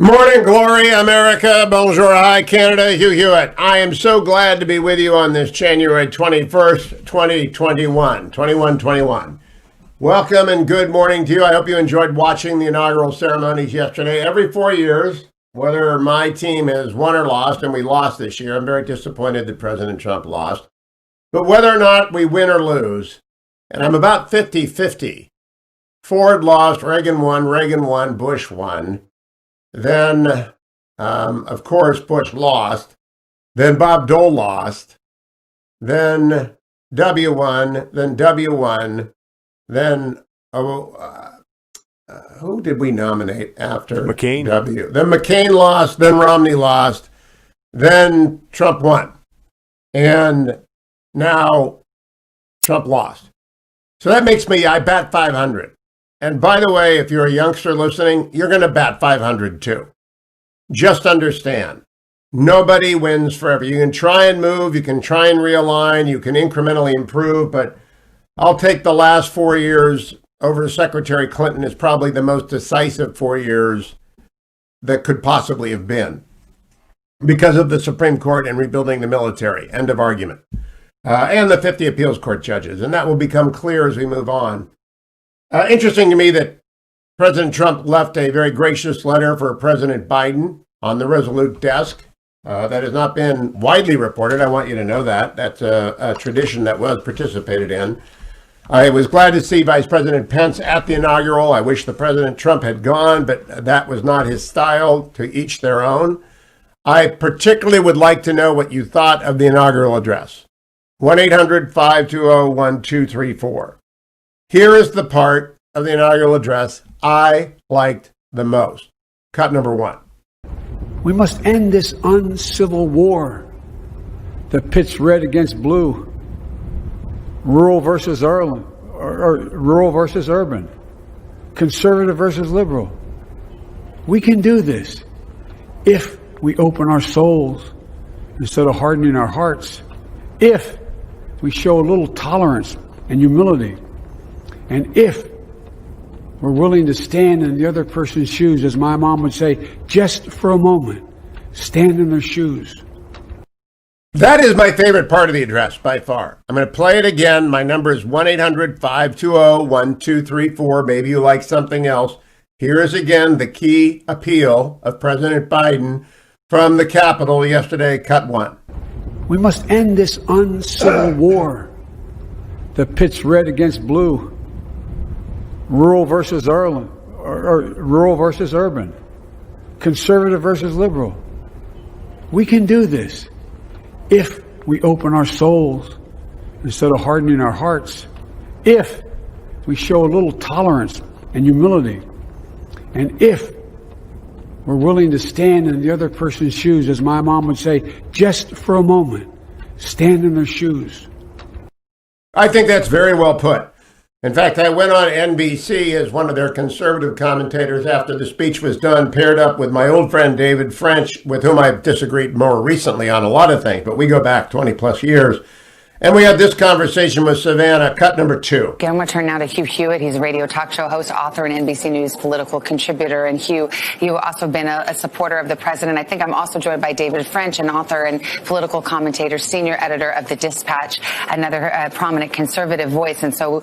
Morning, glory, America. Bonjour, hi, Canada. Hugh Hewitt. I am so glad to be with you on this January 21st, 2021. Welcome and good morning to you. I hope you enjoyed watching the inaugural ceremonies yesterday. Every 4 years, whether my team has won or lost, and we lost this year, I'm very disappointed that President Trump lost. But whether or not we win or lose, and I'm about 50-50, Ford lost, Reagan won, Bush won. Then, of course, Bush lost. Then Bob Dole lost. Then W won. Then W won. Then, who did we nominate after McCain? W? Then McCain lost. Then Romney lost. Then Trump won. And now Trump lost. So that makes me, I bat 500. And by the way, if you're a youngster listening, you're going to bat 500 too. Just understand, nobody wins forever. You can try and move, you can try and realign, you can incrementally improve, but I'll take the last 4 years over Secretary Clinton as probably the most decisive 4 years that could possibly have been because of the Supreme Court and rebuilding the military. End of argument. And the 50 appeals court judges. And that will become clear as we move on. Interesting to me that President Trump left a very gracious letter for President Biden on the Resolute desk. That has not been widely reported. I want you to know that. That's a tradition that was participated in. I was glad to see Vice President Pence at the inaugural. I wish the President Trump had gone, but that was not his style. To each their own. I particularly would like to know what you thought of the inaugural address. 1-800-520-1234. Here is the part of the inaugural address I liked the most. Cut number one. We must end this uncivil war that pits red against blue, rural versus urban, conservative versus liberal. We can do this if we open our souls instead of hardening our hearts, if we show a little tolerance and humility, and if we're willing to stand in the other person's shoes, as my mom would say, just for a moment, stand in their shoes. That is my favorite part of the address by far. I'm going to play it again. My number is 1-800-520-1234. Maybe you like something else. Here is again the key appeal of President Biden from the Capitol yesterday. Cut one. We must end this uncivil war that pits red against blue, rural versus urban, conservative versus liberal. We can do this if we open our souls instead of hardening our hearts, if we show a little tolerance and humility, and if we're willing to stand in the other person's shoes, as my mom would say, just for a moment, stand in their shoes. I think that's very well put. In fact, I went on NBC as one of their conservative commentators after the speech was done, paired up with my old friend David French, with whom I've disagreed more recently on a lot of things, but we go back 20 plus years. And we had this conversation with Savannah, cut number two. Okay, I'm going to turn now to Hugh Hewitt. He's a radio talk show host, author, and NBC News political contributor. And Hugh, you've also been a supporter of the president. I think I'm also joined by David French, an author and political commentator, senior editor of The Dispatch, another prominent conservative voice. And so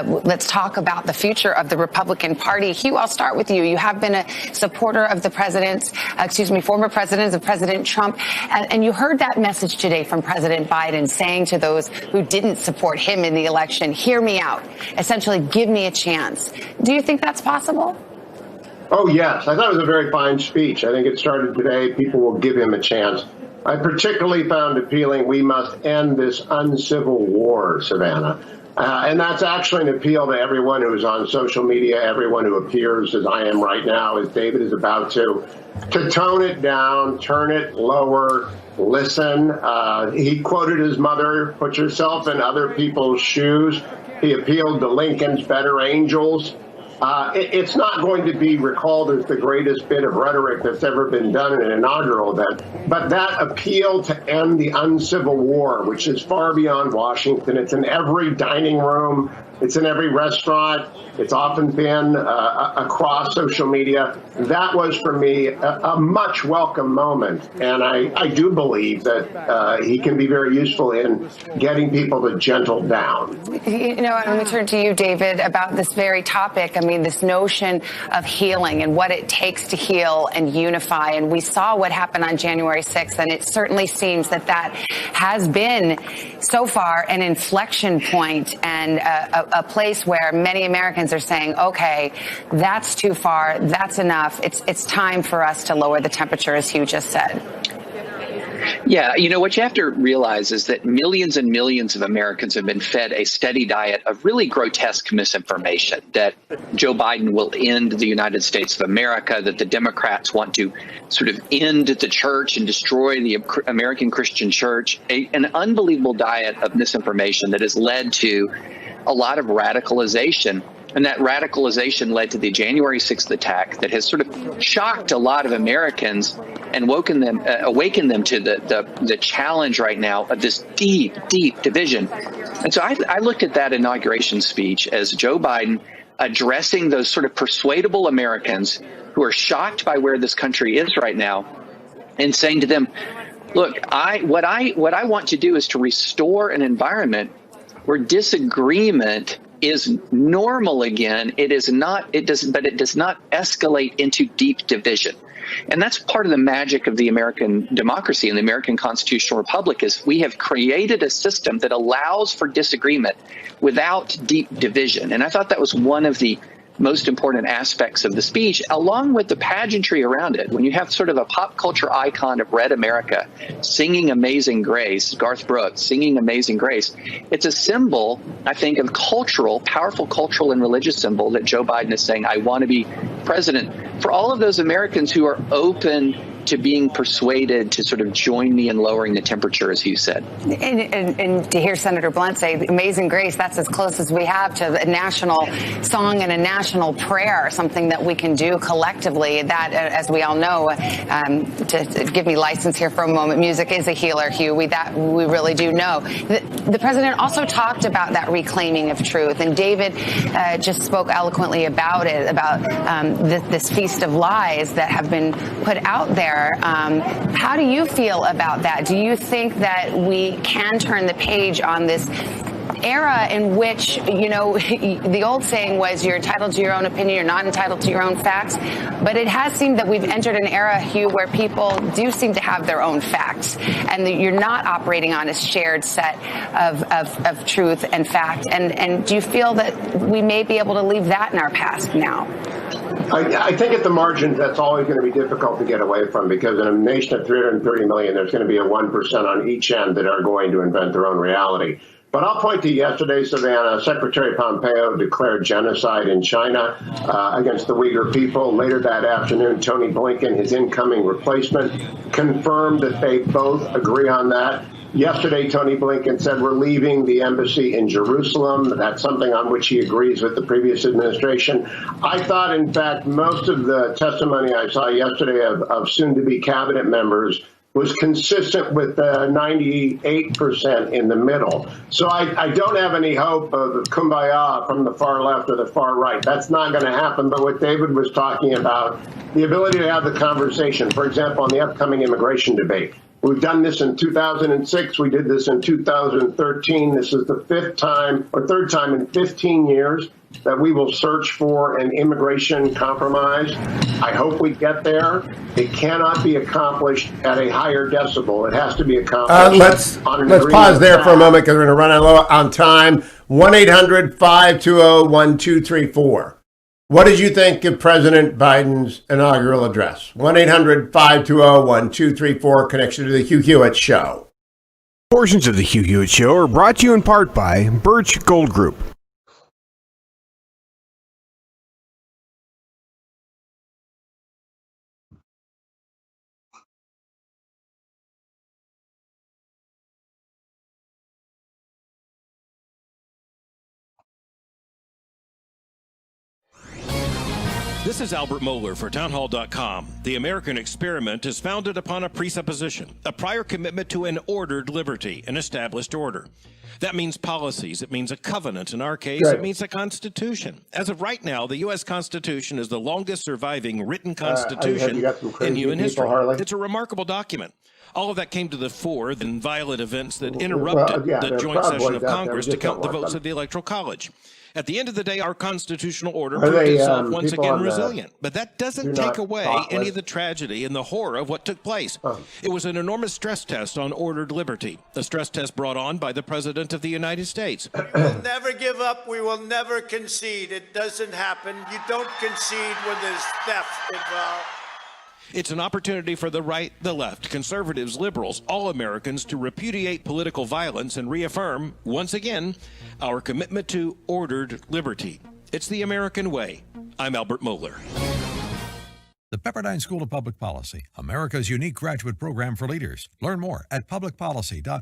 let's talk about the future of the Republican Party. Hugh, I'll start with you. You have been a supporter of the former presidents of President Trump. And you heard that message today from President Biden saying to those who didn't support him in the election, hear me out, essentially give me a chance. Do you think that's possible? Oh, yes. I thought it was a very fine speech. I think it started today. People will give him a chance. I particularly found appealing, we must end this uncivil war, Savannah. And that's actually an appeal to everyone who is on social media, everyone who appears as I am right now, as David is about to tone it down, turn it lower, listen. He quoted his mother, put yourself in other people's shoes. He appealed to Lincoln's better angels. It's not going to be recalled as the greatest bit of rhetoric that's ever been done in an inaugural event, but that appeal to end the uncivil war, which is far beyond Washington. It's in every dining room It's in every restaurant. It's often been across social media. That was, for me, a much welcome moment. And I do believe that he can be very useful in getting people to gentle down. You know, and let me turn to you, David, about this very topic. I mean, this notion of healing and what it takes to heal and unify. And we saw what happened on January 6th, and it certainly seems that that has been, so far, an inflection point and a place where many Americans are saying, okay, that's too far, that's enough. It's time for us to lower the temperature, as Hugh just said. Yeah, you know, what you have to realize is that millions and millions of Americans have been fed a steady diet of really grotesque misinformation, that Joe Biden will end the United States of America, that the Democrats want to sort of end the church and destroy the American Christian church, an unbelievable diet of misinformation that has led to a lot of radicalization. And that radicalization led to the January 6th attack that has sort of shocked a lot of Americans and awakened them to the challenge right now of this deep, deep division. And so I looked at that inauguration speech as Joe Biden addressing those sort of persuadable Americans who are shocked by where this country is right now and saying to them, look, what I want to do is to restore an environment where disagreement is normal again. But it does not escalate into deep division. And that's part of the magic of the American democracy and the American constitutional republic is we have created a system that allows for disagreement without deep division. And I thought that was one of the most important aspects of the speech, along with the pageantry around it. When you have sort of a pop culture icon of Red America singing Amazing Grace, Garth Brooks singing Amazing Grace, it's a symbol, I think, of powerful cultural and religious symbol that Joe Biden is saying, I want to be president. For all of those Americans who are open to being persuaded to sort of join me in lowering the temperature, as you said. And to hear Senator Blunt say Amazing Grace, that's as close as we have to a national song and a national prayer, something that we can do collectively. That, as we all know, to give me license here for a moment, music is a healer, Hugh. We really do know. The president also talked about that reclaiming of truth, and David just spoke eloquently about it, about this feast of lies that have been put out there. How do you feel about that? Do you think that we can turn the page on this era in which, you know, the old saying was you're entitled to your own opinion, you're not entitled to your own facts, but it has seemed that we've entered an era, Hugh, where people do seem to have their own facts and that you're not operating on a shared set of truth and fact. And do you feel that we may be able to leave that in our past now? I think at the margins, that's always going to be difficult to get away from, because in a nation of 330 million, there's going to be a 1% on each end that are going to invent their own reality. But I'll point to yesterday, Savannah. Secretary Pompeo declared genocide in China against the Uyghur people. Later that afternoon, Tony Blinken, his incoming replacement, confirmed that they both agree on that. Yesterday, Tony Blinken said we're leaving the embassy in Jerusalem. That's something on which he agrees with the previous administration. I thought, in fact, most of the testimony I saw yesterday of soon-to-be cabinet members was consistent with the 98% in the middle. So I don't have any hope of kumbaya from the far left or the far right. That's not going to happen. But what David was talking about, the ability to have the conversation, for example, on the upcoming immigration debate. We've done this in 2006. We did this in 2013. This is the third time in 15 years that we will search for an immigration compromise. I hope we get there. It cannot be accomplished at a higher decibel. It has to be accomplished Let's pause there for a moment because we're going to run low on time. 1-800-520-1234. What did you think of President Biden's inaugural address? 1-800-520-1234, connection to the Hugh Hewitt Show. Portions of the Hugh Hewitt Show are brought to you in part by Birch Gold Group. This is Albert Mohler for Townhall.com. The American experiment is founded upon a presupposition, a prior commitment to an ordered liberty, an established order. That means policies. It means a covenant. In our case, Good. it means a constitution. As of right now, the U.S. Constitution is the longest surviving written constitution you got some crazy in human people, history. Harley? It's a remarkable document. All of that came to the fore in violent events that interrupted yeah, the they're joint Proud session Boys of out there. Congress We to just don't count the want votes them. of the Electoral College. At the end of the day, our constitutional order Are proved they, itself once people again on the resilient. But that doesn't do take not away talk any list? of the tragedy and the horror of what took place. It was an enormous stress test on ordered liberty, a stress test brought on by the President of the United States. We will never give up. We will never concede. It doesn't happen. You don't concede when there's theft involved. It's an opportunity for the right, the left, conservatives, liberals, all Americans to repudiate political violence and reaffirm, once again, our commitment to ordered liberty. It's the American way. I'm Albert Mohler. The Pepperdine School of Public Policy, America's unique graduate program for leaders. Learn more at publicpolicy.com.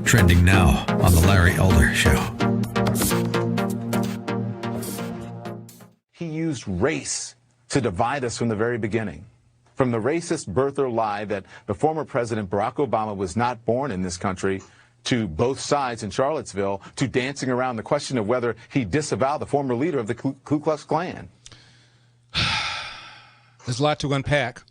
Trending now on The Larry Elder Show. He used race to divide us from the very beginning. From the racist birther lie that the former President Barack Obama was not born in this country, to both sides in Charlottesville, to dancing around the question of whether he disavowed the former leader of the Ku Klux Klan. There's a lot to unpack.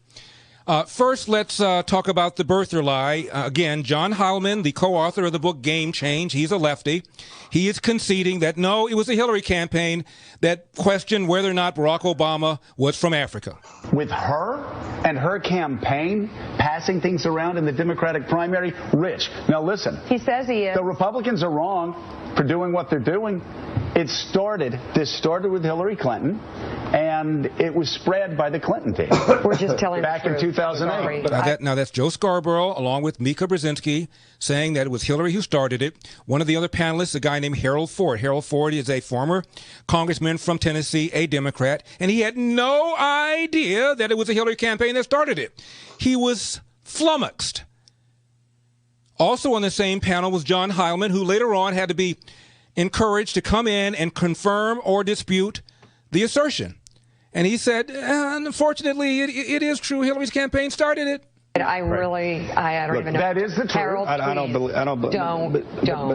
First, let's talk about the birther lie. Again, John Heilman, the co-author of the book Game Change, he's a lefty. He is conceding that, no, it was the Hillary campaign that questioned whether or not Barack Obama was from Africa. With her and her campaign passing things around in the Democratic primary, Rich, now listen. He says he is. The Republicans are wrong for doing what they're doing. This started with Hillary Clinton, and it was spread by the Clinton team. We're just telling back the in truth. 2008. Now that's Joe Scarborough, along with Mika Brzezinski, saying that it was Hillary who started it. One of the other panelists, a guy named Harold Ford. Harold Ford is a former congressman from Tennessee, a Democrat, and he had no idea that it was the Hillary campaign that started it. He was flummoxed. Also on the same panel was John Heilman, who later on had to be encouraged to come in and confirm or dispute the assertion. And he said, unfortunately, it is true. Hillary's campaign started it. I don't even know. That is the truth. Harold, I don't believe. Don't.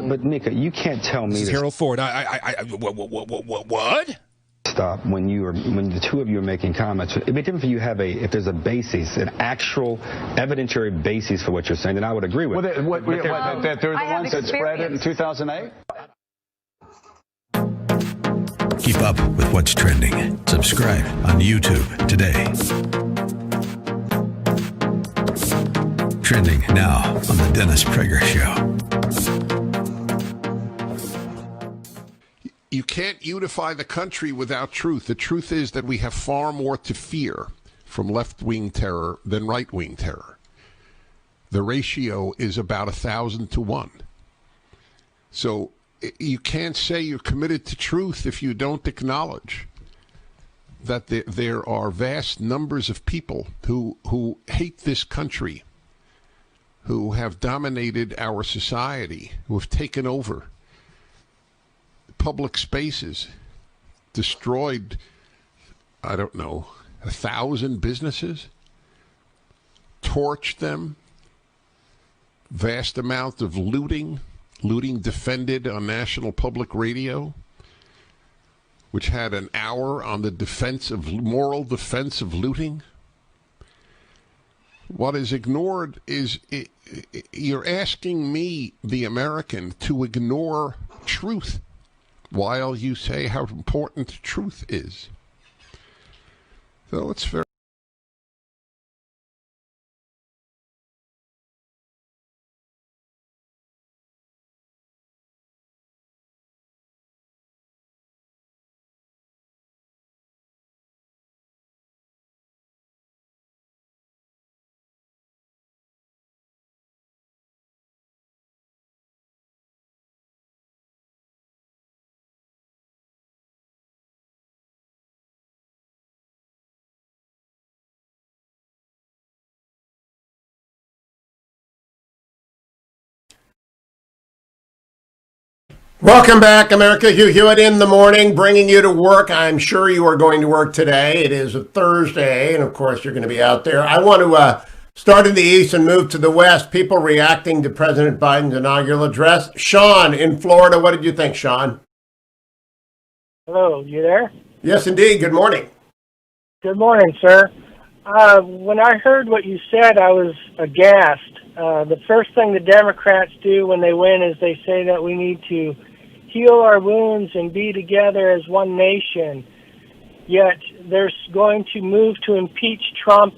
But Mika, you can't tell me this. Is Harold Ford. What? Stop. When the two of you are making comments, it'd be different for you to have if there's a basis, an actual evidentiary basis for what you're saying, then I would agree with. They're the ones that spread it in 2008. Keep up with what's trending. Subscribe on YouTube today. Trending now on The Dennis Prager Show. You can't unify the country without truth. The truth is that we have far more to fear from left-wing terror than right-wing terror. The ratio is about 1,000 to 1. So you can't say you're committed to truth if you don't acknowledge that there are vast numbers of people who hate this country, who have dominated our society, who have taken over public spaces, destroyed, 1,000 businesses, torched them, vast amount of looting defended on National Public Radio, which had an hour on the moral defense of looting. What is ignored is you're asking me, the American, to ignore truth while you say how important truth is. So it's very Welcome back, America. Hugh Hewitt in the morning, bringing you to work. I'm sure you are going to work today. It is a Thursday, and of course, you're going to be out there. I want to start in the East and move to the West. People reacting to President Biden's inaugural address. Sean in Florida, what did you think, Sean? Hello, you there? Yes, indeed. Good morning. Good morning, sir. When I heard what you said, I was aghast. The first thing the Democrats do when they win is they say that we need to heal our wounds and be together as one nation. Yet they're going to move to impeach Trump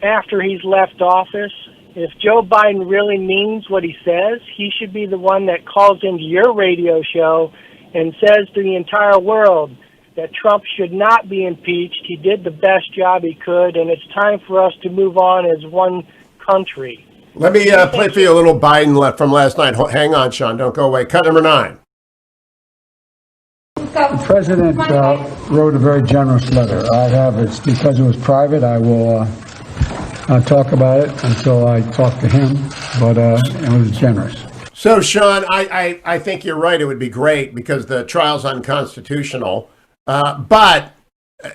after he's left office. If Joe Biden really means what he says, he should be the one that calls into your radio show and says to the entire world that Trump should not be impeached. He did the best job he could, and it's time for us to move on as one country. Let me play for you a little Biden from last night. Hang on, Sean. Don't go away. Cut number 9. The president wrote a very generous letter. It's because it was private. I will talk about it until I talk to him, but it was generous. So, Sean, I think you're right. It would be great because the trial's unconstitutional. But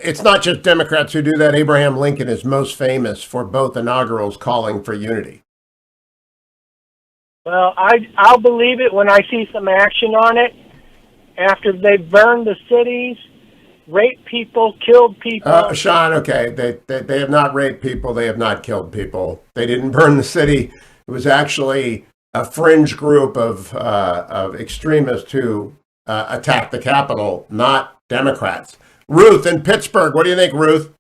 it's not just Democrats who do that. Abraham Lincoln is most famous for both inaugurals calling for unity. Well, I'll believe it when I see some action on it. After they've burned the cities, raped people, killed people. Sean, okay, they have not raped people. They have not killed people. They didn't burn the city. It was actually a fringe group of extremists who attacked the Capitol, not Democrats. Ruth in Pittsburgh, what do you think, Ruth?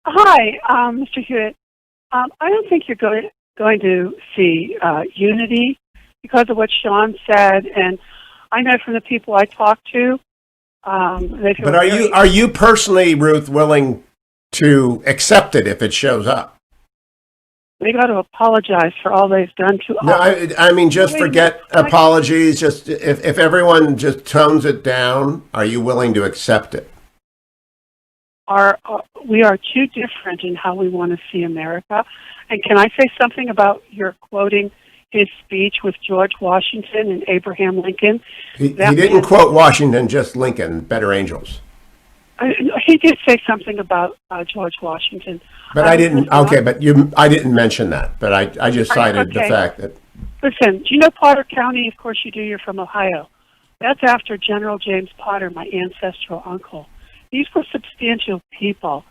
Hi, Mr. Hewitt. I don't think you're going to see unity because of what Sean said, and I know from the people I talk to, they feel. But are you personally, Ruth, willing to accept it if it shows up? They got to apologize for all they've done to us. No, I mean, just forget apologies. Just if everyone just tones it down, are you willing to accept it? We are too different in how we want to see America. And can I say something about your quoting his speech with George Washington and Abraham Lincoln? He didn't quote Washington, just Lincoln, Better Angels. He did say something about George Washington. But I didn't. Okay, but I didn't mention that. But I just cited the fact that. Listen, do you know Potter County? Of course you do. You're from Ohio. That's after General James Potter, my ancestral uncle. These were substantial people,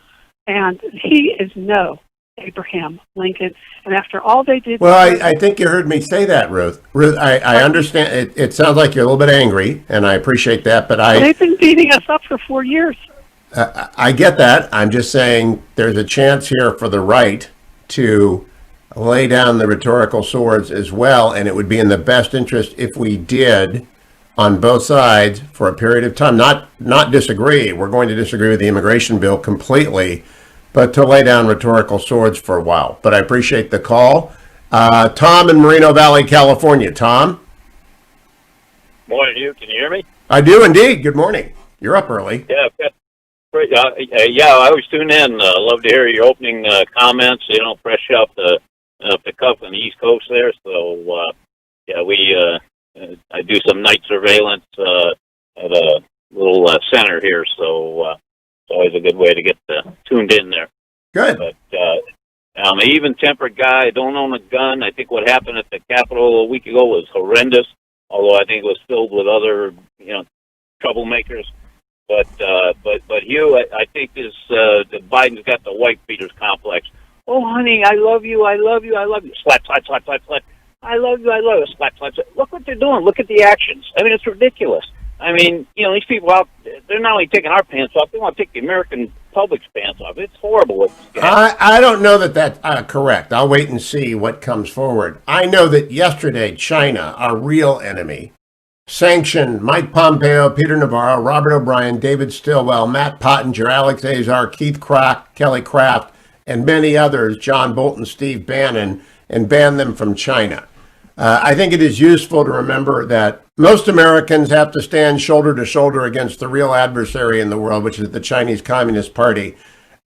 and he is no Abraham Lincoln. And after all they did... Well, I think you heard me say that, Ruth. Ruth, I understand. It sounds like you're a little bit angry, and I appreciate that, but They've been beating us up for 4 years. I get that. I'm just saying there's a chance here for the right to lay down the rhetorical swords as well, and it would be in the best interest if we did on both sides for a period of time. Not disagree. We're going to disagree with the immigration bill completely, but to lay down rhetorical swords for a while. But I appreciate the call. Tom in Moreno Valley, California. Tom? Morning, Hugh. Can you hear me? I do indeed. Good morning. You're up early. Yeah, great. I always tune in. Love to hear your opening comments. You know, fresh off the cuff on the East Coast there. So, I do some night surveillance at a little center here. So it's always a good way to get tuned in there. Good. But I'm an even-tempered guy. I don't own a gun. I think what happened at the Capitol a week ago was horrendous, although I think it was filled with other, troublemakers. But Hugh, I think Biden's got the white beaters complex. Oh, honey, I love you, I love you, I love you. Slap, slap, slap, slap, slap. I love you, I love you. Slap, slap, slap. Look what they're doing. Look at the actions. I mean, it's ridiculous. I mean, these people out, they're not only taking our pants off, they want to take the American public's pants off. It's horrible. I don't know that that's correct. I'll wait and see what comes forward. I know that yesterday, China, our real enemy, sanctioned Mike Pompeo, Peter Navarro, Robert O'Brien, David Stilwell, Matt Pottinger, Alex Azar, Keith Kelly Craft, and many others, John Bolton, Steve Bannon, and banned them from China. I think it is useful to remember that most Americans have to stand shoulder to shoulder against the real adversary in the world, which is the Chinese Communist Party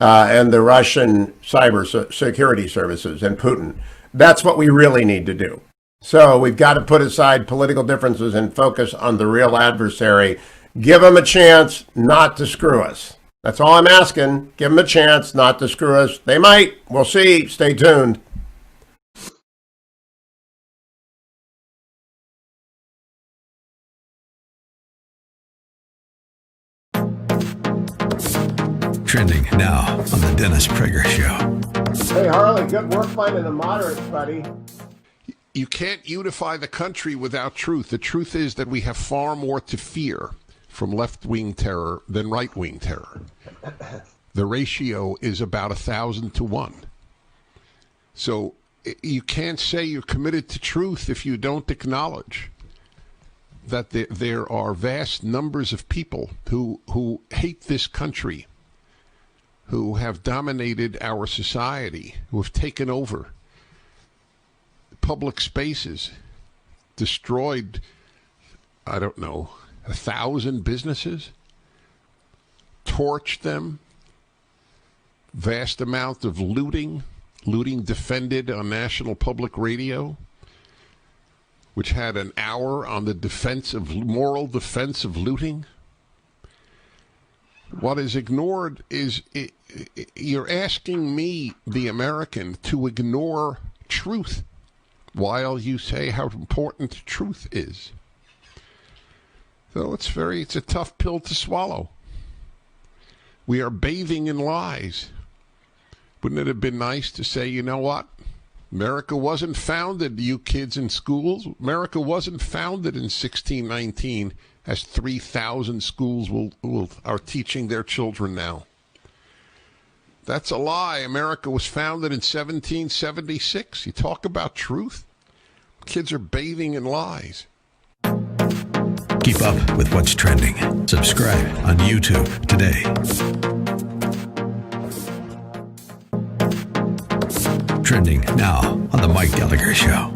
and the Russian cyber security services and Putin. That's what we really need to do. So we've got to put aside political differences and focus on the real adversary. Give them a chance not to screw us. That's all I'm asking. Give them a chance not to screw us. They might. We'll see. Stay tuned. Trending now on the Dennis Prager Show. Hey, Harley, good work finding the moderates, buddy. You can't unify the country without truth. The truth is that we have far more to fear from left-wing terror than right-wing terror. The ratio is about 1,000 to 1. So you can't say you're committed to truth if you don't acknowledge that there are vast numbers of people who hate this country, who have dominated our society, who have taken over public spaces, destroyed, 1,000 businesses, torched them, vast amount of looting defended on National Public Radio, which had an hour on the moral defense of looting. What is ignored is you're asking me, the American, to ignore truth while you say how important truth is. So it's a tough pill to swallow. We are bathing in lies. Wouldn't it have been nice to say, you know what? America wasn't founded, you kids in schools. America wasn't founded in 1619, as 3,000 schools are teaching their children now. That's a lie. America was founded in 1776. You talk about truth? Kids are bathing in lies. Keep up with what's trending. Subscribe on YouTube today. Trending now on the Mike Gallagher Show.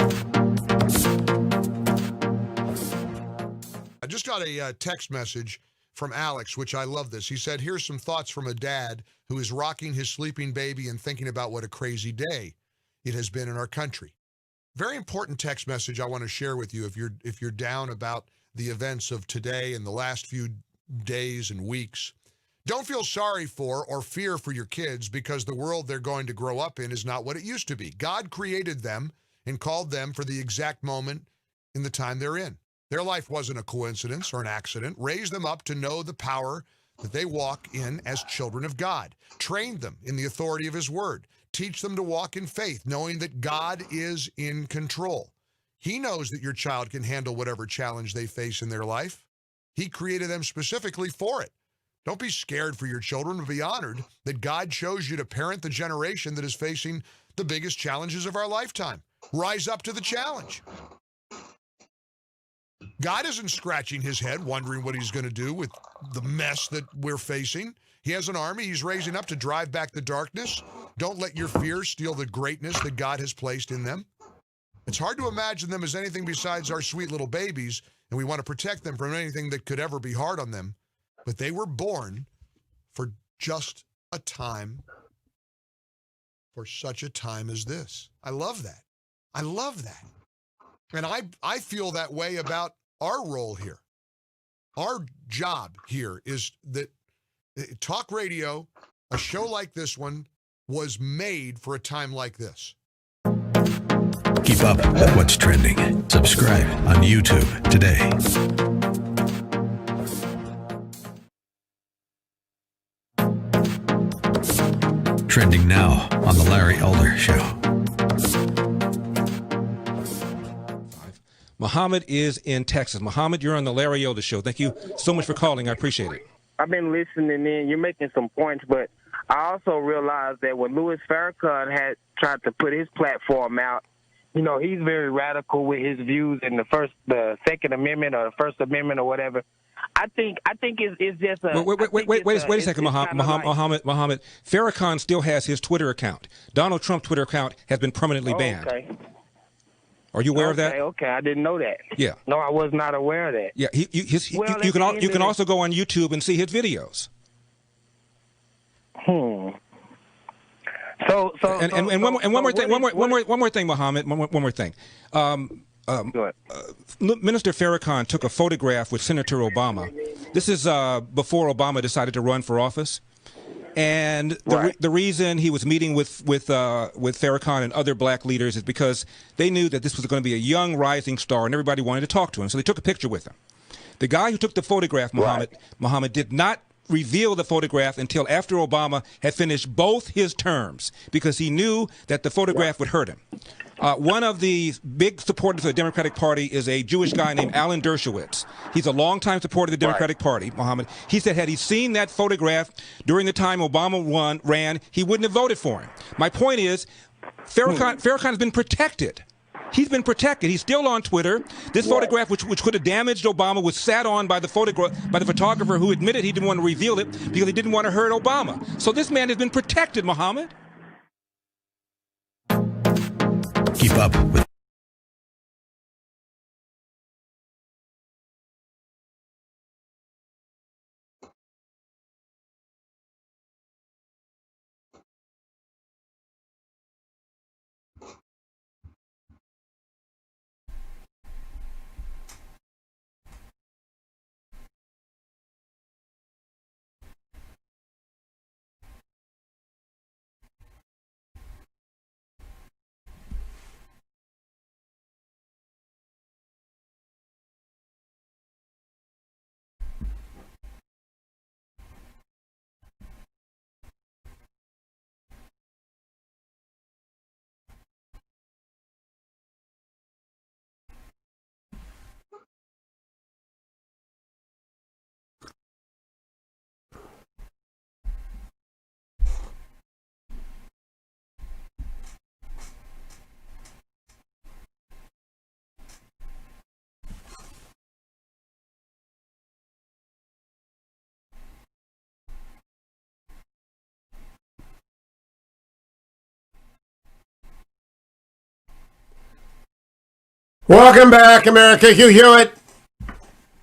I just got a text message from Alex, which I love this. He said, here's some thoughts from a dad who is rocking his sleeping baby and thinking about what a crazy day it has been in our country. Very important text message I want to share with you if you're down about the events of today and the last few days and weeks. Don't feel sorry for or fear for your kids because the world they're going to grow up in is not what it used to be. God created them and called them for the exact moment in the time they're in. Their life wasn't a coincidence or an accident. Raise them up to know the power that they walk in as children of God. Train them in the authority of His Word. Teach them to walk in faith, knowing that God is in control. He knows that your child can handle whatever challenge they face in their life. He created them specifically for it. Don't be scared for your children, but be honored that God chose you to parent the generation that is facing the biggest challenges of our lifetime. Rise up to the challenge. God isn't scratching his head wondering what he's going to do with the mess that we're facing. He has an army he's raising up to drive back the darkness. Don't let your fear steal the greatness that God has placed in them. It's hard to imagine them as anything besides our sweet little babies, and we want to protect them from anything that could ever be hard on them. But they were born for just a time, for such a time as this. I love that. I love that. And I feel that way about our role here. Our job here is that talk radio, a show like this one, was made for a time like this. Keep up with what's trending. Subscribe on YouTube today. Trending now on the Larry Elder Show. Muhammad is in Texas. Muhammad, you're on the Larry Elder Show. Thank you so much for calling. I appreciate it. I've been listening in. You're making some points, but I also realized that when Louis Farrakhan had tried to put his platform out, you know, he's very radical with his views in the Second Amendment or the First Amendment or whatever. I think it's just a... Wait a second, Muhammad. Farrakhan still has his Twitter account. Donald Trump's Twitter account has been permanently banned. Okay. Are you aware of that? Okay, I didn't know that. Yeah. No, I was not aware of that. Yeah, you can also go on YouTube and see his videos. So one more thing, Muhammad. One more thing. Minister Farrakhan took a photograph with Senator Obama. This is before Obama decided to run for office. And the reason he was meeting with Farrakhan and other black leaders is because they knew that this was going to be a young rising star, and everybody wanted to talk to him. So they took a picture with him. The guy who took the photograph, Muhammad, did not reveal the photograph until after Obama had finished both his terms, because he knew that the photograph would hurt him. One of the big supporters of the Democratic Party is a Jewish guy named Alan Dershowitz. He's a longtime supporter of the Democratic Party, Muhammad. He said had he seen that photograph during the time Obama ran, he wouldn't have voted for him. My point is, Farrakhan has been protected. He's been protected. He's still on Twitter. This photograph, which could have damaged Obama, was sat on by the photographer who admitted he didn't want to reveal it because he didn't want to hurt Obama. So this man has been protected, Muhammad. Keep up with Welcome back, America. Hugh Hewitt.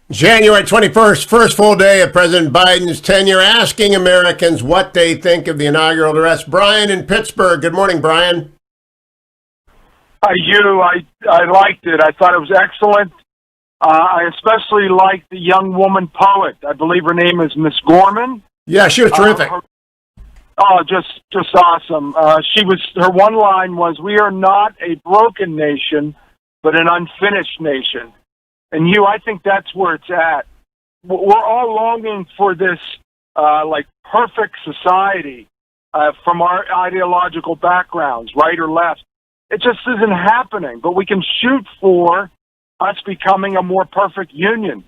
January 21st, first full day of President Biden's tenure, asking Americans what they think of the inaugural address. Brian in Pittsburgh. Good morning, Brian. Hi, Hugh. I liked it. I thought it was excellent. I especially liked the young woman poet. I believe her name is Miss Gorman. Yeah, she was terrific. Just awesome. Her one line was, "We are not a broken nation, but an unfinished nation." And Hugh, I think that's where it's at. We're all longing for this, perfect society from our ideological backgrounds, right or left. It just isn't happening, but we can shoot for us becoming a more perfect union.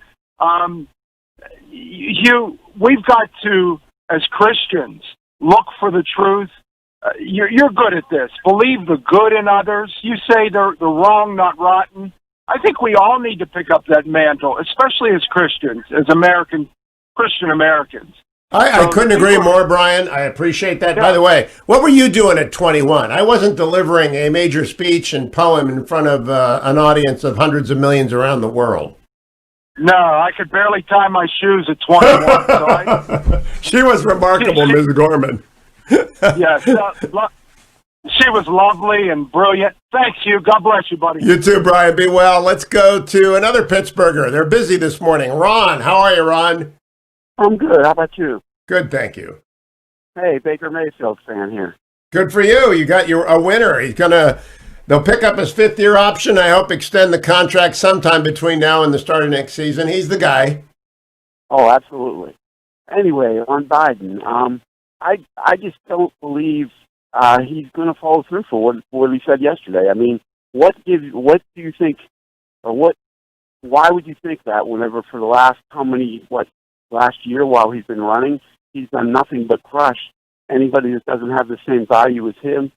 Hugh, we've got to, as Christians, look for the truth. You're good at this. Believe the good in others. You say they're wrong, not rotten. I think we all need to pick up that mantle, especially as Christians, as Christian Americans. I couldn't agree more, Brian. I appreciate that. Yeah. By the way, what were you doing at 21? I wasn't delivering a major speech and poem in front of an audience of hundreds of millions around the world. No, I could barely tie my shoes at 21. So she was remarkable, Ms. Gorman. Yes, she was lovely and brilliant. Thanks, you. God bless you, buddy. You too, Brian. Be well. Let's go to another Pittsburgher. They're busy this morning. Ron, how are you, Ron? I'm good. How about you? Good, thank you. Hey, Baker Mayfield fan here. Good for you. You got a winner. They'll pick up his fifth-year option. I hope extend the contract sometime between now and the start of next season. He's the guy. Oh, absolutely. Anyway, on Biden, I just don't believe he's going to follow through for what he said yesterday. I mean, what do you think, or why would you think that whenever for the last last year while he's been running, he's done nothing but crush anybody that doesn't have the same value as him?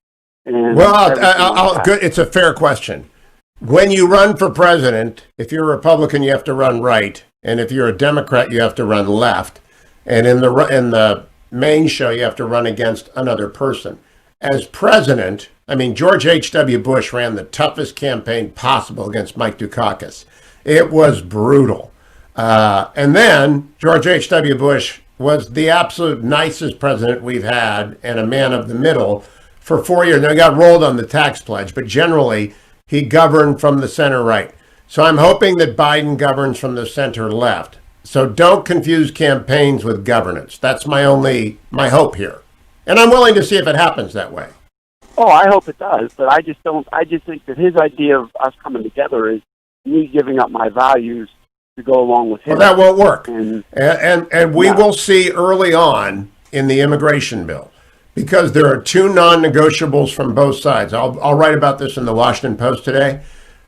And it's a fair question. When you run for president, if you're a Republican, you have to run right, and if you're a Democrat, you have to run left, and in the main show, you have to run against another person. As president, George H.W. Bush ran the toughest campaign possible against Mike Dukakis. It was brutal. And then George H.W. Bush was the absolute nicest president we've had and a man of the middle for 4 years. Now, he got rolled on the tax pledge, but generally he governed from the center right. So I'm hoping that Biden governs from the center left. So don't confuse campaigns with governance. That's my hope here. And I'm willing to see if it happens that way. Oh, I hope it does, but I just don't. I just think that his idea of us coming together is me giving up my values to go along with him. Well, that won't work. And we will see early on in the immigration bill, because there are two non-negotiables from both sides. I'll write about this in the Washington Post today.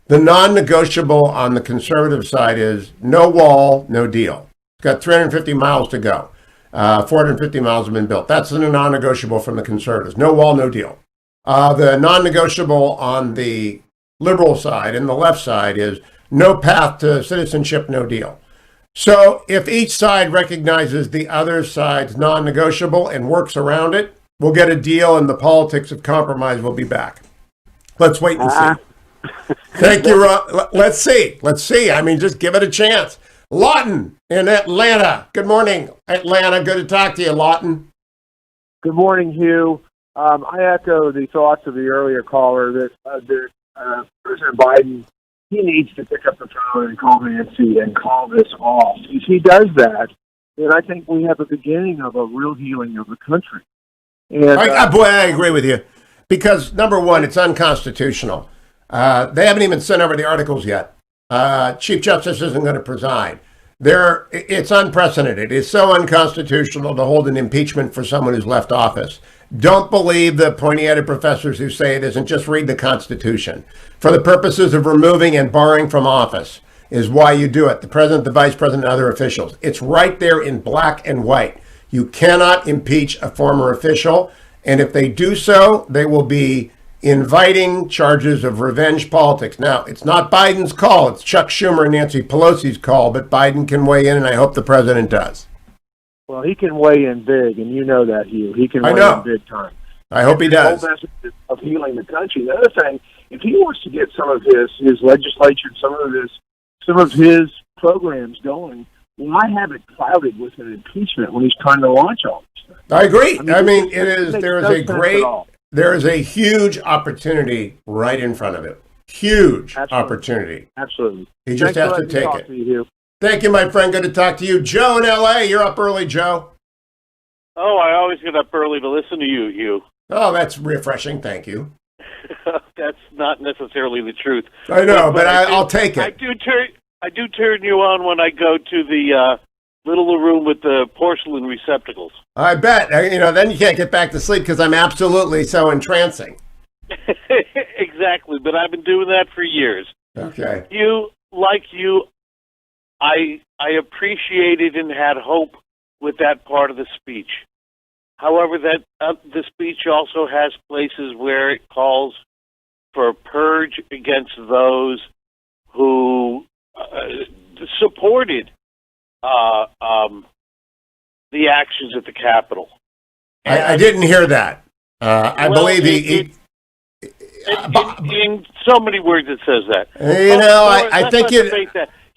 The non-negotiable on the conservative side is no wall, no deal. It's got 350 miles to go. 450 miles have been built. That's the non-negotiable from the conservatives. No wall, no deal. The non-negotiable on the liberal side and the left side is no path to citizenship, no deal. So if each side recognizes the other side's non-negotiable and works around it, we'll get a deal and the politics of compromise will be back. Let's wait and see. Thank you, Ron. Let's see. I mean, just give it a chance. Lawton in Atlanta. Good morning, Atlanta. Good to talk to you, Lawton. Good morning, Hugh. I echo the thoughts of the earlier caller that President Biden, he needs to pick up the phone and call Nancy and call this off. If he does that, then I think we have a beginning of a real healing of the country. And I agree with you. Because, number one, it's unconstitutional. They haven't even sent over the articles yet. Chief Justice isn't going to preside. It's unprecedented. It's so unconstitutional to hold an impeachment for someone who's left office. Don't believe the pointy-headed professors who say it isn't. Just read the Constitution. For the purposes of removing and barring from office is why you do it. The president, the vice president, and other officials. It's right there in black and white. You cannot impeach a former official. And if they do so, they will be inviting charges of revenge politics. Now, it's not Biden's call. It's Chuck Schumer and Nancy Pelosi's call, but Biden can weigh in, and I hope the president does. Well, he can weigh in big, and you know that, Hugh. He can weigh in big time. I hope he does. The whole message of healing the country. The other thing, if he wants to get some of his legislature, some of his programs going, why have it clouded with an impeachment when he's trying to launch all this stuff? I agree. There is a huge opportunity right in front of him. Huge opportunity. Absolutely. He just has to take it. Thank you, my friend. Good to talk to you. Joe in L.A., you're up early, Joe. Oh, I always get up early to listen to you, Hugh. Oh, that's refreshing. Thank you. That's not necessarily the truth. I know, but I'll take it. I do turn you on when I go to the little room with the porcelain receptacles. I bet. Then you can't get back to sleep because I'm absolutely so entrancing. Exactly, but I've been doing that for years. Okay. I appreciated and had hope with that part of the speech. However, that the speech also has places where it calls for a purge against those who supported the actions at the Capitol. I didn't hear that. I believe in so many words it says that. I think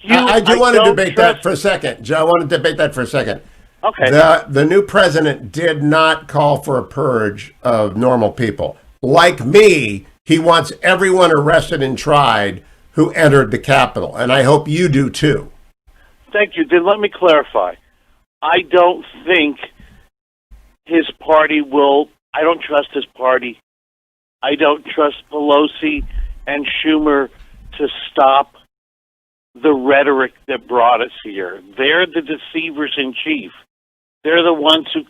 I do want to debate that for a second. Joe, I want to debate that for a second. Okay. The new president did not call for a purge of normal people. Like me, he wants everyone arrested and tried who entered the Capitol, and I hope you do too. Thank you. Then let me clarify. I don't think his party will. I don't trust his party. I don't trust Pelosi and Schumer to stop the rhetoric that brought us here. They're the deceivers in chief. They're the ones who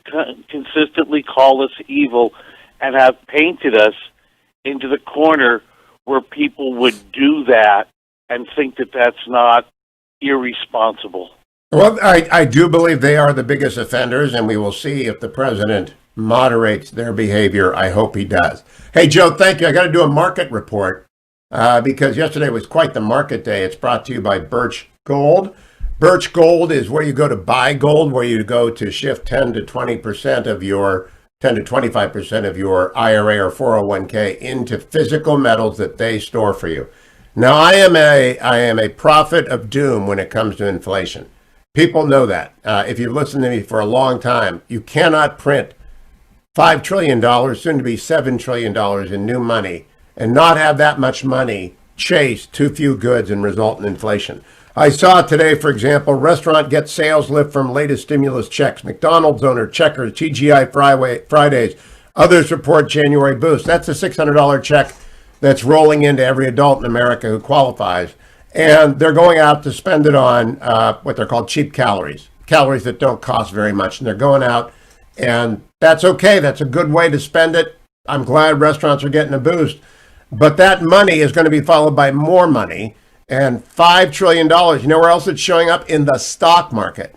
consistently call us evil and have painted us into the corner where people would do that and think that that's not irresponsible. Well, I do believe they are the biggest offenders, and we will see if the president moderates their behavior. I hope he does. Hey, Joe, thank you. I got to do a market report because yesterday was quite the market day. It's brought to you by Birch Gold. Birch Gold is where you go to buy gold, where you go to shift 10 to 25% of your IRA or 401k into physical metals that they store for you. Now, I am a prophet of doom when it comes to inflation. People know that. If you've listened to me for a long time, you cannot print $5 trillion, soon to be $7 trillion in new money, and not have that much money chase too few goods and result in inflation. I saw today, for example, restaurant gets sales lift from latest stimulus checks. McDonald's owner, Checkers, TGI Fridays. Others report January boost. That's a $600 check that's rolling into every adult in America who qualifies. And they're going out to spend it on what they're called cheap calories that don't cost very much. And they're going out, and that's okay. That's a good way to spend it. I'm glad restaurants are getting a boost. But that money is going to be followed by more money. And $5 trillion, you know where else it's showing up? In the stock market,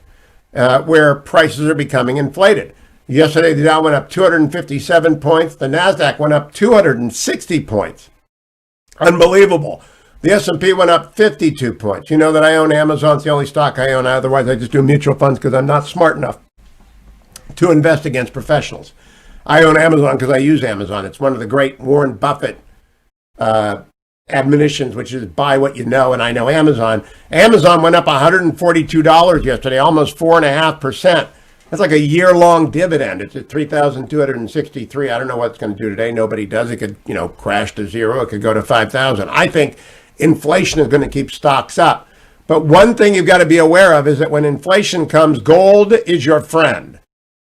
where prices are becoming inflated. Yesterday, the Dow went up 257 points. The NASDAQ went up 260 points. Unbelievable. The S&P went up 52 points. You know that I own Amazon. It's the only stock I own. Otherwise, I just do mutual funds because I'm not smart enough to invest against professionals. I own Amazon because I use Amazon. It's one of the great Warren Buffett admonitions, which is buy what you know, and I know Amazon. Amazon went up $142 yesterday, almost 4.5%. That's like a year-long dividend. It's at 3,263. I don't know what it's going to do today. Nobody does. It could, crash to zero. It could go to 5,000. I think inflation is going to keep stocks up. But one thing you've got to be aware of is that when inflation comes, gold is your friend.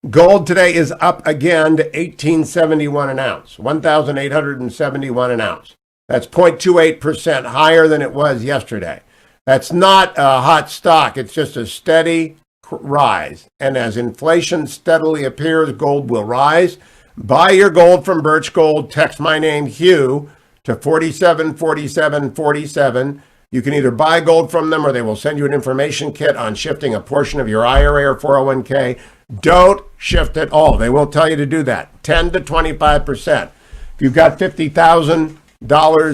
Gold today is up again to $1,871 an ounce, $1,871 an ounce. That's 0.28% higher than it was yesterday. That's not a hot stock. It's just a steady rise. And as inflation steadily appears, gold will rise. Buy your gold from Birch Gold. Text my name, Hugh, to 474747. You can either buy gold from them or they will send you an information kit on shifting a portion of your IRA or 401k. Don't shift at all. They won't tell you to do that. 10 to 25%. If you've got $50,000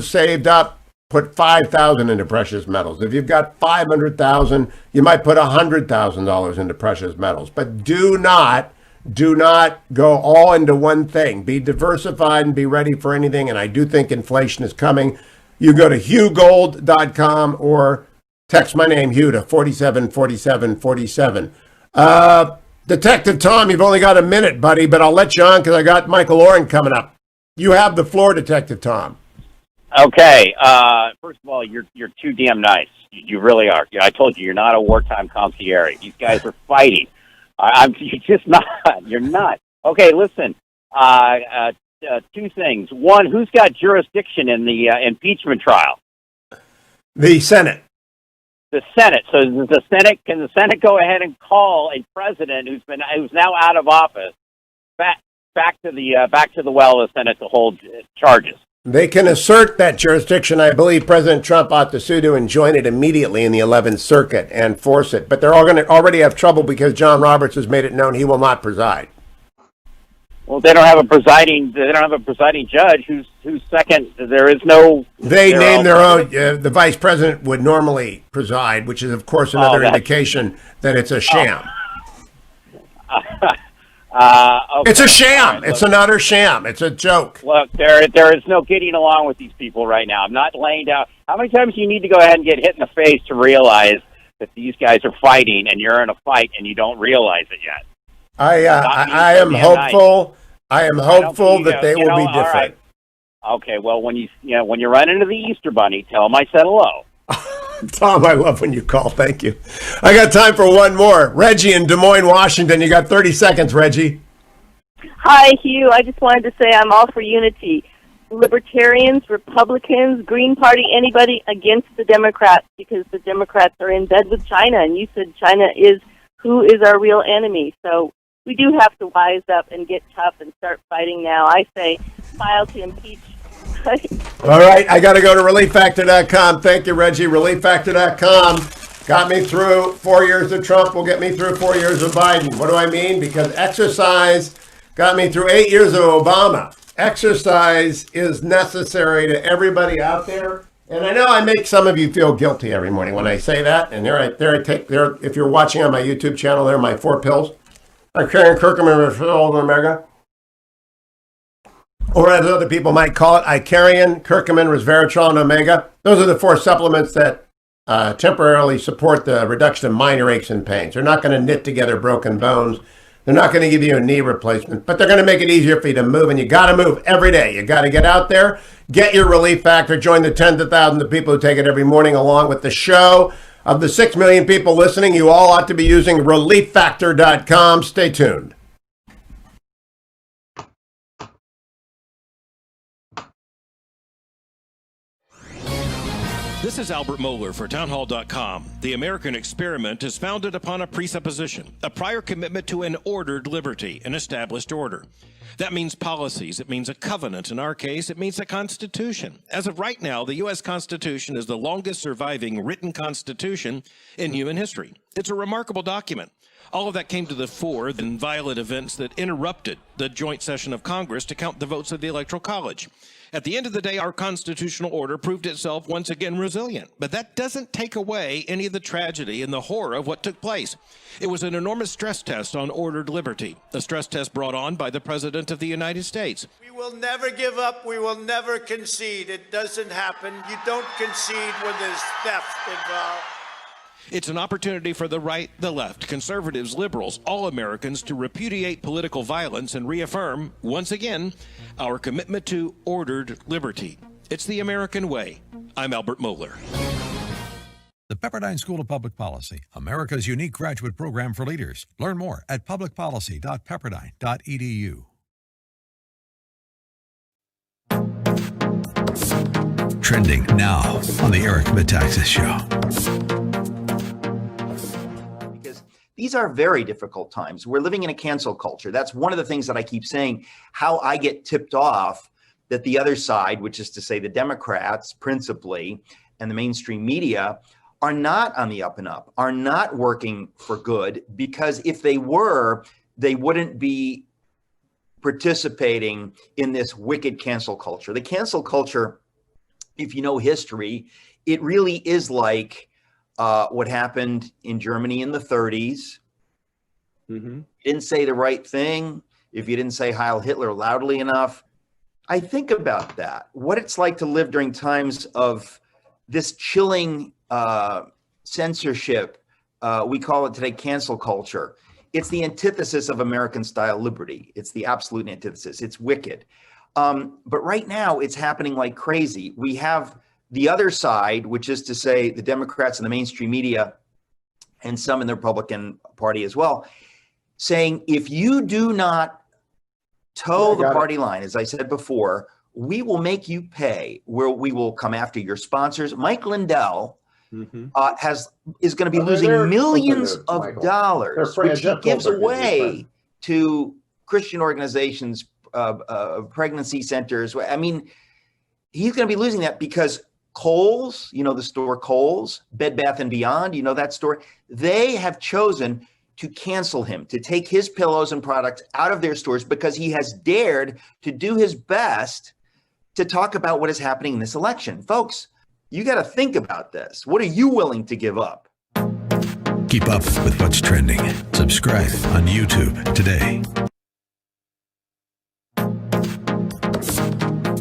saved up, put $5,000 into precious metals. If you've got $500,000, you might put $100,000 into precious metals. But do not go all into one thing. Be diversified and be ready for anything. And I do think inflation is coming. You go to hughgold.com or text my name, Hugh, to 474747. Detective Tom, you've only got a minute, buddy, but I'll let you on because I got Michael Oren coming up. You have the floor, Detective Tom. Okay. First of all, you're too damn nice. You really are. I told you, you're not a wartime concierge. These guys are fighting. You're just not. You're not. Okay, listen. Two things. One, who's got jurisdiction in the impeachment trial? The Senate. The Senate. So can the Senate go ahead and call a president who's now out of office back to the well of the Senate to hold charges? They can assert that jurisdiction. I believe President Trump ought to sue to enjoin it immediately in the 11th Circuit and force it. But they're all going to already have trouble because John Roberts has made it known he will not preside. Well, they don't have a presiding judge who's second. There is no. They name their own. The vice president would normally preside, which is, of course, another indication that it's a sham. Okay. It's a sham. Right, it's an utter sham. It's a joke. Look, there is no getting along with these people right now. I'm not laying down. How many times do you need to go ahead and get hit in the face to realize that these guys are fighting and you're in a fight and you don't realize it yet? I am hopeful. I am hopeful that they will be different. Right. Okay, well, when you run into the Easter Bunny, tell them I said hello. Tom, I love when you call. Thank you. I got time for one more. Reggie in Des Moines, Washington. You got 30 seconds, Reggie. Hi, Hugh. I just wanted to say I'm all for unity. Libertarians, Republicans, Green Party, anybody against the Democrats because the Democrats are in bed with China, and you said China is who is our real enemy. So we do have to wise up and get tough and start fighting now. I say file to impeach. All right, I got to go to ReliefFactor.com. Thank you, Reggie. ReliefFactor.com got me through 4 years of Trump, will get me through 4 years of Biden. What do I mean? Because exercise got me through 8 years of Obama. Exercise is necessary to everybody out there. And I know I make some of you feel guilty every morning when I say that. And if you're watching on my YouTube channel, there are my 4 pills. I'm carrying Curcumin Resveratrol Omega. Or as other people might call it, Icarian, Curcumin, Resveratrol, and Omega. Those are the 4 supplements that temporarily support the reduction of minor aches and pains. They're not going to knit together broken bones. They're not going to give you a knee replacement, but they're going to make it easier for you to move, and you got to move every day. You got to get out there, get your Relief Factor, join the tens of thousands of people who take it every morning along with the show. Of the 6 million people listening, you all ought to be using relieffactor.com. Stay tuned. This is Albert Mohler for townhall.com. The American experiment is founded upon a presupposition, a prior commitment to an ordered liberty, an established order. That means policies. It means a covenant. In our case, it means a constitution. As of right now, the U.S. Constitution is the longest surviving written constitution in human history. It's a remarkable document. All of that came to the fore in violent events that interrupted the joint session of Congress to count the votes of the Electoral College. At the end of the day, our constitutional order proved itself once again resilient. But that doesn't take away any of the tragedy and the horror of what took place. It was an enormous stress test on ordered liberty, a stress test brought on by the President of the United States. We will never give up. We will never concede. It doesn't happen. You don't concede when there's theft involved. It's an opportunity for the right, the left, conservatives, liberals, all Americans to repudiate political violence and reaffirm, once again, our commitment to ordered liberty. It's the American way. I'm Albert Mohler. The Pepperdine School of Public Policy, America's unique graduate program for leaders. Learn more at publicpolicy.pepperdine.edu. Trending now on the Eric Metaxas Show. These are very difficult times. We're living in a cancel culture. That's one of the things that I keep saying, how I get tipped off that the other side, which is to say the Democrats principally and the mainstream media, are not on the up and up, are not working for good, because if they were, they wouldn't be participating in this wicked cancel culture. The cancel culture, if you know history, it really is like what happened in Germany in the 30s. You didn't say the right thing, if you didn't say Heil Hitler loudly enough. I think about that, what it's like to live during times of this chilling censorship. We call it today cancel culture. It's the antithesis of American-style liberty. It's the absolute antithesis. It's wicked. But right now, it's happening like crazy. We have the other side, which is to say the Democrats and the mainstream media and some in the Republican Party as well, saying if you do not toe the party line, as I said before, we will make you pay. We will come after your sponsors. Mike Lindell is going to be losing millions of dollars, which he gives away to Christian organizations, pregnancy centers. I mean, he's going to be losing that because Kohl's, you know the store Kohl's, Bed Bath & Beyond, you know that store, they have chosen to cancel him, to take his pillows and products out of their stores because he has dared to do his best to talk about what is happening in this election. Folks, you got to think about this. What are you willing to give up? Keep up with what's trending. Subscribe on YouTube today.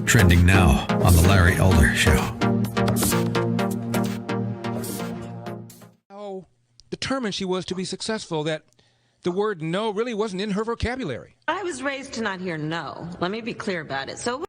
Trending now on the Larry Elder Show. How determined she was to be successful that the word no really wasn't in her vocabulary. I was raised to not hear no. Let me be clear about it. So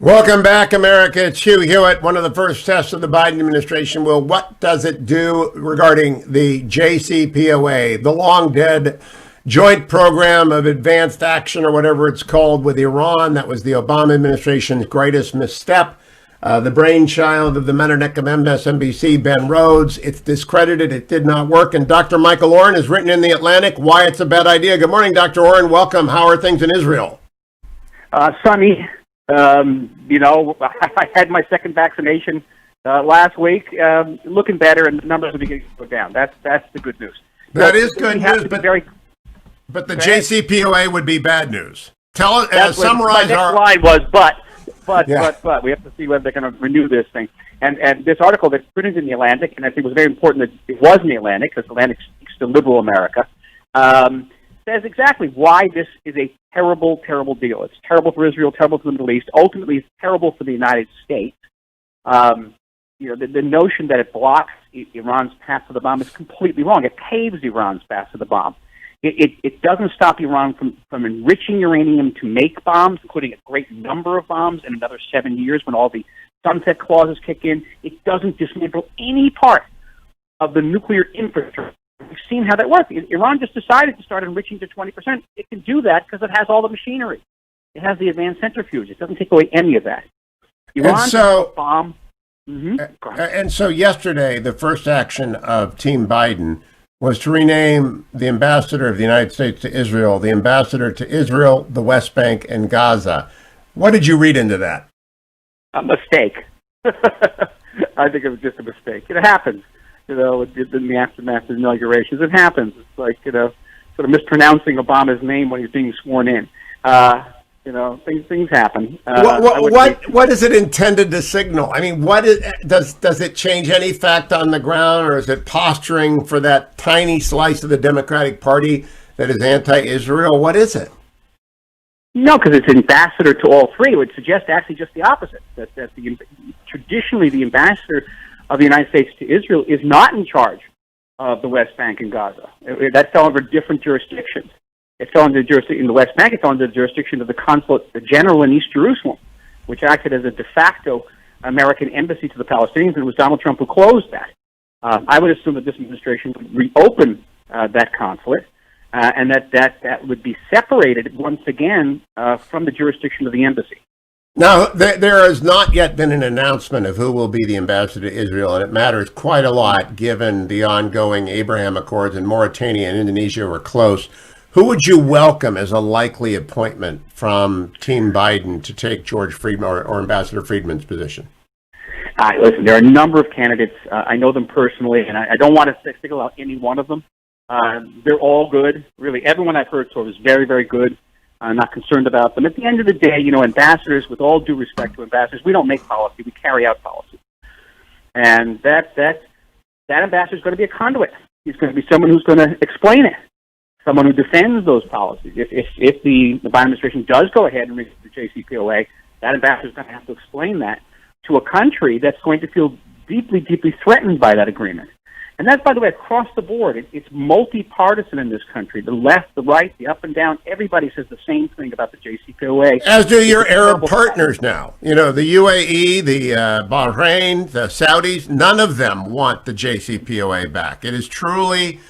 Welcome back, America. It's Hugh Hewitt. One of the first tests of the Biden administration will, what does it do regarding the JCPOA, the long dead joint program of advanced action or whatever it's called with Iran? That was the Obama administration's greatest misstep. The brainchild of the Menelik of MSNBC, Ben Rhodes. It's discredited. It did not work. And Dr. Michael Oren has written in The Atlantic why it's a bad idea. Good morning, Dr. Oren. Welcome. How are things in Israel? Sunny. You know, I had my second vaccination last week. Looking better, and the numbers are beginning to go down. That's the good news. That is good news, but the JCPOA would be bad news. Tell us, summarize my next line was, but we have to see whether they're going to renew this thing. And this article that's printed in the Atlantic, and I think it was very important that it was in the Atlantic because the Atlantic speaks to liberal America. Says exactly why this is a terrible, terrible deal. It's terrible for Israel, terrible for the Middle East. Ultimately, it's terrible for the United States. You know, the notion that it blocks Iran's path to the bomb is completely wrong. It paves Iran's path to the bomb. It doesn't stop Iran from enriching uranium to make bombs, including a great number of bombs in another 7 years when all the sunset clauses kick in. It doesn't dismantle any part of the nuclear infrastructure. We've seen how that works. Iran just decided to start enriching to 20%. It can do that because it has all the machinery. It has the advanced centrifuge. It doesn't take away any of that. Iran bomb. And so yesterday, the first action of Team Biden was to rename the ambassador of the United States to Israel, the ambassador to Israel, the West Bank, and Gaza. What did you read into that? A mistake. I think it was just a mistake. It happens, in the aftermath of inaugurations. It happens. It's like, sort of mispronouncing Obama's name when he's being sworn in. Things happen. What is it intended to signal? I mean, does it change any fact on the ground, or is it posturing for that tiny slice of the Democratic Party that is anti-Israel? What is it? No, because it's ambassador to all three. It would suggest actually just the opposite. That traditionally the ambassador of the United States to Israel is not in charge of the West Bank and Gaza. That's all over different jurisdictions. It's under the jurisdiction in the West Bank. It's under the jurisdiction of the Consulate General in East Jerusalem, which acted as a de facto American embassy to the Palestinians, and it was Donald Trump who closed that. I would assume that this administration would reopen that consulate, and that would be separated once again from the jurisdiction of the embassy. Now, there has not yet been an announcement of who will be the ambassador to Israel, and it matters quite a lot given the ongoing Abraham Accords, and Mauritania and Indonesia were close. Who would you welcome as a likely appointment from Team Biden to take George Friedman or Ambassador Friedman's position? Listen, there are a number of candidates. I know them personally, and I don't want to single out any one of them. They're all good. Really, everyone I've heard so is very, very good. I'm not concerned about them. At the end of the day, ambassadors, with all due respect to ambassadors, we don't make policy. We carry out policy. And that ambassador is going to be a conduit. He's going to be someone who's going to explain it. Someone who defends those policies. If the Biden administration does go ahead and reach the JCPOA, that ambassador is going to have to explain that to a country that's going to feel deeply, deeply threatened by that agreement. And that's, by the way, across the board. It's multi-partisan in this country. The left, the right, the up and down, everybody says the same thing about the JCPOA. As do your Arab partners now. The UAE, the Bahrain, the Saudis, none of them want the JCPOA back. It is truly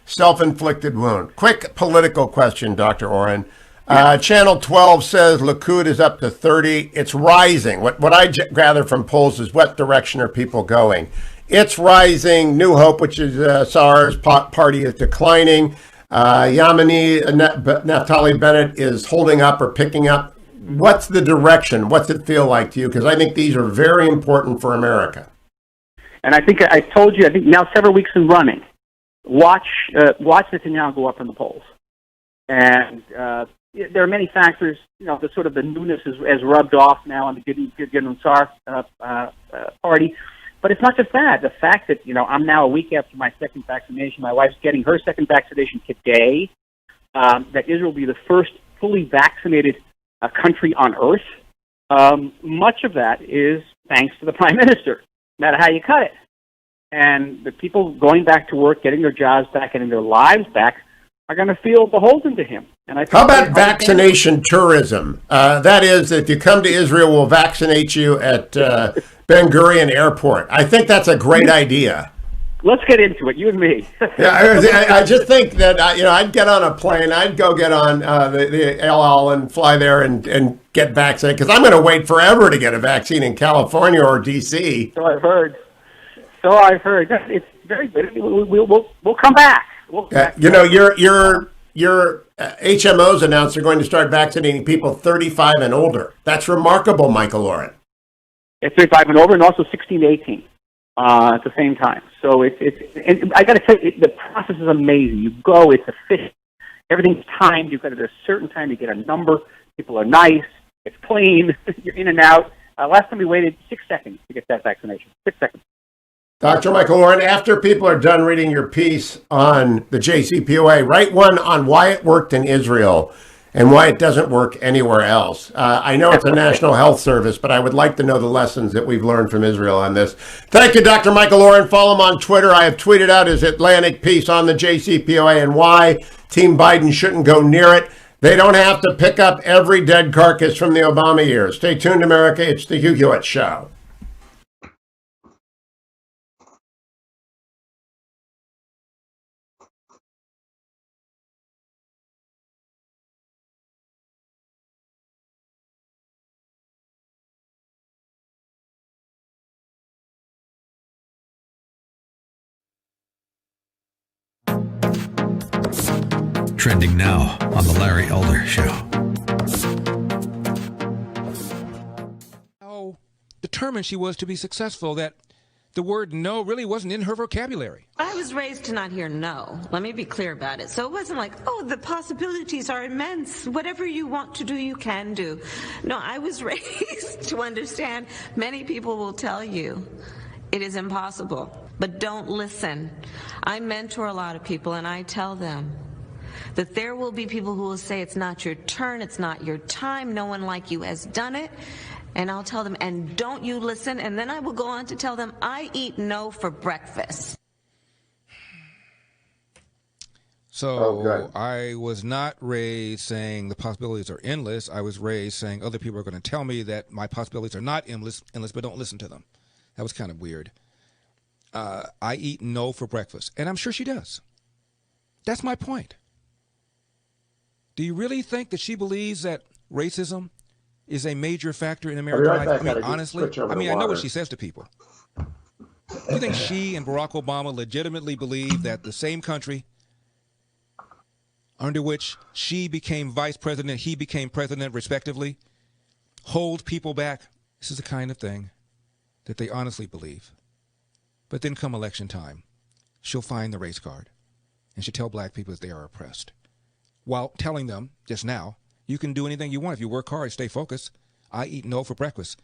self-inflicted wound. Quick political question, Dr. Oren. Channel 12 says Likud is up to 30. It's rising. What I gather from polls is what direction are people going? It's rising. New Hope, which is SAR's party, is declining. Yamini, Naftali Bennett is holding up or picking up. What's the direction? What's it feel like to you? Because I think these are very important for America. And I think I told you, now several weeks in running, watch Netanyahu go up in the polls. And there are many factors. The sort of the newness has rubbed off now on the Gideon Sa'ar party. But it's not just that. The fact that, I'm now a week after my second vaccination, my wife's getting her second vaccination today, that Israel will be the first fully vaccinated country on earth. Much of that is thanks to the Prime Minister, no matter how you cut it. And the people going back to work, getting their jobs back, getting their lives back, are going to feel beholden to him. And I think how about vaccination tourism? That is, if you come to Israel, we'll vaccinate you at Ben Gurion Airport. I think that's a great idea. Let's get into it, you and me. I just think that I'd get on a plane. I'd go get on the El Al and fly there and get vaccinated, because I'm going to wait forever to get a vaccine in California or D.C. So I've heard. It's very good. We'll come back. Your HMOs announced they're going to start vaccinating people 35 and older. That's remarkable, Michael Oren. It's 35 and over, and also 16 to 18 at the same time. So and I got to tell you, the process is amazing. You go, it's efficient. Everything's timed. You've got at a certain time to get a number. People are nice. It's clean. You're in and out. Last time we waited 6 seconds to get that vaccination. 6 seconds. Dr. Michael Oren, after people are done reading your piece on the JCPOA, write one on why it worked in Israel and why it doesn't work anywhere else. I know it's a national health service, but I would like to know the lessons that we've learned from Israel on this. Thank you, Dr. Michael Oren. Follow him on Twitter. I have tweeted out his Atlantic piece on the JCPOA and why. Team Biden shouldn't go near it. They don't have to pick up every dead carcass from the Obama years. Stay tuned, America. It's the Hugh Hewitt Show. Trending now on The Larry Elder Show. How determined she was to be successful that the word no really wasn't in her vocabulary. I was raised to not hear no. Let me be clear about it. So it wasn't like, oh, the possibilities are immense. Whatever you want to do, you can do. No, I was raised to understand many people will tell you it is impossible, but don't listen. I mentor a lot of people, and I tell them that there will be people who will say it's not your turn, it's not your time, no one like you has done it. And I'll tell them, and don't you listen? And then I will go on to tell them, I eat no for breakfast. So I was not raised saying the possibilities are endless. I was raised saying other people are going to tell me that my possibilities are not endless, but don't listen to them. That was kind of weird. I eat no for breakfast. And I'm sure she does. That's my point. Do you really think that she believes that racism is a major factor in American life? I mean, honestly, I know what she says to people. Do you think she and Barack Obama legitimately believe that the same country under which she became vice president, he became president, respectively, hold people back? This is the kind of thing that they honestly believe. But then come election time, she'll find the race card, and she'll tell black people that they are oppressed, while telling them just now, you can do anything you want if you work hard, stay focused. I eat no for breakfast.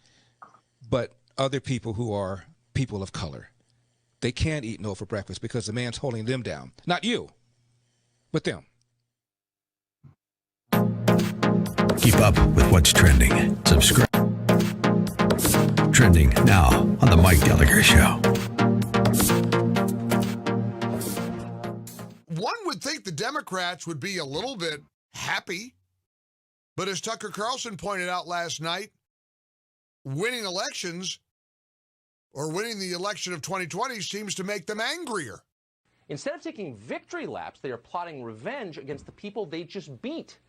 But other people who are people of color, they can't eat no for breakfast because the man's holding them down. Not you, but them. Keep up with what's trending. Subscribe. Trending now on The Mike Gallagher Show. One would think the Democrats would be a little bit happy, but as Tucker Carlson pointed out last night, winning elections or winning the election of 2020 seems to make them angrier. Instead of taking victory laps, they are plotting revenge against the people they just beat.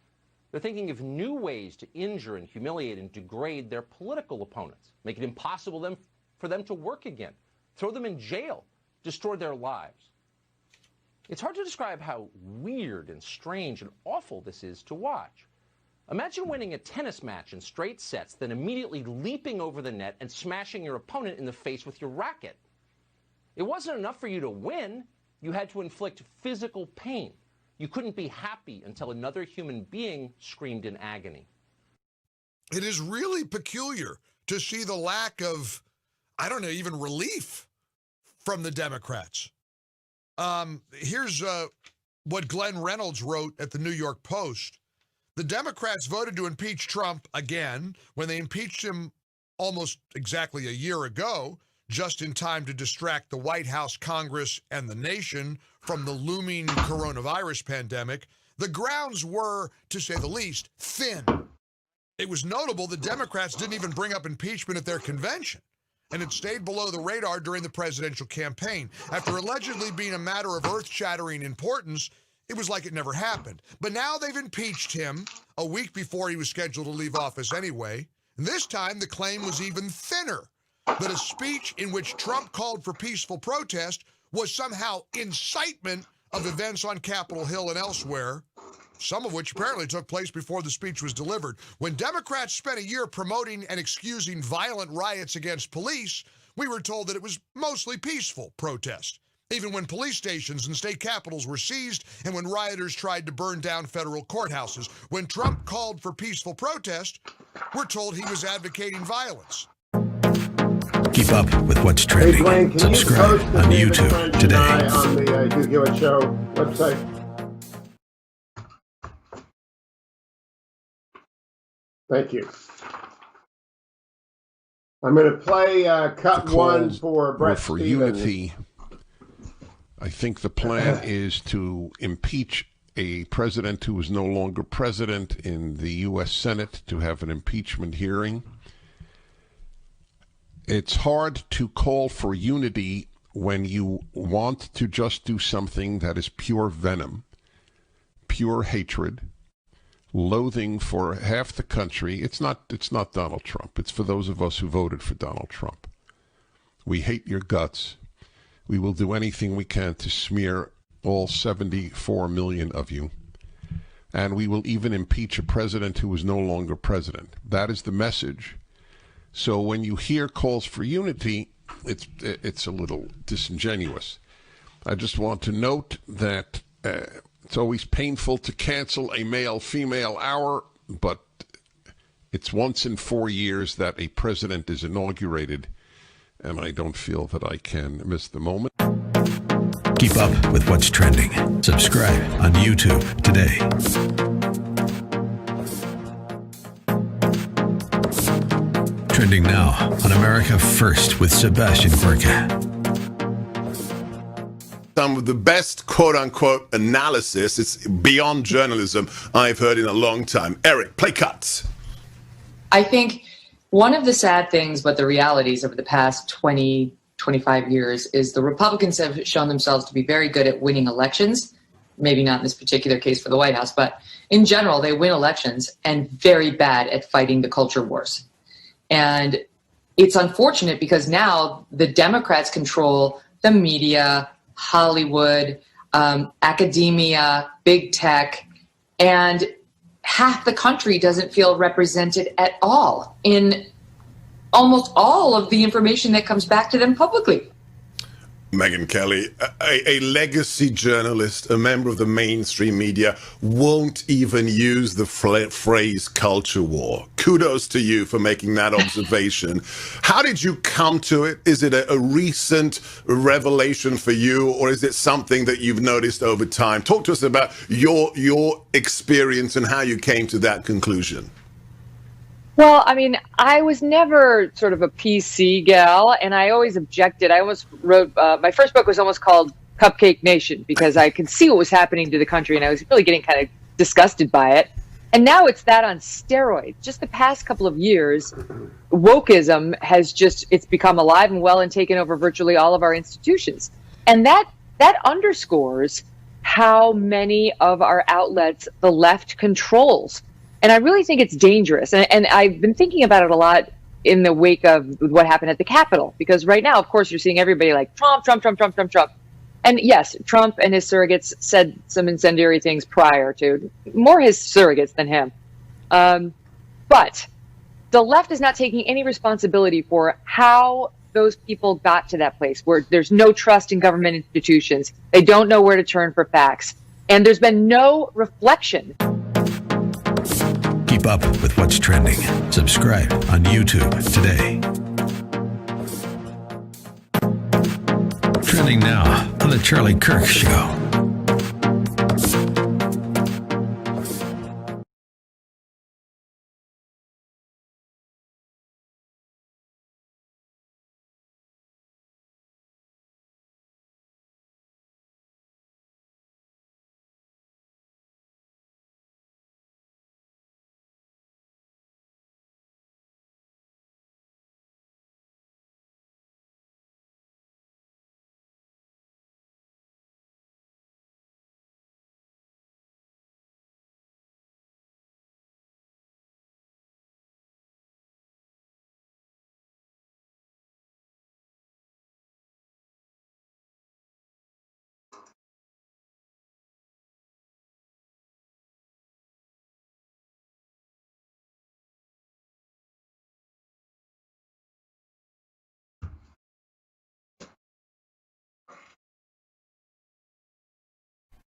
They're thinking of new ways to injure and humiliate and degrade their political opponents, make it impossible for them to work again, throw them in jail, destroy their lives. It's hard to describe how weird and strange and awful this is to watch. Imagine winning a tennis match in straight sets, then immediately leaping over the net and smashing your opponent in the face with your racket. It wasn't enough for you to win. You had to inflict physical pain. You couldn't be happy until another human being screamed in agony. It is really peculiar to see the lack of, I don't know, even relief from the Democrats. Here's what Glenn Reynolds wrote at the New York Post. The Democrats voted to impeach Trump again when they impeached him almost exactly a year ago, just in time to distract the White House, Congress, and the nation from the looming coronavirus pandemic. The grounds were, to say the least, thin. It was notable that Democrats didn't even bring up impeachment at their convention, and it stayed below the radar during the presidential campaign. After allegedly being a matter of earth-shattering importance, it was like it never happened. But now they've impeached him a week before he was scheduled to leave office anyway. And this time, the claim was even thinner, that a speech in which Trump called for peaceful protest was somehow incitement of events on Capitol Hill and elsewhere, some of which apparently took place before the speech was delivered. When Democrats spent a year promoting and excusing violent riots against police, we were told that it was mostly peaceful protest, even when police stations and state capitals were seized and when rioters tried to burn down federal courthouses. When Trump called for peaceful protest, we're told he was advocating violence. Keep up with what's trending. Hey, Dwayne, can Subscribe you post the on David YouTube French today. and I on the Hugh Hewitt Show website? Thank you. I'm going to play cut one for Bret for Stevens. unity. I think the plan is to impeach a president who is no longer president in the U.S. Senate to have an impeachment hearing. It's hard to call for unity when you want to just do something that is pure venom, pure hatred, loathing for half the country. It's not Donald Trump. It's for those of us who voted for Donald Trump. We hate your guts. We will do anything we can to smear all 74 million of you. And we will even impeach a president who is no longer president. That is the message. So when you hear calls for unity, it's a little disingenuous. I just want to note that it's always painful to cancel a male-female hour, but it's once in 4 years that a president is inaugurated, and I don't feel that I can miss the moment. Keep up with what's trending. Subscribe on YouTube today. Trending now on America First with Sebastian Gorka. Some of the best quote-unquote analysis, it's beyond journalism, I've heard in a long time. Eric, play cuts. I think one of the sad things, but the realities over the past 20, 25 years is the Republicans have shown themselves to be very good at winning elections. Maybe not in this particular case for the White House, but in general, they win elections and very bad at fighting the culture wars. And it's unfortunate because now the Democrats control the media, Hollywood, academia, big tech, and half the country doesn't feel represented at all in almost all of the information that comes back to them publicly. Megyn Kelly, a legacy journalist, a member of the mainstream media, won't even use the phrase culture war. Kudos to you for making that observation. How did you come to it? Is it a recent revelation for you, or is it something that you've noticed over time? Talk to us about your experience and how you came to that conclusion. Well, I mean, I was never sort of a PC gal, and I always objected. I almost wrote, my first book was almost called Cupcake Nation, because I could see what was happening to the country, and I was really getting kind of disgusted by it. And now it's that on steroids. Just the past couple of years, wokeism has it's become alive and well and taken over virtually all of our institutions. And that underscores how many of our outlets the left controls. And I really think it's dangerous. And I've been thinking about it a lot in the wake of what happened at the Capitol. Because right now, of course, you're seeing everybody like Trump. And yes, Trump and his surrogates said some incendiary things prior to, more his surrogates than him. But the left is not taking any responsibility for how those people got to that place where there's no trust in government institutions. They don't know where to turn for facts. And there's been no reflection. Keep up with what's trending. Subscribe on YouTube today. Trending now on The Charlie Kirk Show.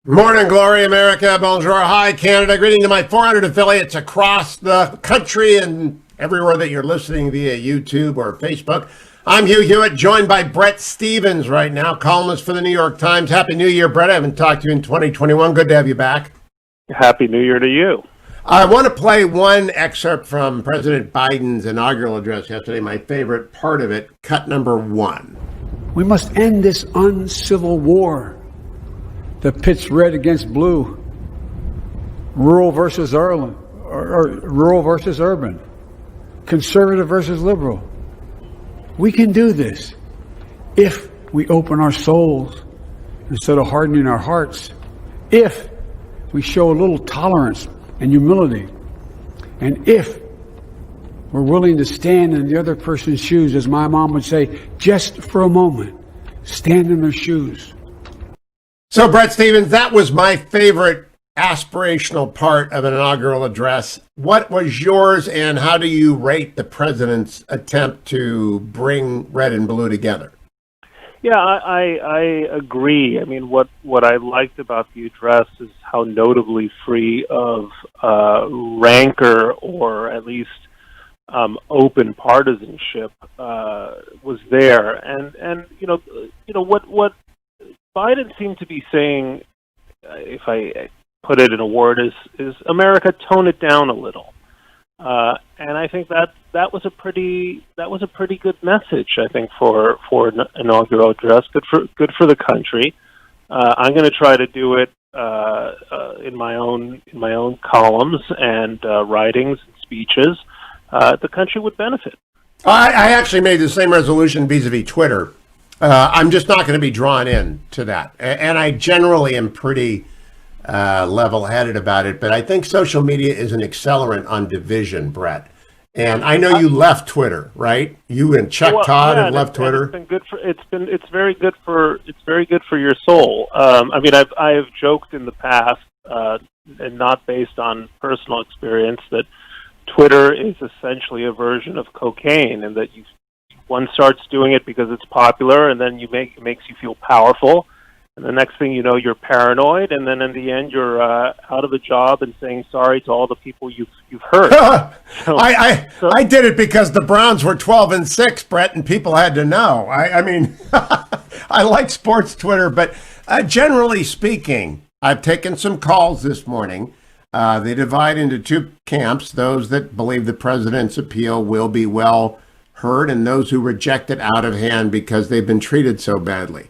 Morning, glory, America. Bonjour, hi, Canada. Greeting to my 400 affiliates across the country and everywhere that you're listening via YouTube or Facebook. I'm Hugh Hewitt, joined by Bret Stephens right now, columnist for the New York Times. Happy New Year, Bret. I haven't talked to you in 2021. Good to have you back. Happy New Year to you. I want to play one excerpt from President Biden's inaugural address yesterday, my favorite part of it, cut number 1. We must end this uncivil war that pits red against blue, rural versus urban, or rural versus urban, conservative versus liberal. We can do this if we open our souls instead of hardening our hearts, if we show a little tolerance and humility, and if we're willing to stand in the other person's shoes, as my mom would say, just for a moment, stand in their shoes. So, Bret Stephens, that was my favorite aspirational part of an inaugural address. What was yours, and how do you rate the president's attempt to bring red and blue together? Yeah, I agree. I mean, what I liked about the address is how notably free of rancor, or at least open partisanship was there. And you know what Biden seemed to be saying, if I put it in a word, is America, tone it down a little. And I think that was a pretty good message, I think, for an inaugural address. Good for the country. I'm going to try to do it in my own columns and writings and speeches. The country would benefit. I actually made the same resolution vis-a-vis Twitter. I'm just not going to be drawn in to that, and I generally am pretty level-headed about it. But I think social media is an accelerant on division, Bret. And I know you left Twitter, right? You and Todd have left Twitter. It's been good for. It's very good for your soul. I mean, I have joked in the past, and not based on personal experience, that Twitter is essentially a version of cocaine, and that one starts doing it because it's popular, and then it makes you feel powerful. And the next thing you know, you're paranoid, and then in the end, you're out of a job and saying sorry to all the people you've hurt. I did it because the Browns were 12-6, Bret, and people had to know. I mean, I like sports Twitter, but generally speaking, I've taken some calls this morning. They divide into two camps: those that believe the president's appeal will be well heard, and those who reject it out of hand because they've been treated so badly.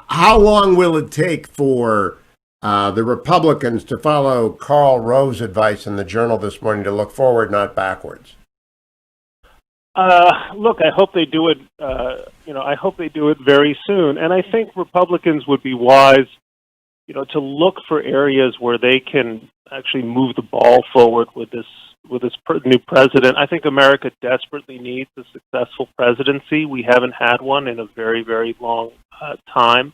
How long will it take for the Republicans to follow Karl Rove's advice in the Journal this morning to look forward, not backwards? Look, I hope they do it. I hope they do it very soon. And I think Republicans would be wise, to look for areas where they can actually move the ball forward with this new president. I think America desperately needs a successful presidency. We haven't had one in a very, very long time.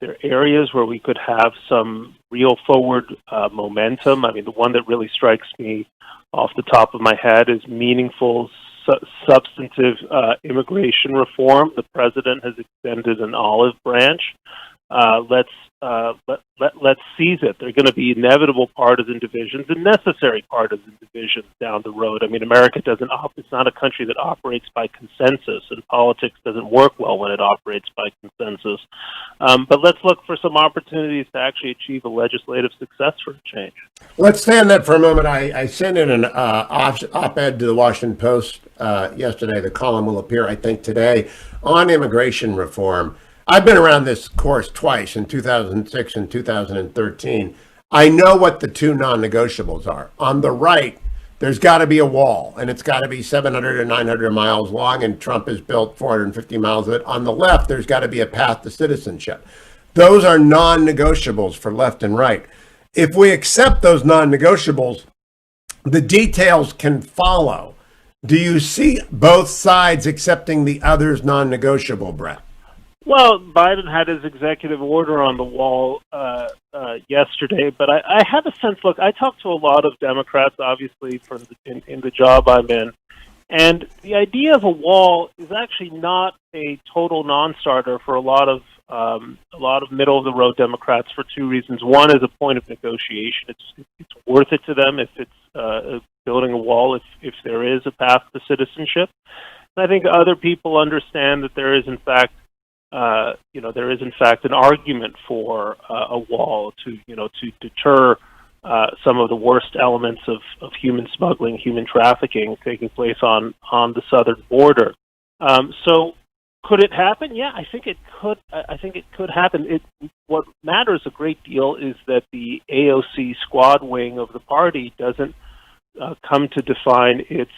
There are areas where we could have some real forward momentum. I mean, the one that really strikes me off the top of my head is meaningful, substantive immigration reform. The president has extended an olive branch. Let's seize it. There are going to be inevitable partisan divisions and necessary partisan divisions down the road. I mean, America it's not a country that operates by consensus, and politics doesn't work well when it operates by consensus. But let's look for some opportunities to actually achieve a legislative success for a change. Let's stay on that for a moment. I sent in an op-ed to the Washington Post yesterday. The column will appear, I think, today on immigration reform. I've been around this course twice, in 2006 and 2013. I know what the two non-negotiables are. On the right, there's got to be a wall, and it's got to be 700 or 900 miles long, and Trump has built 450 miles of it. On the left, there's got to be a path to citizenship. Those are non-negotiables for left and right. If we accept those non-negotiables, the details can follow. Do you see both sides accepting the other's non-negotiable, Bret? Well, Biden had his executive order on the wall yesterday, but I have a sense. Look, I talk to a lot of Democrats, obviously, in the job I'm in, and the idea of a wall is actually not a total non-starter for a lot of middle of the road Democrats for two reasons. One is a point of negotiation. It's worth it to them if it's building a wall if there is a path to citizenship. And I think other people understand that there is in fact an argument for a wall to deter some of the worst elements of human smuggling, human trafficking taking place on the southern border. So Could it happen? Yeah, I think it could. I think it could happen. What matters a great deal is that the AOC squad wing of the party doesn't come to define its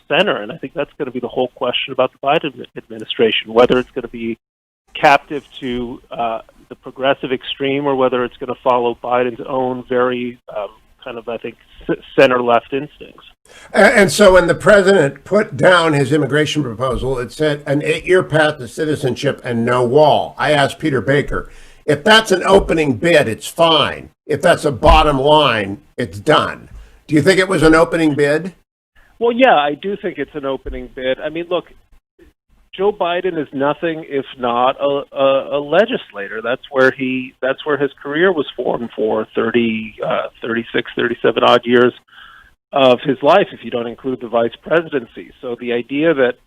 center, and I think that's going to be the whole question about the Biden administration, whether it's going to be captive to the progressive extreme or whether it's going to follow Biden's own very kind of, I think, center-left instincts. And so when the president put down his immigration proposal, it said an 8-year path to citizenship and no wall. I asked Peter Baker, if that's an opening bid, it's fine. If that's a bottom line, it's done. Do you think it was an opening bid? Well, yeah, I do think it's an opening bid. I mean, look, Joe Biden is nothing if not a legislator. That's where his career was formed for 36, 37 odd years of his life, if you don't include the vice presidency. So the idea that,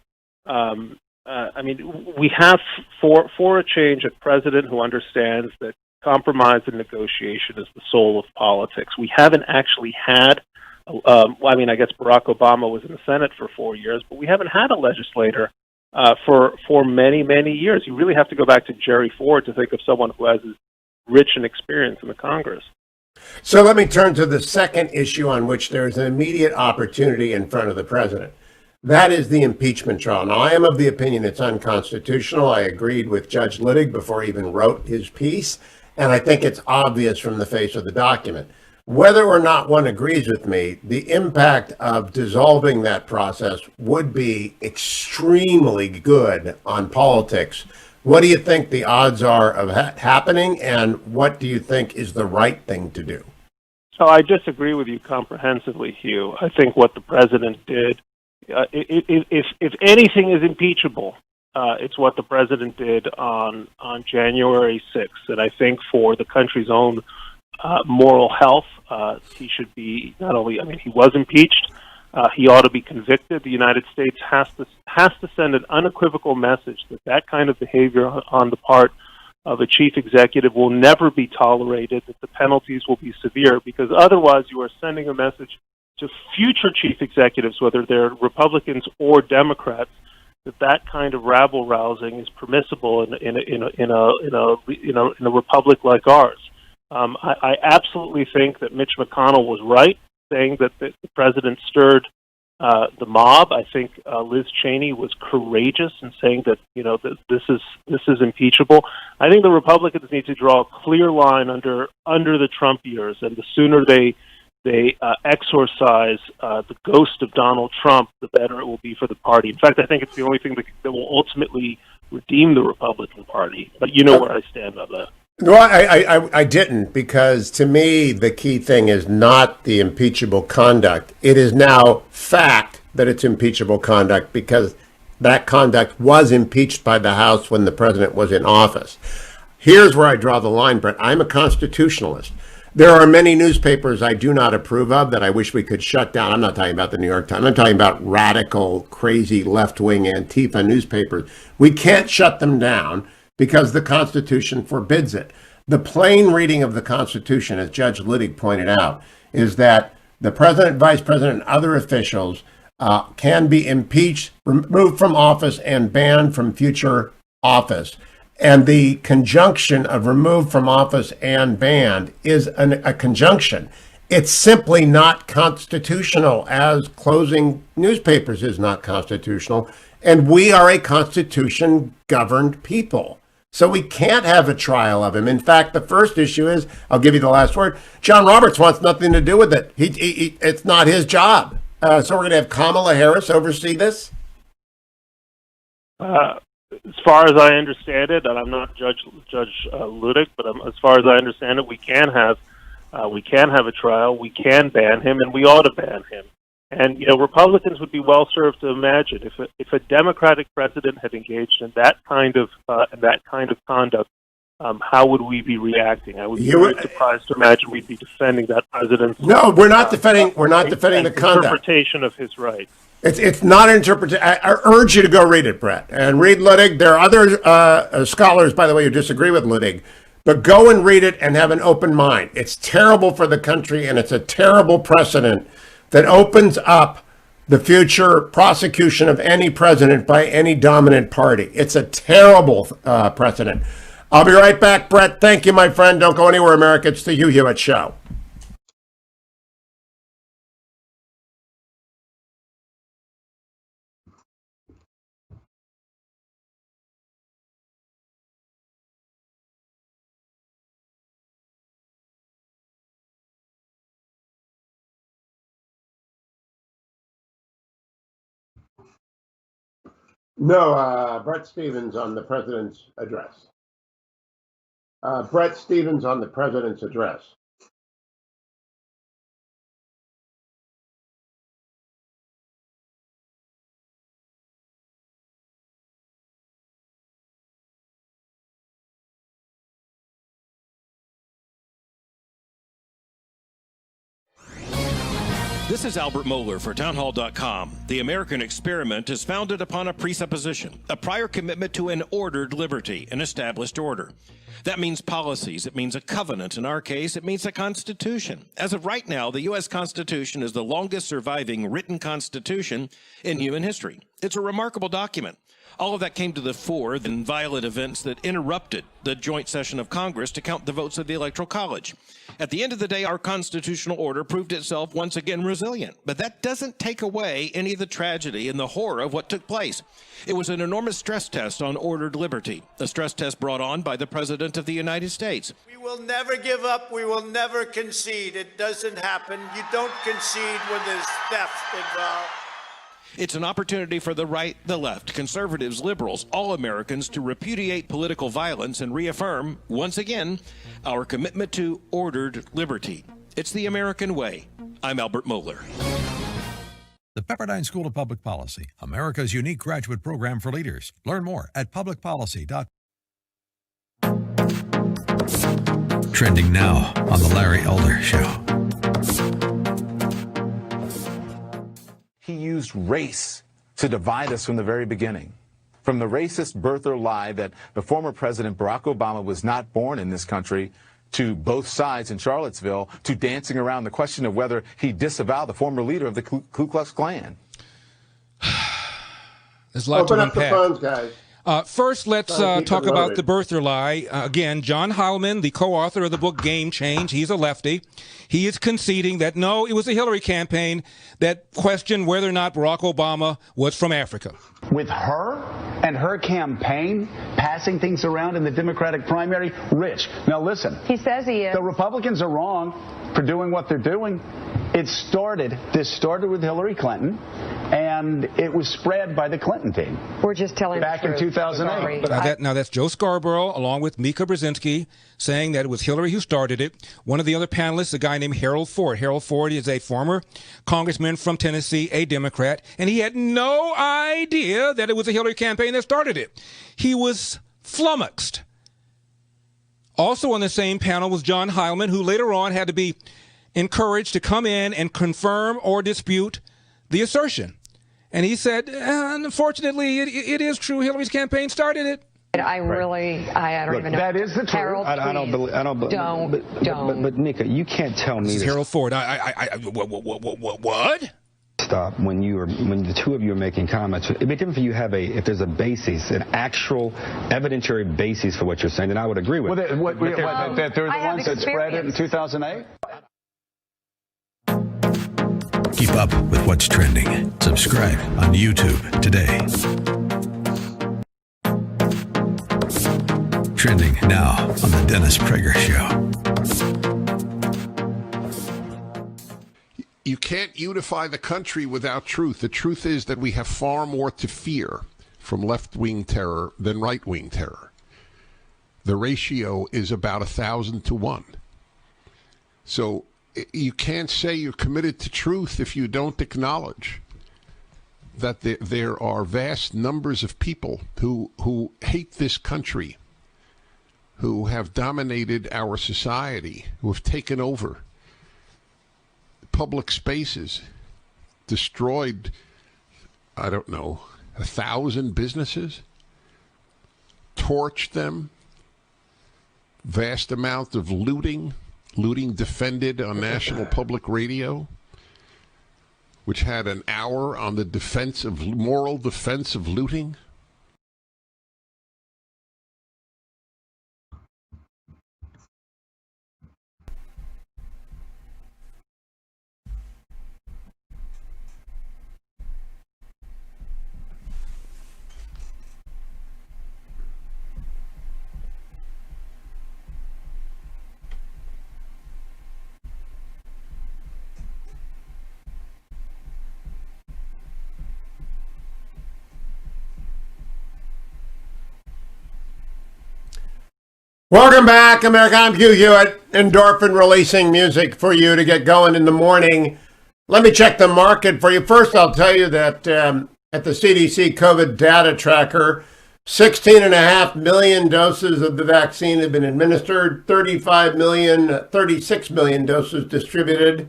I mean, we have for a change a president who understands that compromise and negotiation is the soul of politics. We haven't actually had, I mean, I guess Barack Obama was in the Senate for 4 years, but we haven't had a legislator for many, many years. You really have to go back to Jerry Ford to think of someone who has rich an experience in the Congress. So let me turn to the second issue on which there is an immediate opportunity in front of the president. That is the impeachment trial. Now, I am of the opinion it's unconstitutional. I agreed with Judge Littig before he even wrote his piece, and I think it's obvious from the face of the document. Whether or not one agrees with me, the impact of dissolving that process would be extremely good on politics. What do you think the odds are of happening, and what do you think is the right thing to do? So I disagree with you comprehensively, Hugh. I think what the president did, if anything is impeachable, it's what the president did on January 6th. And I think for the country's own moral health, he should be not only, I mean, he was impeached, he ought to be convicted. The United States has to send an unequivocal message that kind of behavior on the part of a chief executive will never be tolerated, that the penalties will be severe, because otherwise you are sending a message to future chief executives, whether they're Republicans or Democrats, that kind of rabble rousing is permissible in a republic like ours. I absolutely think that Mitch McConnell was right, saying that the president stirred the mob. I think Liz Cheney was courageous in saying that that this is impeachable. I think the Republicans need to draw a clear line under the Trump years, and the sooner they exorcise the ghost of Donald Trump, the better it will be for the party. In fact, I think it's the only thing that will ultimately redeem the Republican Party. But you know where I stand on that. No, I didn't, because to me, the key thing is not the impeachable conduct. It is now fact that it's impeachable conduct because that conduct was impeached by the House when the president was in office. Here's where I draw the line, Bret. I'm a constitutionalist. There are many newspapers I do not approve of that I wish we could shut down. I'm not talking about the New York Times. I'm talking about radical, crazy, left-wing Antifa newspapers. We can't shut them down because the Constitution forbids it. The plain reading of the Constitution, as Judge Littig pointed out, is that the president, vice president, and other officials can be impeached, removed from office, and banned from future office. And the conjunction of removed from office and banned is a conjunction. It's simply not constitutional, as closing newspapers is not constitutional. And we are a constitution-governed people. So we can't have a trial of him. In fact, the first issue is, I'll give you the last word, John Roberts wants nothing to do with it. It's not his job. So we're going to have Kamala Harris oversee this? As far as I understand it, and I'm not Judge Littig, but as far as I understand it, we can have a trial. We can ban him, and we ought to ban him. And Republicans would be well served to imagine if a Democratic president had engaged in that kind of conduct, how would we be reacting? I would be very surprised to imagine we'd be defending that president's. No, we're not defending. We're not defending the conduct. Interpretation of his rights. It's not an interpretation. I urge you to go read it, Bret, and read Littig. There are other scholars, by the way, who disagree with Littig, but go and read it and have an open mind. It's terrible for the country, and it's a terrible precedent that opens up the future prosecution of any president by any dominant party. It's a terrible precedent. I'll be right back, Bret. Thank you, my friend. Don't go anywhere, America. It's the Hugh Hewitt Show. No, Bret Stephens on the president's address. Bret Stephens on the president's address. This is Albert Mohler for townhall.com. The American experiment is founded upon a presupposition, a prior commitment to an ordered liberty, an established order. That means policies. It means a covenant. In our case, it means a constitution. As of right now, the U.S. Constitution is the longest surviving written constitution in human history. It's a remarkable document. All of that came to the fore in violent events that interrupted the joint session of Congress to count the votes of the Electoral College. At the end of the day, our constitutional order proved itself once again resilient. But that doesn't take away any of the tragedy and the horror of what took place. It was an enormous stress test on ordered liberty, a stress test brought on by the President of the United States. We will never give up. We will never concede. It doesn't happen. You don't concede when there's theft involved. It's an opportunity for the right, the left, conservatives, liberals, all Americans to repudiate political violence and reaffirm, once again, our commitment to ordered liberty. It's the American way. I'm Albert Mohler. The Pepperdine School of Public Policy, America's unique graduate program for leaders. Learn more at publicpolicy.com. Trending now on The Larry Elder Show. He used race to divide us from the very beginning. From the racist birther lie that the former President Barack Obama was not born in this country, to both sides in Charlottesville, to dancing around the question of whether he disavowed the former leader of the Ku Klux Klan. There's a lot Open to up the unpack. phones, guys. First, let's talk about the birther lie. Again, John Heilman, the co-author of the book Game Change, he's a lefty. He is conceding that, no, it was the Hillary campaign that questioned whether or not Barack Obama was from Africa. With her and her campaign passing things around in the Democratic primary, Rich, now listen. He says he is. The Republicans are wrong for doing what they're doing. This started with Hillary Clinton, and it was spread by the Clinton team. We're just telling back in 2008. Now that's Joe Scarborough, along with Mika Brzezinski, saying that it was Hillary who started it. One of the other panelists, a guy named Harold Ford. Harold Ford is a former congressman from Tennessee, a Democrat, and he had no idea that it was the Hillary campaign that started it. He was flummoxed. Also on the same panel was John Heilman, who later on had to be encouraged to come in and confirm or dispute the assertion. And he said, unfortunately, it is true. Hillary's campaign started it. I don't even know. That is the truth. Harold, I don't believe. don't. But Mika, you can't tell me This is this. Harold Ford. What? Stop when the two of you are making comments. It'd be different if you have if there's a basis, an actual evidentiary basis for what you're saying, then I would agree with. Well, that they're the ones that spread it in 2008. Keep up with what's trending. Subscribe on YouTube today. Trending now on The Dennis Prager Show. You can't unify the country without truth. The truth is that we have far more to fear from left-wing terror than right-wing terror. The ratio is about 1,000 to 1. So you can't say you're committed to truth if you don't acknowledge that there are vast numbers of people who hate this country, who have dominated our society, who have taken over public spaces, destroyed, 1,000 businesses, torched them, vast amount of looting defended on National Public Radio. which had an hour on the moral defense of looting? Welcome back, America. I'm Hugh Hewitt, endorphin releasing music for you to get going in the morning. Let me check the market for you. First, I'll tell you that at the CDC COVID data tracker, 16.5 million doses of the vaccine have been administered, 36 million doses distributed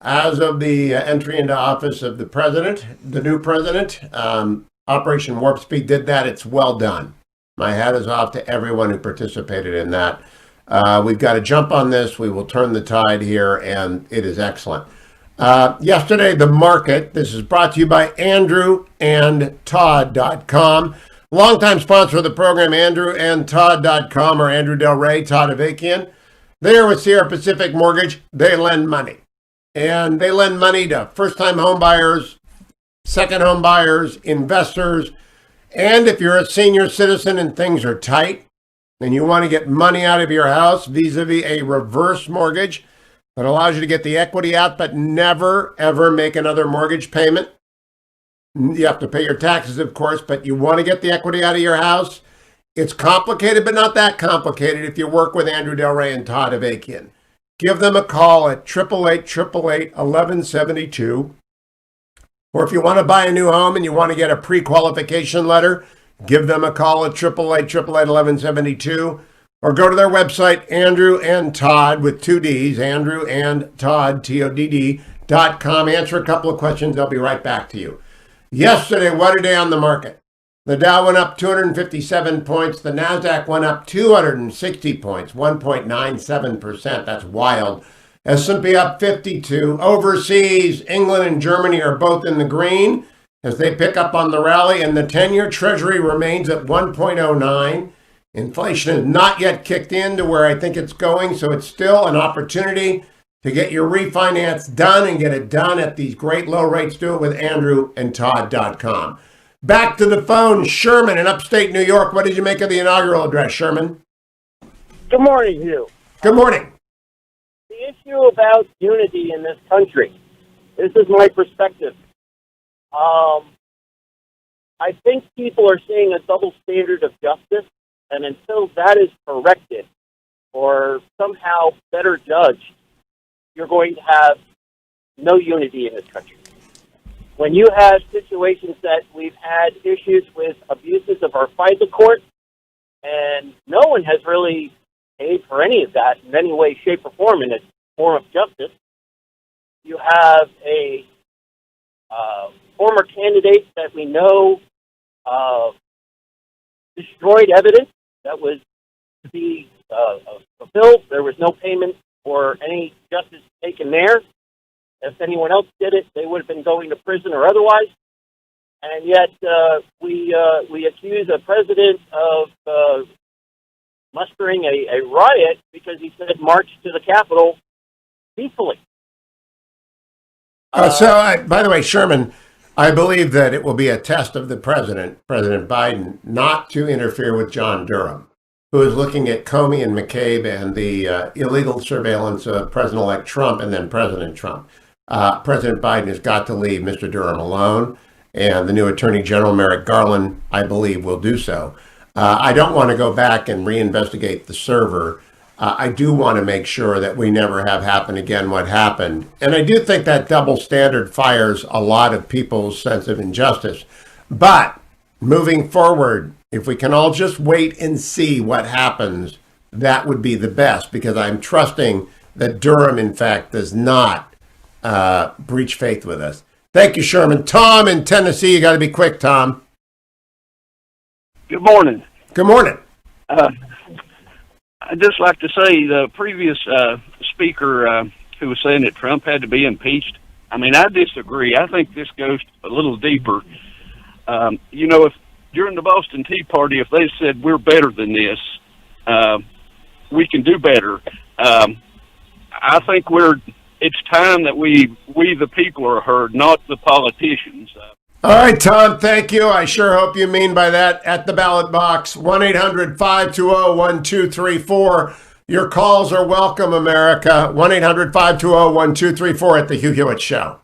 as of the entry into office of the president, the new president. Operation Warp Speed did that. It's well done. My hat is off to everyone who participated in that. We've got to jump on this. We will turn the tide here, and it is excellent. Yesterday, the market, this is brought to you by AndrewandTodd.com. Longtime sponsor of the program, AndrewandTodd.com, or Andrew Del Rey, Todd Avakian. They are with Sierra Pacific Mortgage. They lend money. And they lend money to first-time home buyers, second home buyers, investors. And if you're a senior citizen and things are tight and you want to get money out of your house vis-a-vis a reverse mortgage that allows you to get the equity out but never, ever make another mortgage payment. You have to pay your taxes, of course, but you want to get the equity out of your house. It's complicated, but not that complicated if you work with Andrew Del Rey and Todd Avakian. Give them a call at 888-888-1172. Or if you want to buy a new home and you want to get a pre-qualification letter, give them a call at 888-888-1172. Or go to their website, Andrew and Todd with 2 Ds, AndrewandTodd, TODD.com. Answer a couple of questions. I'll be right back to you. Yesterday, what a day on the market. The Dow went up 257 points. The NASDAQ went up 260 points, 1.97%. That's wild. S&P up 52. Overseas, England and Germany are both in the green as they pick up on the rally, and the 10-year Treasury remains at 1.09. Inflation has not yet kicked in to where I think it's going, so it's still an opportunity to get your refinance done and get it done at these great low rates. Do it with AndrewandTodd.com. Back to the phone, Sherman in upstate New York. What did you make of the inaugural address, Sherman? Good morning, Hugh. Good morning. The issue about unity in this country, this is my perspective. I think people are seeing a double standard of justice, and until that is corrected or somehow better judged, you're going to have no unity in this country. When you have situations that we've had issues with abuses of our FISA court, and no one has really paid for any of that in any way, shape, or form in a form of justice, you have a former candidate that we know destroyed evidence that was to be fulfilled. There was no payment for any justice taken there. If anyone else did it, they would have been going to prison or otherwise. And yet we accuse a president of mustering a riot because he said march to the Capitol peacefully. By the way, Sherman, I believe that it will be a test of the President Biden, not to interfere with John Durham, who is looking at Comey and McCabe and the illegal surveillance of President-elect Trump and then President Trump. President Biden has got to leave Mr. Durham alone, and the new Attorney General, Merrick Garland, I believe, will do so. I don't want to go back and reinvestigate the server. I do want to make sure that we never have happen again what happened. And I do think that double standard fires a lot of people's sense of injustice. But moving forward, if we can all just wait and see what happens, that would be the best, because I'm trusting that Durham, in fact, does not breach faith with us. Thank you, Sherman. Tom in Tennessee, you got to be quick, Tom. Good morning. Good morning. I'd just like to say the previous speaker who was saying that Trump had to be impeached, I mean, I disagree. I think this goes a little deeper. You know, if during the Boston Tea Party, if they said we're better than this, we can do better. I think it's time that we the people are heard, not the politicians. All right, Tom, thank you. I sure hope you mean by that at the ballot box. 1-800-520-1234. Your calls are welcome, America. 1-800-520-1234 at the Hugh Hewitt Show.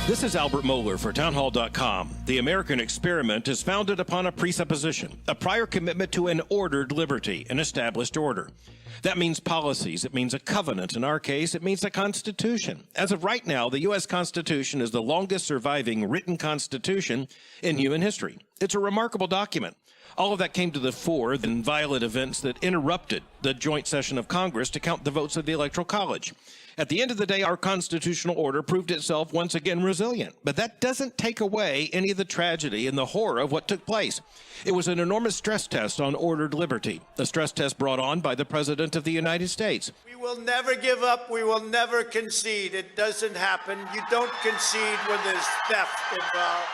This is Albert Mohler for townhall.com. The American experiment is founded upon a presupposition, a prior commitment to an ordered liberty, an established order. That means policies. It means a covenant. In our case, it means a constitution. As of right now, the U.S. Constitution is the longest surviving written constitution in human history. It's a remarkable document. All of that came to the fore in violent events that interrupted the joint session of Congress to count the votes of the Electoral College. At the end of the day, our constitutional order proved itself once again resilient. But that doesn't take away any of the tragedy and the horror of what took place. It was an enormous stress test on ordered liberty, a stress test brought on by the President of the United States. We will never give up. We will never concede. It doesn't happen. You don't concede when there's theft involved.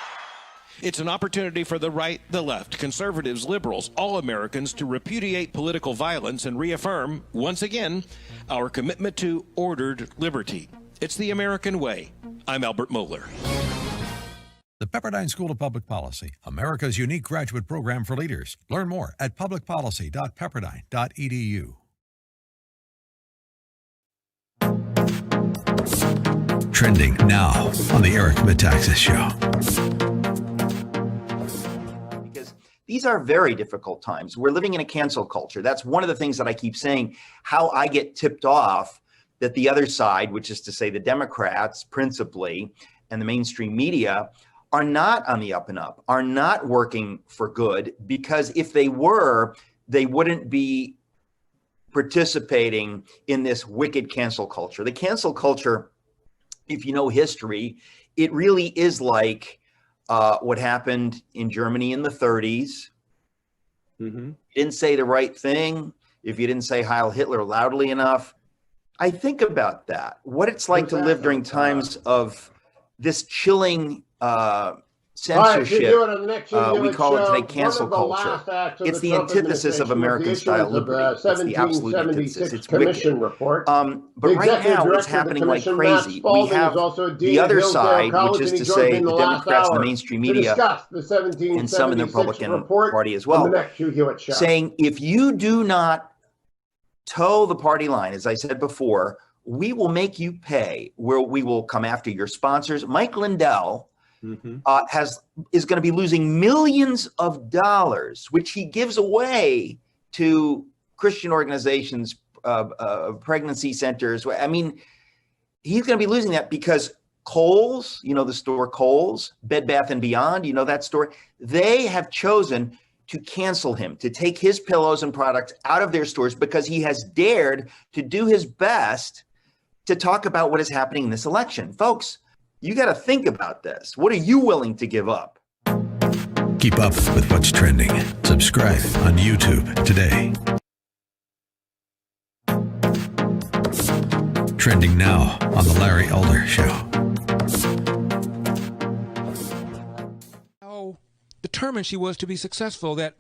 It's an opportunity for the right, the left, conservatives, liberals, all Americans to repudiate political violence and reaffirm, once again, our commitment to ordered liberty. It's the American way. I'm Albert Mohler. The Pepperdine School of Public Policy, America's unique graduate program for leaders. Learn more at publicpolicy.pepperdine.edu. Trending now on the Eric Metaxas Show. These are very difficult times. We're living in a cancel culture. That's one of the things that I keep saying, how I get tipped off that the other side, which is to say the Democrats principally and the mainstream media, are not on the up and up, are not working for good, because if they were, they wouldn't be participating in this wicked cancel culture. The cancel culture, if you know history, it really is like what happened in Germany in the 30s. Mm-hmm. You didn't say the right thing if you didn't say Heil Hitler loudly enough. I think about that, what it's like to live during times of this chilling censorship. We call it today cancel culture. It's the antithesis of American-style liberty. It's the absolute antithesis. It's wicked. Report. But right now, it's happening like crazy. We have the other side, which is to say the Democrats and the mainstream media, and some in the Republican Party as well, saying if you do not toe the party line, as I said before, we will make you pay, where we will come after your sponsors. Mike Lindell is going to be losing millions of dollars, which he gives away to Christian organizations, pregnancy centers. I mean, he's going to be losing that because Kohl's, the store Kohl's, Bed Bath & Beyond, that store, they have chosen to cancel him, to take his pillows and products out of their stores because he has dared to do his best to talk about what is happening in this election. Folks, you got to think about this. What are you willing to give up? Keep up with what's trending. Subscribe on YouTube today. Trending now on The Larry Elder Show. How determined she was to be successful that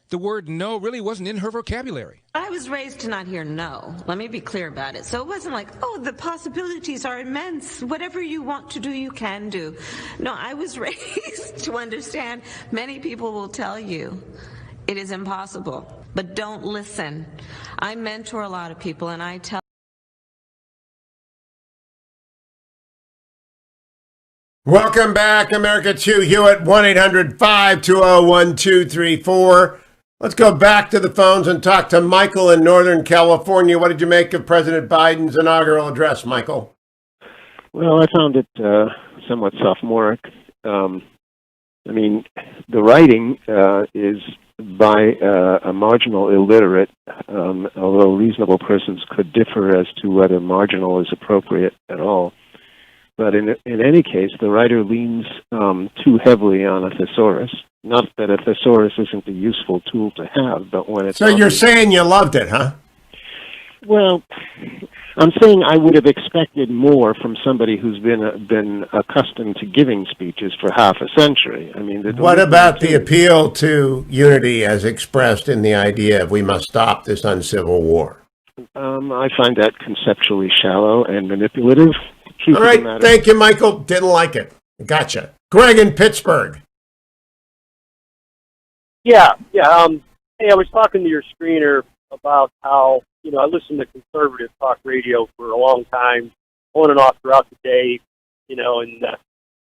the word no really wasn't in her vocabulary. I was raised to not hear no. Let me be clear about it. So it wasn't like, oh, the possibilities are immense. Whatever you want to do, you can do. No, I was raised to understand many people will tell you it is impossible, but don't listen. I mentor a lot of people, and I tell Welcome back, America. It's Hugh Hewitt, 1-800-520-1234. Let's go back to the phones and talk to Michael in Northern California. What did you make of President Biden's inaugural address, Michael? Well, I found it somewhat sophomoric. I mean, the writing is by a marginal illiterate, although reasonable persons could differ as to whether marginal is appropriate at all. But in any case, the writer leans too heavily on a thesaurus. Not that a thesaurus isn't a useful tool to have, but when it's... So you're saying you loved it, huh? Well, I'm saying I would have expected more from somebody who's been accustomed to giving speeches for half a century. I mean, what about the appeal to unity as expressed in the idea of we must stop this uncivil war? I find that conceptually shallow and manipulative. All right, thank you, Michael. Didn't like it. Gotcha. Greg in Pittsburgh. Yeah. Hey, I was talking to your screener about how, I listened to conservative talk radio for a long time, on and off throughout the day, and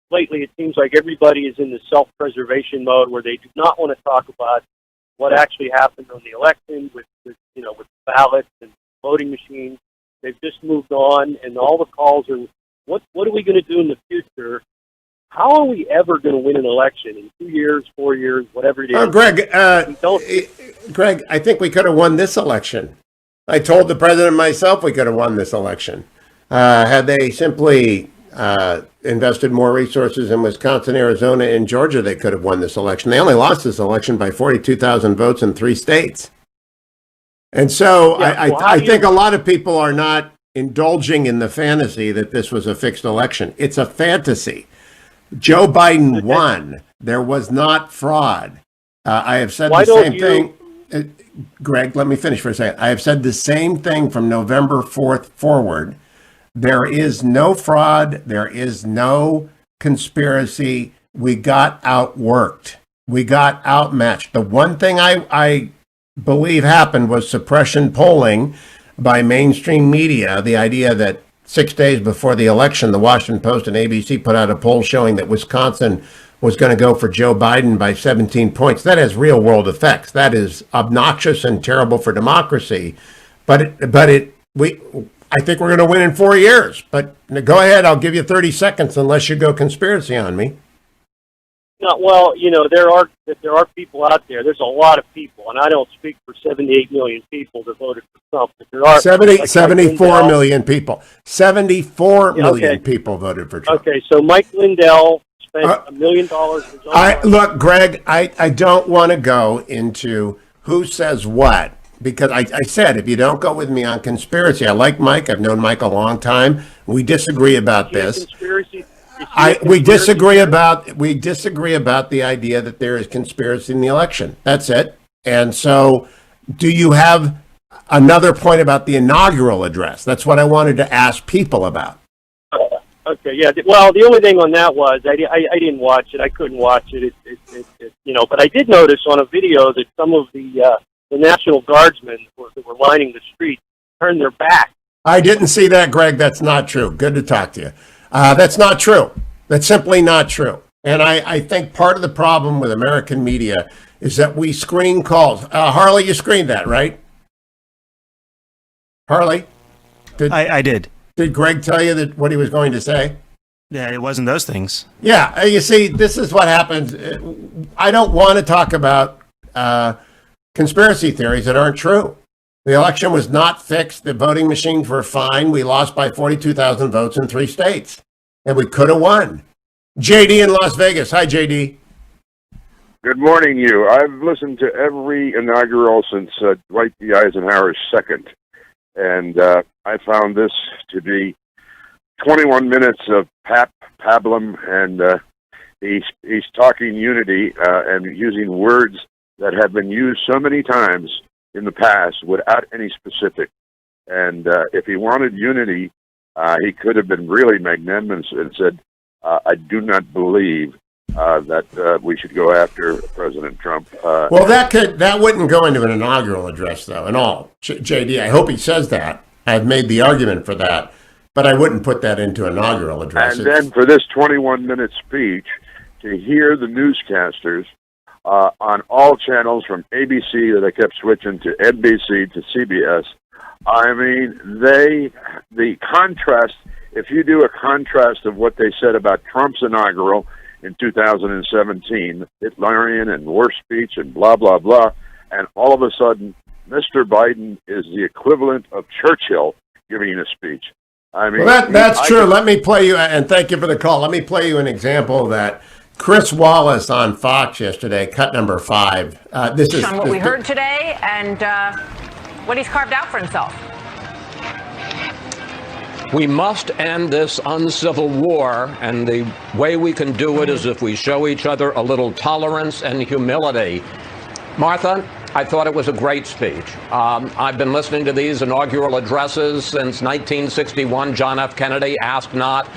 lately it seems like everybody is in the self-preservation mode where they do not want to talk about what actually happened on the election with ballots and voting machines. They've just moved on, and all the calls are, what are we going to do in the future? How are we ever going to win an election in 2 years, 4 years, whatever it is? Greg, I think we could have won this election. I told the president myself we could have won this election. Had they simply invested more resources in Wisconsin, Arizona, and Georgia, they could have won this election. They only lost this election by 42,000 votes in 3 states. And so I think a lot of people are not indulging in the fantasy that this was a fixed election. It's a fantasy. Joe Biden won. There was not fraud. I have said the same thing. Greg, let me finish for a second. I have said the same thing from November 4th forward. There is no fraud. There is no conspiracy. We got outworked. We got outmatched. The one thing I believe happened was suppression polling by mainstream media. The idea that 6 days before the election, the Washington Post and ABC put out a poll showing that Wisconsin was going to go for Joe Biden by 17 points. That has real world effects. That is obnoxious and terrible for democracy. But I think we're going to win in 4 years. But go ahead. I'll give you 30 seconds unless you go conspiracy on me. No, well, there are people out there. There's a lot of people, and I don't speak for 78 million people that voted for Trump. But there are 74 million people. 74 million people voted for Trump. Okay, so Mike Lindell spent $1 million. Look, Greg, I don't want to go into who says what, because I said if you don't go with me on conspiracy, I like Mike. I've known Mike a long time. We disagree about this. Conspiracy. We disagree about the idea that there is conspiracy in the election. That's it. And so, do you have another point about the inaugural address? That's what I wanted to ask people about. Okay, yeah. Well, the only thing on that was I didn't watch it. I couldn't watch it. But I did notice on a video that some of the National Guardsmen that were lining the street turned their back. I didn't see that, Greg. That's not true. Good to talk to you. That's not true. That's simply not true. And I think part of the problem with American media is that we screen calls. Harley, you screened that, right? Harley? I did. Did Greg tell you that what he was going to say? Yeah, it wasn't those things. Yeah, you see, this is what happens. I don't want to talk about conspiracy theories that aren't true. The election was not fixed. The voting machines were fine. We lost by 42,000 votes in 3 states, and we could have won. JD in Las Vegas. Hi, JD. Good morning, you. I've listened to every inaugural since Dwight D. Eisenhower's second, and I found this to be 21 minutes of pablum, and he's talking unity and using words that have been used so many times in the past without any specific. And if he wanted unity, he could have been really magnanimous and said, I do not believe that we should go after President Trump. Well, that wouldn't go into an inaugural address, though, and all. JD, I hope he says that. I've made the argument for that, but I wouldn't put that into inaugural address. And then for this 21-minute speech, to hear the newscasters on all channels from ABC that I kept switching to NBC to CBS, I mean, the contrast, if you do a contrast of what they said about Trump's inaugural in 2017, Hitlerian and worst speech and blah, blah, blah, and all of a sudden, Mr. Biden is the equivalent of Churchill giving a speech. I mean, well, that's true. Let me play you, and thank you for the call. Let me play you an example of that. Chris Wallace on Fox yesterday, cut number 5. This is what we heard today and what he's carved out for himself. We must end this uncivil war, and the way we can do it is if we show each other a little tolerance and humility. Martha, I thought it was a great speech. I've been listening to these inaugural addresses since 1961, John F. Kennedy, Ask Not.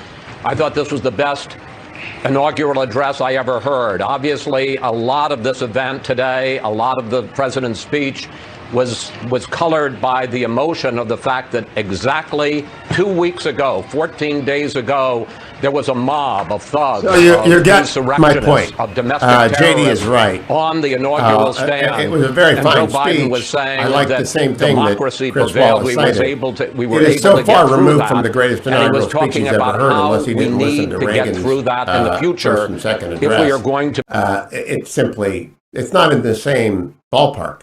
I thought this was the best inaugural address I ever heard. Obviously, a lot of this event today, a lot of the president's speech was colored by the emotion of the fact that exactly 2 weeks ago, 14 days ago, there was a mob of thugs, so you get my point. Of domestic JD is right. On the inaugural stand. It was a very fine Joe Biden speech. was saying I like that the same thing democracy that Chris prevailed. Wallace We were cited. able to. We were it is able so to far get removed that. from the greatest And he inaugural was speech he's talking ever about heard, how unless he we didn't listen need to to get Reagan's through that in the future. first and second if address. we are going to. It's not in the same ballpark.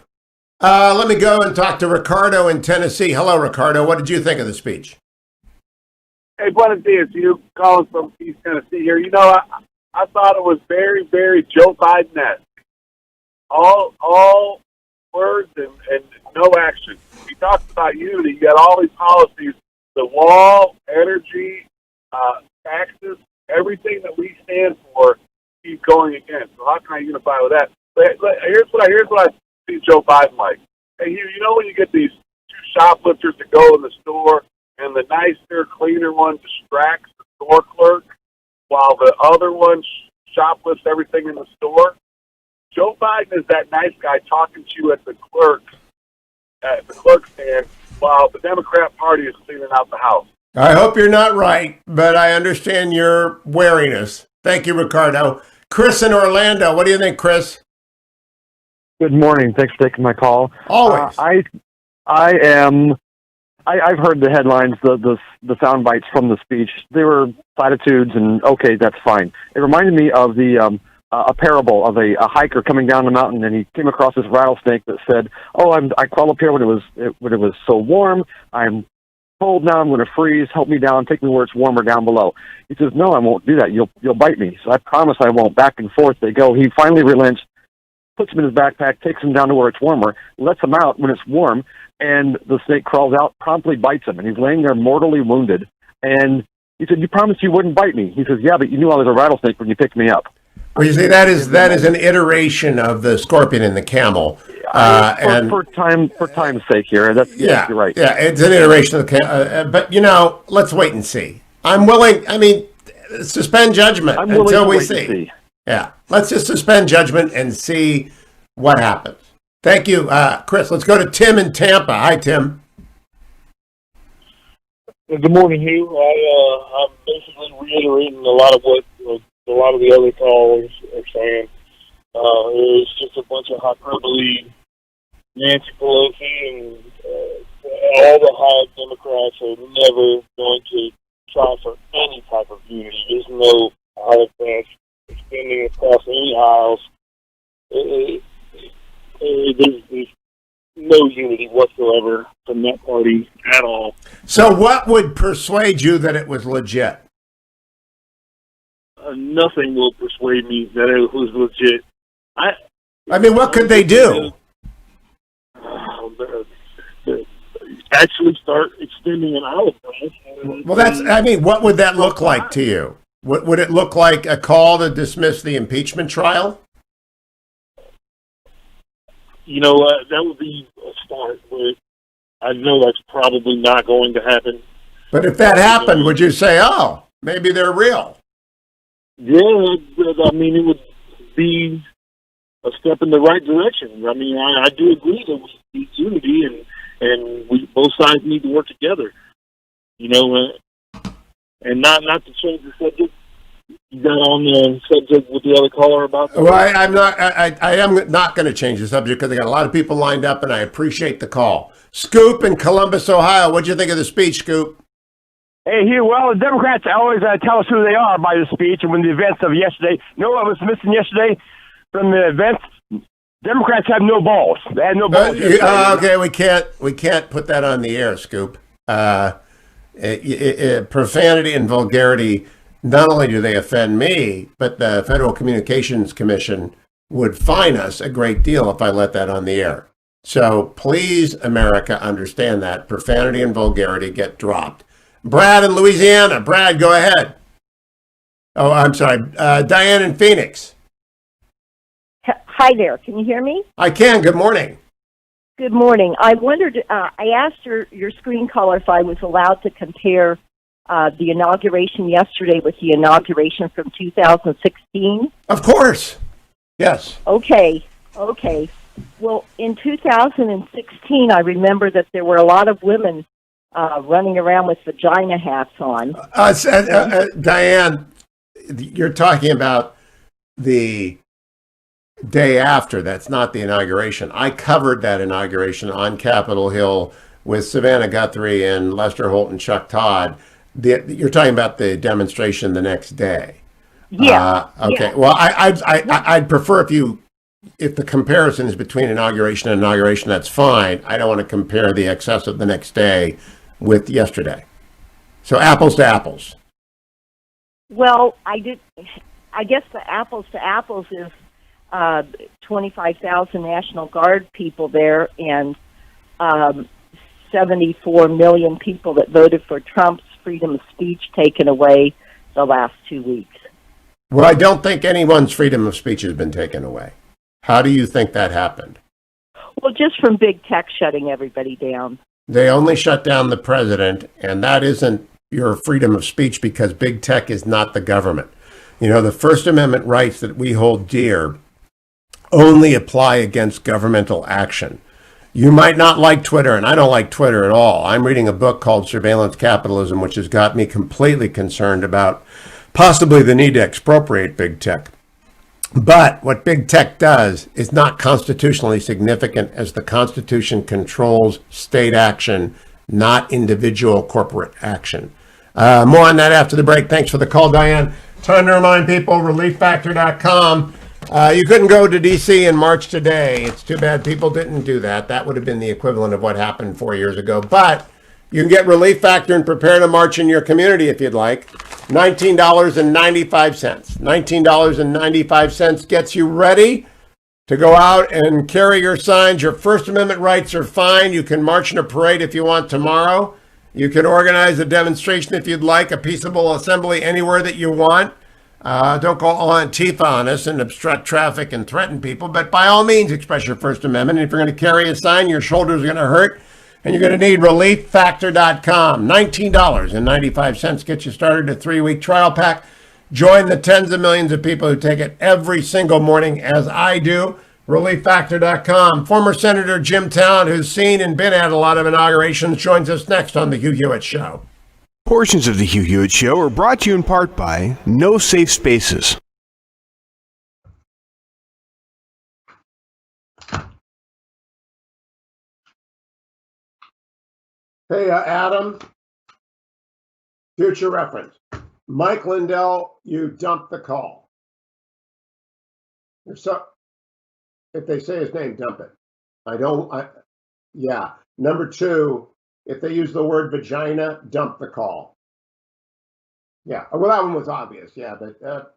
Let me go and talk to Ricardo in Tennessee. Hello, Ricardo. What did you think of the speech? Hey, buenos dias. You calling from East Tennessee here. You know, I thought it was very, very Joe Biden-esque. All words and no action. He talks about unity. You got all these policies, the wall, energy, taxes, everything that we stand for, he's going against. So how can I unify with that? But here's what I see Joe Biden like. Hey, you know when you get these 2 shoplifters to go in the store, and the nicer, cleaner one distracts the store clerk while the other one shoplifts everything in the store? Joe Biden is that nice guy talking to you at the clerk stand while the Democrat Party is cleaning out the house. I hope you're not right, but I understand your wariness. Thank you, Ricardo. Chris in Orlando. What do you think, Chris? Good morning. Thanks for taking my call. Always. I've heard the headlines, the sound bites from the speech. They were platitudes, and okay, that's fine. It reminded me of the a parable of a hiker coming down the mountain, and he came across this rattlesnake that said, "Oh, I crawled up here when it was so warm. I'm cold now. I'm going to freeze. Help me down. Take me where it's warmer down below." He says, "No, I won't do that. You'll bite me." So I promise I won't. Back and forth they go. He finally relents, puts him in his backpack, takes him down to where it's warmer, lets him out when it's warm, and the snake crawls out, promptly bites him, and he's laying there mortally wounded. And He said, "You promised you wouldn't bite me." He says, "Yeah, but you knew I was a rattlesnake when you picked me up." Well, you see, that is an iteration of the scorpion and the camel. For time's sake here, that's yeah, you're right. Yeah, it's an iteration of the camel. But let's wait and see. I'm willing. I mean, suspend judgment until we see. Yeah, let's just suspend judgment and see what happens. Thank you, Chris. Let's go to Tim in Tampa. Hi, Tim. Good morning, Hugh. I'm basically reiterating a lot of what a lot of the other callers are saying. It's just a bunch of hyperbole. Nancy Pelosi and all the high Democrats are never going to try for any type of unity. There's no olive branch extending across any aisles. There's no unity whatsoever from that party at all. So what would persuade you that it was legit? Nothing will persuade me that it was legit. I mean, what could they do? Actually start extending an olive branch. Well, what would that look like to you? Would it look like a call to dismiss the impeachment trial? That would be a start, but I know that's probably not going to happen. But if that happened, would you say, oh, maybe they're real? Yeah, I mean, it would be a step in the right direction. I mean, I do agree that we need unity, and we both sides need to work together. And not to change the subject. You got on the subject with the other caller about that? Well, I am not going to change the subject because I got a lot of people lined up, and I appreciate the call. Scoop in Columbus, Ohio. What'd you think of the speech, Scoop? Hey, Hugh, well, the Democrats always tell us who they are by the speech, and when the events of yesterday, what was missing yesterday from the events? Democrats have no balls. They had no balls. Okay, we can't put that on the air, Scoop. Profanity and vulgarity, not only do they offend me, but the Federal Communications Commission would fine us a great deal if I let that on the air. So please, America, understand that profanity and vulgarity get dropped. Brad in Louisiana. Brad, go ahead. Oh, I'm sorry. Diane in Phoenix. Hi there. Can you hear me? I can. Good morning. Good morning. I wondered, I asked your screen caller if I was allowed to compare the inauguration yesterday with the inauguration from 2016. Of course. Yes. Okay. Well, in 2016, I remember that there were a lot of women running around with vagina hats on. Diane, you're talking about the day after. That's not the inauguration. I covered that inauguration on Capitol Hill with Savannah Guthrie and Lester Holt and Chuck Todd. You're talking about the demonstration the next day. Yeah. Okay. Yeah. Well, I'd prefer if the comparison is between inauguration and inauguration, that's fine. I don't want to compare the excess of the next day with yesterday. So apples to apples. Well, I guess the apples to apples is 25,000 National Guard people there and 74 million people that voted for Trump's freedom of speech taken away the last 2 weeks. Well, I don't think anyone's freedom of speech has been taken away. How do you think that happened? Well, just from big tech shutting everybody down. They only shut down the president, and that isn't your freedom of speech because big tech is not the government. The First Amendment rights that we hold dear only apply against governmental action. You might not like Twitter, and I don't like Twitter at all. I'm reading a book called Surveillance Capitalism, which has got me completely concerned about possibly the need to expropriate big tech. But what big tech does is not constitutionally significant, as the Constitution controls state action, not individual corporate action. More on that after the break. Thanks for the call, Diane. Time to remind people, relieffactor.com. You couldn't go to D.C. and march today. It's too bad people didn't do that. That would have been the equivalent of what happened 4 years ago. But you can get Relief Factor and prepare to march in your community if you'd like. $19.95. $19.95 gets you ready to go out and carry your signs. Your First Amendment rights are fine. You can march in a parade if you want tomorrow. You can organize a demonstration if you'd like, a peaceable assembly anywhere that you want. Don't go all Antifa on us and obstruct traffic and threaten people, but by all means express your First Amendment. And if you're going to carry a sign, your shoulders are going to hurt, and you're going to need relieffactor.com. $19.95 gets you started, a 3-week trial pack. Join the tens of millions of people who take it every single morning, as I do. relieffactor.com. Former Senator Jim Talent, who's seen and been at a lot of inaugurations, joins us next on The Hugh Hewitt Show. Portions of The Hugh Hewitt Show are brought to you in part by No Safe Spaces. Hey, Adam, future reference. Mike Lindell, you dumped the call. If they say his name, dump it. Yeah. Number 2, if they use the word vagina, dump the call. Yeah. Well, that one was obvious. Yeah. But,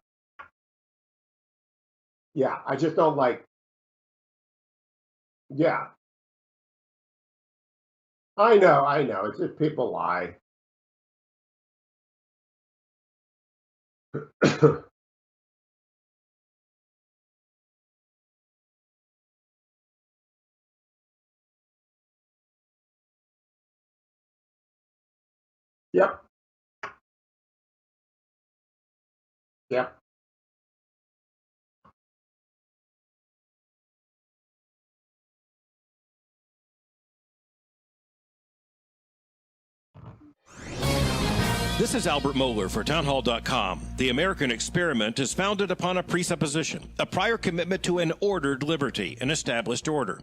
yeah, I just don't like. Yeah. I know. It's just people lie. Yep. This is Albert Mohler for townhall.com. The American experiment is founded upon a presupposition, a prior commitment to an ordered liberty, an established order.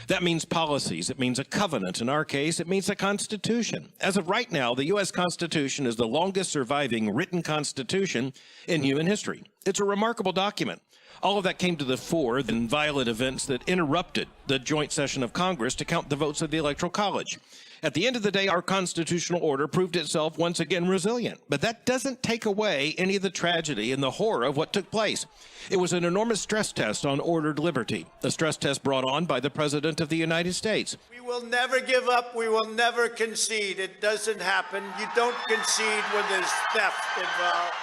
That means policies. It means a covenant. In our case, it means a constitution. As of right now, the U.S. Constitution is the longest surviving written constitution in human history. It's a remarkable document. All of that came to the fore in violent events that interrupted the joint session of Congress to count the votes of the Electoral College. At the end of the day, our constitutional order proved itself once again resilient. But that doesn't take away any of the tragedy and the horror of what took place. It was an enormous stress test on ordered liberty, a stress test brought on by the President of the United States. We will never give up. We will never concede. It doesn't happen. You don't concede when there's theft involved.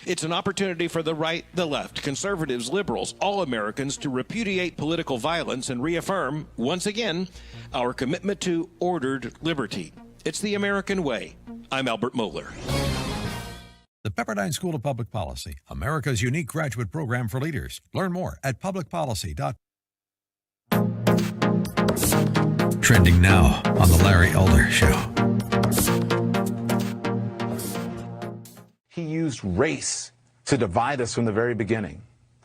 It's an opportunity for the right, the left, conservatives, liberals, all Americans to repudiate political violence and reaffirm, once again, our commitment to ordered liberty. It's the American way. I'm Albert Mohler. The Pepperdine School of Public Policy, America's unique graduate program for leaders. Learn more at publicpolicy.com. Trending now on The Larry Elder Show. He used race to divide us from the very beginning.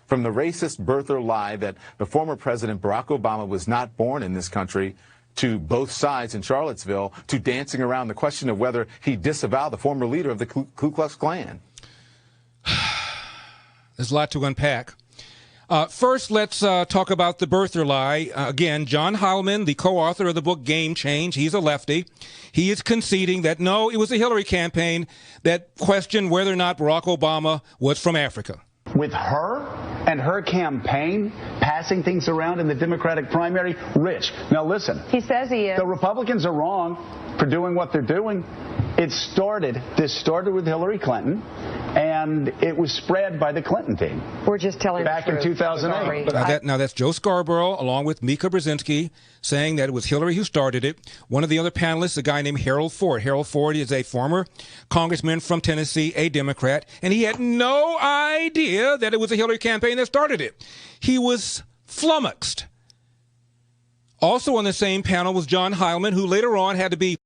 From the racist birther lie that the former President Barack Obama was not born in this country, to both sides in Charlottesville, to dancing around the question of whether he disavowed the former leader of the Ku Klux Klan. There's a lot to unpack. First, let's talk about the birther lie. Again, John Heilman, the co-author of the book Game Change, he's a lefty. He is conceding that, no, it was the Hillary campaign that questioned whether or not Barack Obama was from Africa. With her and her campaign passing things around in the Democratic primary, Rich, now listen. He says he is. The Republicans are wrong for doing what they're doing. This started with Hillary Clinton, and it was spread by the Clinton team. We're just telling back in 2008. Now that's Joe Scarborough, along with Mika Brzezinski, saying that it was Hillary who started it. One of the other panelists, a guy named Harold Ford. Harold Ford is a former congressman from Tennessee, a Democrat, and he had no idea that it was the Hillary campaign that started it. He was flummoxed. Also on the same panel was John Heilman, who later on had to be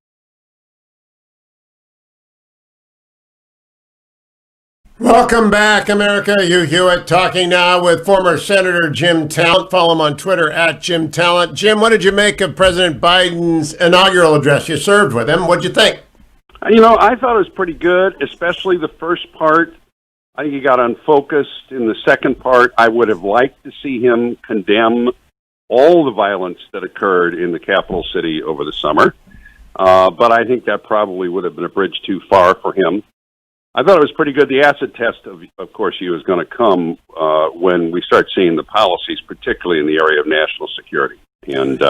Welcome back, America. Hugh Hewitt talking now with former Senator Jim Talent. Follow him on Twitter at Jim Talent. Jim, what did you make of President Biden's inaugural address? You served with him. What'd you think? You know, I thought it was pretty good, especially the first part. I think he got unfocused. In the second part, I would have liked to see him condemn all the violence that occurred in the capital city over the summer. But I think that probably would have been a bridge too far for him. I thought it was pretty good. The acid test, of course, he was going to come when we start seeing the policies, particularly in the area of national security. And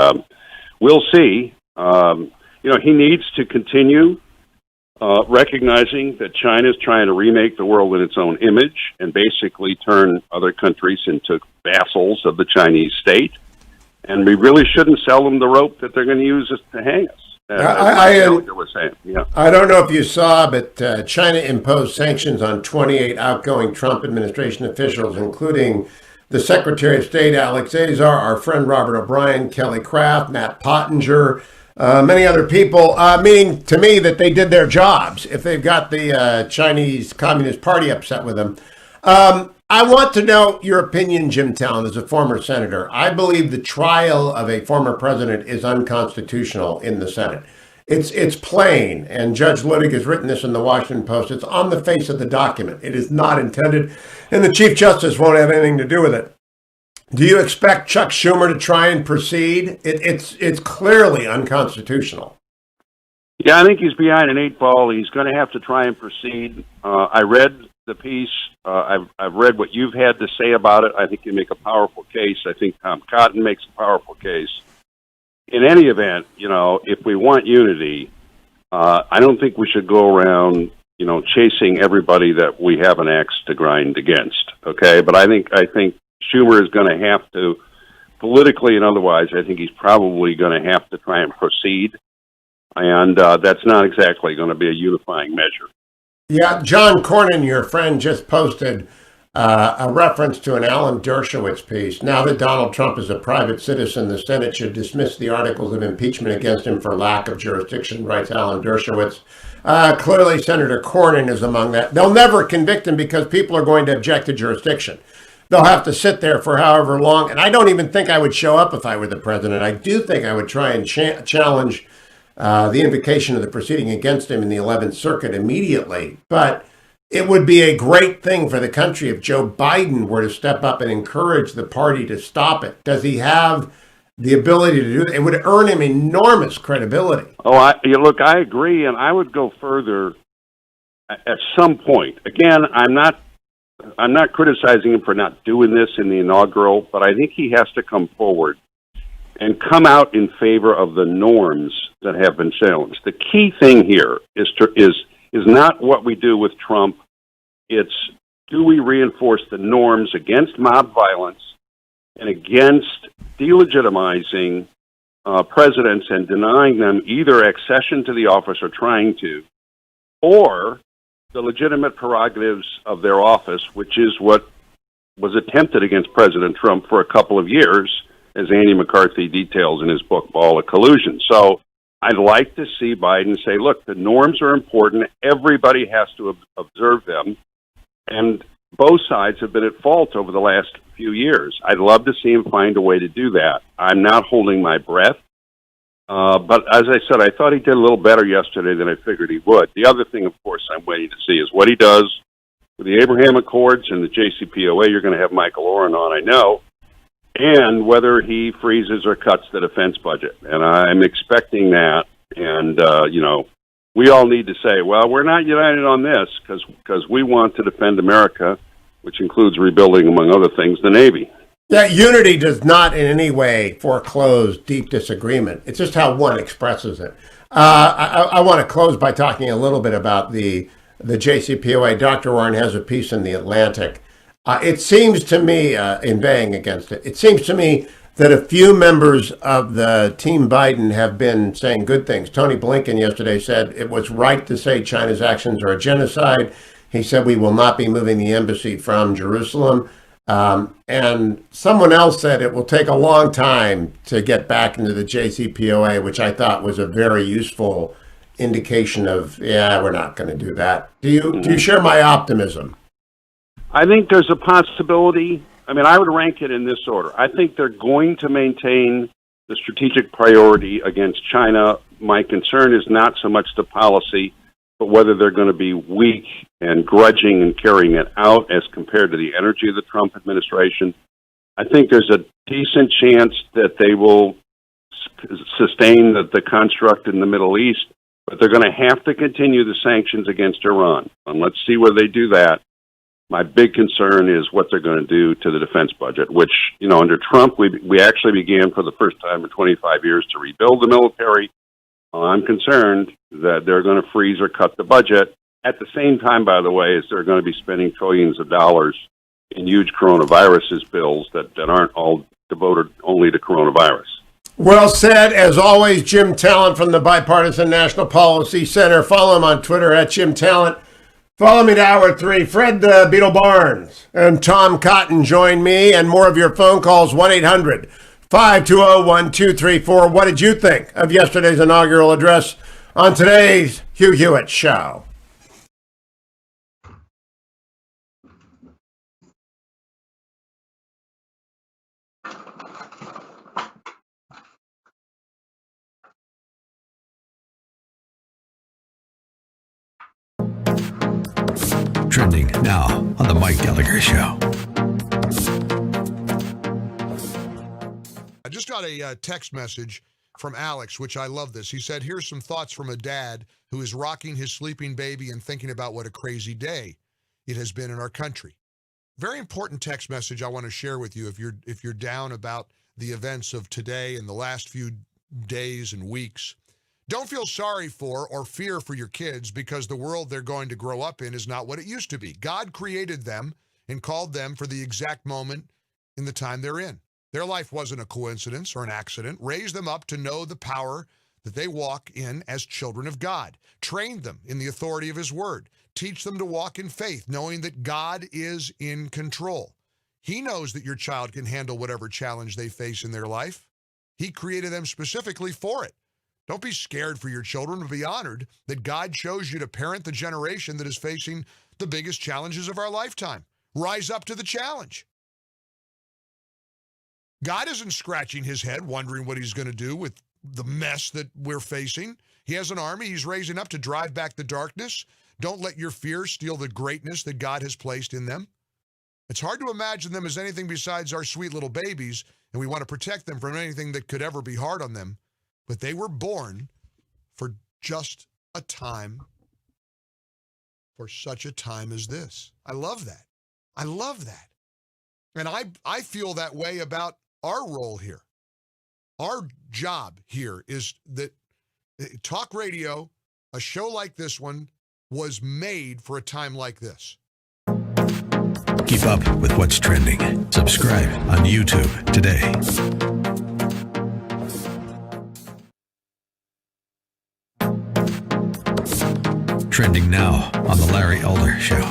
we'll see. he needs to continue recognizing that China is trying to remake the world in its own image and basically turn other countries into vassals of the Chinese state. And we really shouldn't sell them the rope that they're going to use to hang us. I was saying. Yeah. I don't know if you saw, but China imposed sanctions on 28 outgoing Trump administration officials, including the Secretary of State, Alex Azar, our friend Robert O'Brien, Kelly Craft, Matt Pottinger, many other people, meaning to me that they did their jobs if they've got the Chinese Communist Party upset with them. I want to know your opinion, Jim Talon, as a former senator. I believe the trial of a former president is unconstitutional in the Senate. It's plain, and Judge Luttig has written this in the Washington Post. It's on the face of the document. It is not intended, and the Chief Justice won't have anything to do with it. Do you expect Chuck Schumer to try and proceed? It's clearly unconstitutional. Yeah, I think he's behind an 8 ball. He's going to have to try and proceed. I read the piece. I've read what you've had to say about it. I think you make a powerful case. I think Tom Cotton makes a powerful case. In any event, if we want unity, I don't think we should go around, chasing everybody that we have an axe to grind against. Okay, but I think Schumer is going to have to, politically and otherwise, I think he's probably going to have to try and proceed. And that's not exactly going to be a unifying measure. Yeah, John Cornyn, your friend, just posted a reference to an Alan Dershowitz piece. Now that Donald Trump is a private citizen, the Senate should dismiss the articles of impeachment against him for lack of jurisdiction, writes Alan Dershowitz. Clearly, Senator Cornyn is among that. They'll never convict him because people are going to object to jurisdiction. They'll have to sit there for however long. And I don't even think I would show up if I were the president. I do think I would try and challenge the invocation of the proceeding against him in the 11th Circuit immediately. But it would be a great thing for the country if Joe Biden were to step up and encourage the party to stop it. Does he have the ability to do it? It would earn him enormous credibility. Look, I agree, and I would go further at some point. Again, I'm not criticizing him for not doing this in the inaugural, but I think he has to come forward and come out in favor of the norms that have been challenged. The key thing here is not what we do with Trump. It's, do we reinforce the norms against mob violence and against delegitimizing presidents and denying them either accession to the office or trying to, or the legitimate prerogatives of their office, which is what was attempted against President Trump for a couple of years, as Andy McCarthy details in his book, Ball of Collusion. So I'd like to see Biden say, look, the norms are important. Everybody has to observe them. And both sides have been at fault over the last few years. I'd love to see him find a way to do that. I'm not holding my breath. But as I said, I thought he did a little better yesterday than I figured he would. The other thing, of course, I'm waiting to see is what he does with the Abraham Accords and the JCPOA. You're going to have Michael Oren on, I know, and whether he freezes or cuts the defense budget. And I'm expecting that. And, we all need to say, well, we're not united on this because we want to defend America, which includes rebuilding, among other things, the Navy. Yeah, unity does not in any way foreclose deep disagreement. It's just how one expresses it. I want to close by talking a little bit about the JCPOA. Dr. Oren has a piece in The Atlantic. It seems to me, in baying against it, it seems to me that a few members of the Team Biden have been saying good things. Tony Blinken yesterday said it was right to say China's actions are a genocide. He said we will not be moving the embassy from Jerusalem. And someone else said it will take a long time to get back into the JCPOA, which I thought was a very useful indication of, we're not going to do that. Do you share my optimism? I think there's a possibility. I mean, I would rank it in this order. I think they're going to maintain the strategic priority against China. My concern is not so much the policy, but whether they're going to be weak and grudging and carrying it out as compared to the energy of the Trump administration. I think there's a decent chance that they will sustain the construct in the Middle East, but they're going to have to continue the sanctions against Iran. And let's see whether they do that. My big concern is what they're going to do to the defense budget, which, under Trump, we actually began for the first time in 25 years to rebuild the military. I'm concerned that they're going to freeze or cut the budget at the same time, by the way, as they're going to be spending trillions of dollars in huge coronavirus bills that aren't all devoted only to coronavirus. Well said. As always, Jim Talent from the Bipartisan National Policy Center. Follow him on Twitter at Jim Talent. Follow me to Hour 3. Fred Beetle Barnes and Tom Cotton join me, and more of your phone calls, 1-800-520-1234. What did you think of yesterday's inaugural address on today's Hugh Hewitt Show? Trending now on the Mike Gallagher Show. I just got a text message from Alex, which I love this. He said, here's some thoughts from a dad who is rocking his sleeping baby and thinking about what a crazy day it has been in our country. Very important text message I want to share with you if you're down about the events of today and the last few days and weeks. Don't feel sorry for or fear for your kids because the world they're going to grow up in is not what it used to be. God created them and called them for the exact moment in the time they're in. Their life wasn't a coincidence or an accident. Raise them up to know the power that they walk in as children of God. Train them in the authority of His Word. Teach them to walk in faith, knowing that God is in control. He knows that your child can handle whatever challenge they face in their life. He created them specifically for it. Don't be scared for your children, but be honored that God chose you to parent the generation that is facing the biggest challenges of our lifetime. Rise up to the challenge. God isn't scratching his head wondering what he's going to do with the mess that we're facing. He has an army he's raising up to drive back the darkness. Don't let your fear steal the greatness that God has placed in them. It's hard to imagine them as anything besides our sweet little babies, and we want to protect them from anything that could ever be hard on them. But they were born for just a time, for such a time as this. I love that. I love that. And I feel that way about our role here. Our job here is that talk radio, a show like this one, was made for a time like this. Keep up with what's trending. Subscribe on YouTube today. Trending now on the Larry Elder Show.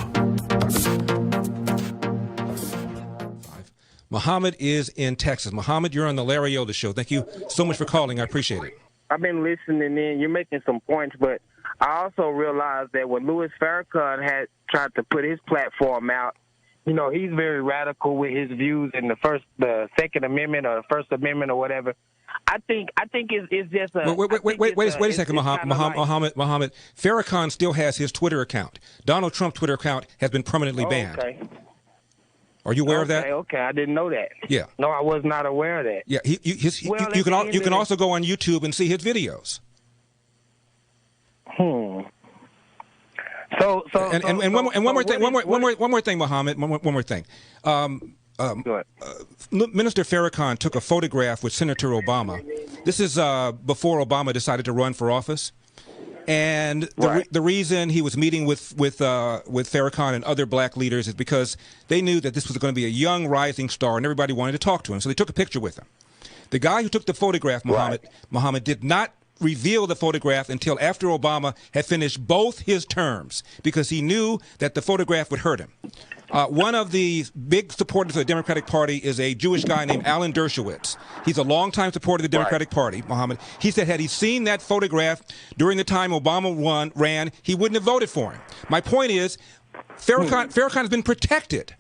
Muhammad is in Texas. Muhammad, you're on the Larry Elder Show. Thank you so much for calling. I appreciate it. I've been listening in. You're making some points, but I also realized that when Louis Farrakhan had tried to put his platform out, you know, he's very radical with his views in the Second Amendment or the First Amendment or whatever. I think it's just a. Wait a second, Muhammad. Farrakhan still has his Twitter account. Donald Trump's Twitter account has been permanently banned. Okay. Are you aware of that? Okay, I didn't know that. Yeah. No, I was not aware of that. Yeah, you can also go on YouTube and see his videos. So one more thing, Muhammad. One more thing. Minister Farrakhan took a photograph with Senator Obama. This is before Obama decided to run for office, and the reason he was meeting with Farrakhan and other black leaders is because they knew that this was going to be a young rising star, and everybody wanted to talk to him. So they took a picture with him. The guy who took the photograph, Muhammad, did not reveal the photograph until after Obama had finished both his terms because he knew that the photograph would hurt him. One of the big supporters of the Democratic Party is a Jewish guy named Alan Dershowitz. He's a longtime supporter of the Democratic Party, Muhammad. He said had he seen that photograph during the time Obama ran, he wouldn't have voted for him. My point is, Farrakhan has been protected.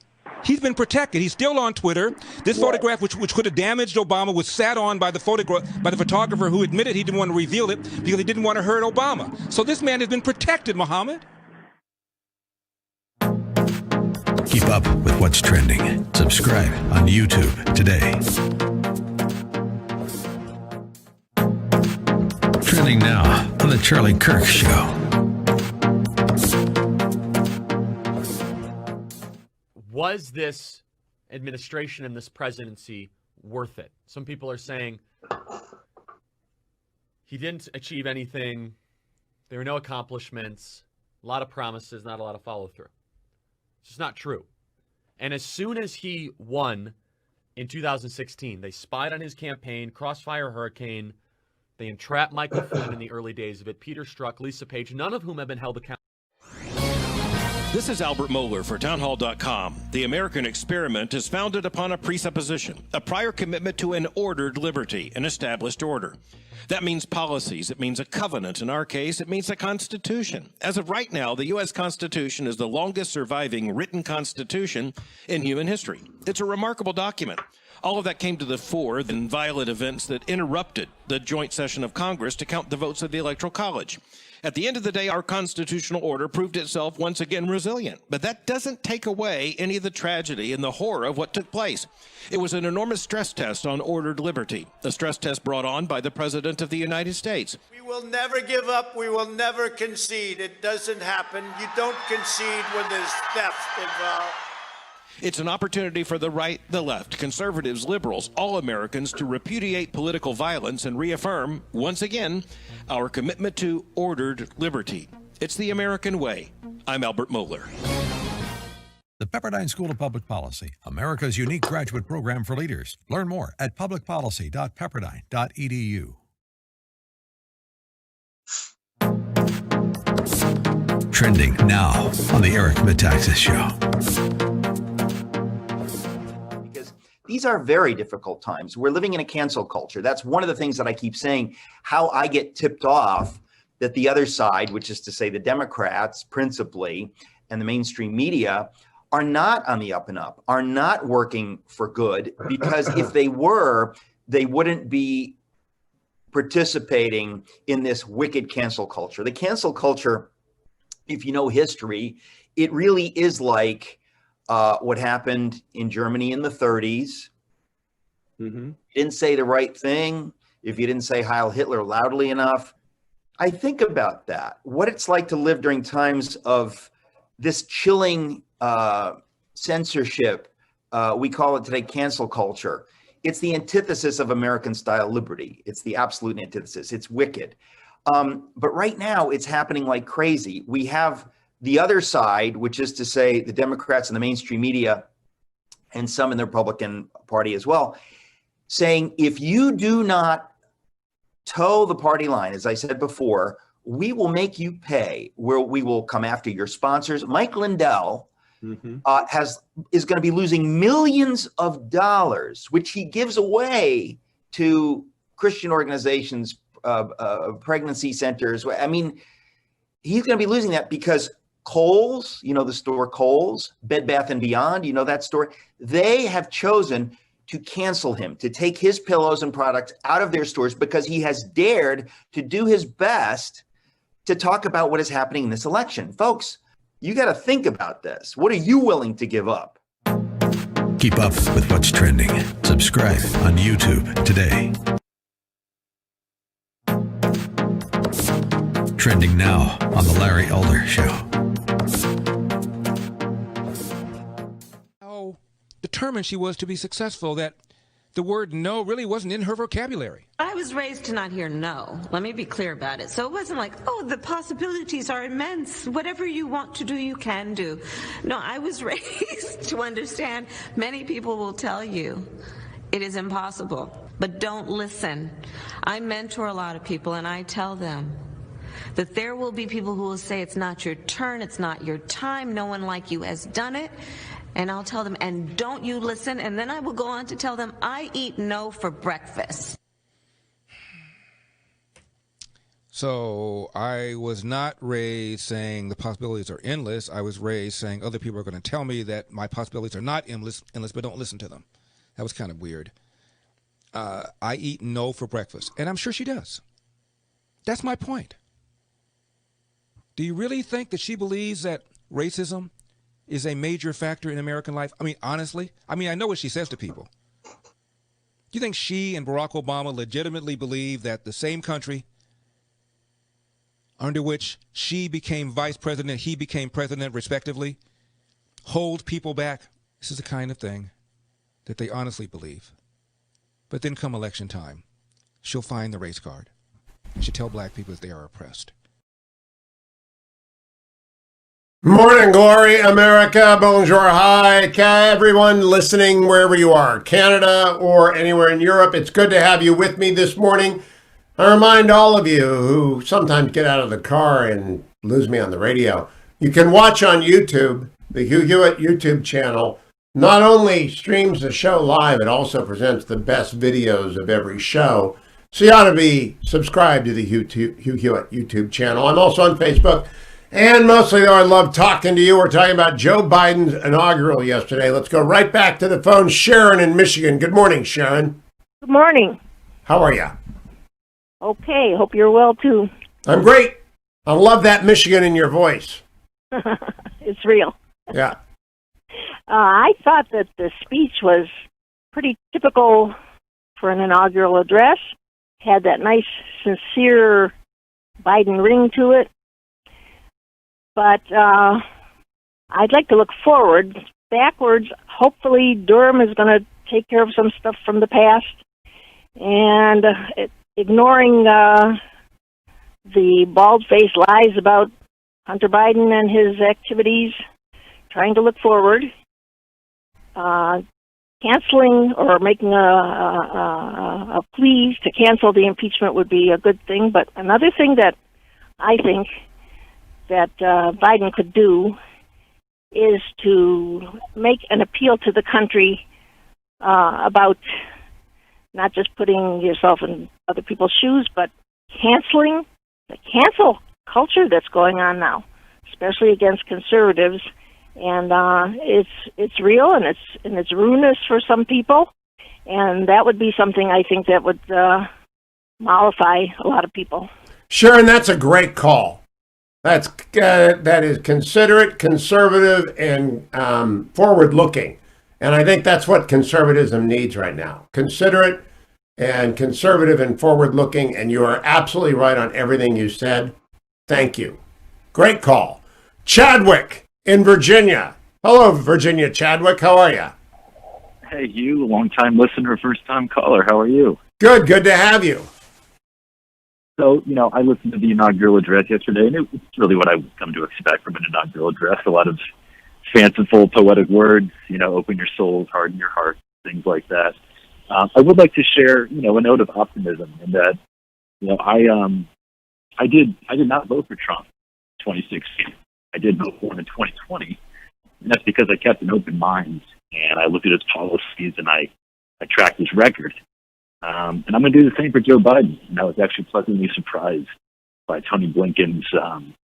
He's been protected. He's still on Twitter. This photograph, which could have damaged Obama, was sat on by the photographer who admitted he didn't want to reveal it because he didn't want to hurt Obama. So this man has been protected, Muhammad. Keep up with what's trending. Subscribe on YouTube today. Trending now on the Charlie Kirk Show. Was this administration and this presidency worth it? Some people are saying he didn't achieve anything. There were no accomplishments, a lot of promises, not a lot of follow-through. It's just not true. And as soon as he won in 2016, they spied on his campaign, Crossfire Hurricane. They entrapped Michael Flynn in the early days of it, Peter Strzok, Lisa Page, none of whom have been held accountable. This is Albert Mohler for townhall.com. The American experiment is founded upon a presupposition, a prior commitment to an ordered liberty, an established order. That means policies. It means a covenant. In our case, it means a constitution. As of right now, the U.S. Constitution is the longest surviving written constitution in human history. It's a remarkable document. All of that came to the fore in violent events that interrupted the joint session of Congress to count the votes of the Electoral College. At the end of the day, our constitutional order proved itself once again resilient. But that doesn't take away any of the tragedy and the horror of what took place. It was an enormous stress test on ordered liberty, a stress test brought on by the President of the United States. We will never give up. We will never concede. It doesn't happen. You don't concede when there's theft involved. It's an opportunity for the right, the left, conservatives, liberals, all Americans to repudiate political violence and reaffirm, once again, our commitment to ordered liberty. It's the American way. I'm Albert Mohler. The Pepperdine School of Public Policy, America's unique graduate program for leaders. Learn more at publicpolicy.pepperdine.edu. Trending now on the Eric Metaxas Show. These are very difficult times. We're living in a cancel culture. That's one of the things that I keep saying, how I get tipped off that the other side, which is to say the Democrats principally and the mainstream media, are not on the up and up, are not working for good, because if they were, they wouldn't be participating in this wicked cancel culture. The cancel culture, if you know history, it really is like what happened in Germany in the 30s. Mm-hmm. You didn't say the right thing if you didn't say Heil Hitler loudly enough. I think about that, what it's like to live during times of this chilling censorship. We call it today cancel culture. It's the antithesis of American-style liberty. It's the absolute antithesis. It's wicked. But right now, it's happening like crazy. We have the other side, which is to say the Democrats and the mainstream media and some in the Republican Party as well, saying if you do not toe the party line, as I said before, we will make you pay, where we will come after your sponsors. Mike Lindell is going to be losing millions of dollars, which he gives away to Christian organizations, pregnancy centers. I mean, he's going to be losing that because Kohl's, you know, the store Kohl's, Bed Bath & Beyond, you know that store, they have chosen to cancel him, to take his pillows and products out of their stores because he has dared to do his best to talk about what is happening in this election. Folks, you got to think about this. What are you willing to give up? Keep up with what's trending. Subscribe on YouTube today. Trending now on the Larry Elder Show. How determined she was to be successful that the word no really wasn't in her vocabulary. I was raised to not hear no. Let me be clear about it. So it wasn't like, oh, the possibilities are immense. Whatever you want to do, you can do. No, I was raised to understand many people will tell you it is impossible, but don't listen. I mentor a lot of people, and I tell them that there will be people who will say it's not your turn, it's not your time, no one like you has done it. And I'll tell them, and don't you listen? And then I will go on to tell them, I eat no for breakfast. So I was not raised saying the possibilities are endless. I was raised saying other people are going to tell me that my possibilities are not endless, but don't listen to them. That was kind of weird. I eat no for breakfast. And I'm sure she does. That's my point. Do you really think that she believes that racism is a major factor in American life? I mean, honestly, I know what she says to people. Do you think she and Barack Obama legitimately believe that the same country under which she became vice president, he became president, respectively, hold people back? This is the kind of thing that they honestly believe. But then come election time, she'll find the race card. and should tell black people that they are oppressed. Morning glory, America. Bonjour, hi, everyone listening wherever you are, Canada or anywhere in Europe. It's good to have you with me this morning. I remind all of you who sometimes get out of the car and lose me on the radio, you can watch on YouTube, the Hugh Hewitt YouTube channel. Not only streams the show live, it also presents the best videos of every show. So you ought to be subscribed to the Hugh Hewitt YouTube channel. I'm also on Facebook. And mostly, though, I love talking to you. We're talking about Joe Biden's inaugural yesterday. Let's go right back to the phone. Sharon in Michigan. Good morning, Sharon. Good morning. How are you? Okay. Hope you're well, too. I'm great. I love that Michigan in your voice. It's real. Yeah. I thought that the speech was pretty typical for an inaugural address. Had that nice, sincere Biden ring to it. But I'd like to look forward. Backwards, hopefully Durham is going to take care of some stuff from the past. And ignoring the bald-faced lies about Hunter Biden and his activities, trying to look forward. Canceling or making a plea to cancel the impeachment would be a good thing. But another thing that I think that Biden could do is to make an appeal to the country about not just putting yourself in other people's shoes, but canceling the cancel culture that's going on now, especially against conservatives. And it's real, and it's ruinous for some people, and that would be something I think that would mollify a lot of people. Sharon, that's a great call. That is considerate, conservative, and forward-looking. And I think that's what conservatism needs right now. Considerate and conservative and forward-looking, and you are absolutely right on everything you said. Thank you. Great call. Chadwick in Virginia. Hello, Virginia Chadwick. How are you? Hey, Hugh, long-time listener, first-time caller. How are you? Good. Good to have you. So, I listened to the inaugural address yesterday, and it's really what I would come to expect from an inaugural address. A lot of fanciful, poetic words, open your souls, harden your heart, things like that. I would like to share, a note of optimism in that, I did not vote for Trump in 2016. I did vote for him in 2020, and that's because I kept an open mind, and I looked at his policies, and I tracked his record. And I'm going to do the same for Joe Biden. And I was actually pleasantly surprised by Tony Blinken's an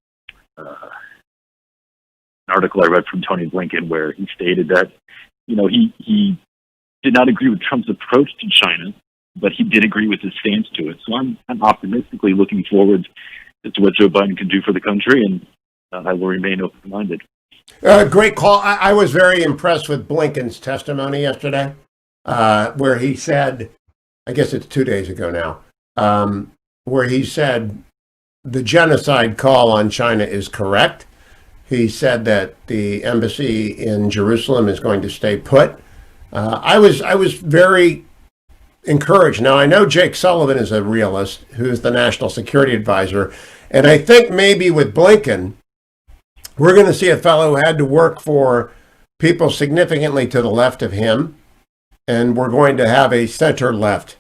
article I read from Tony Blinken where he stated that, he did not agree with Trump's approach to China, but he did agree with his stance to it. So I'm optimistically looking forward to what Joe Biden can do for the country, and I will remain open-minded. Great call. I was very impressed with Blinken's testimony yesterday, where he said, I guess it's 2 days ago now, where he said the genocide call on China is correct. He said that the embassy in Jerusalem is going to stay put. I was very encouraged. Now, I know Jake Sullivan is a realist who's the national security advisor, and I think maybe with Blinken, we're going to see a fellow who had to work for people significantly to the left of him, and we're going to have a center-left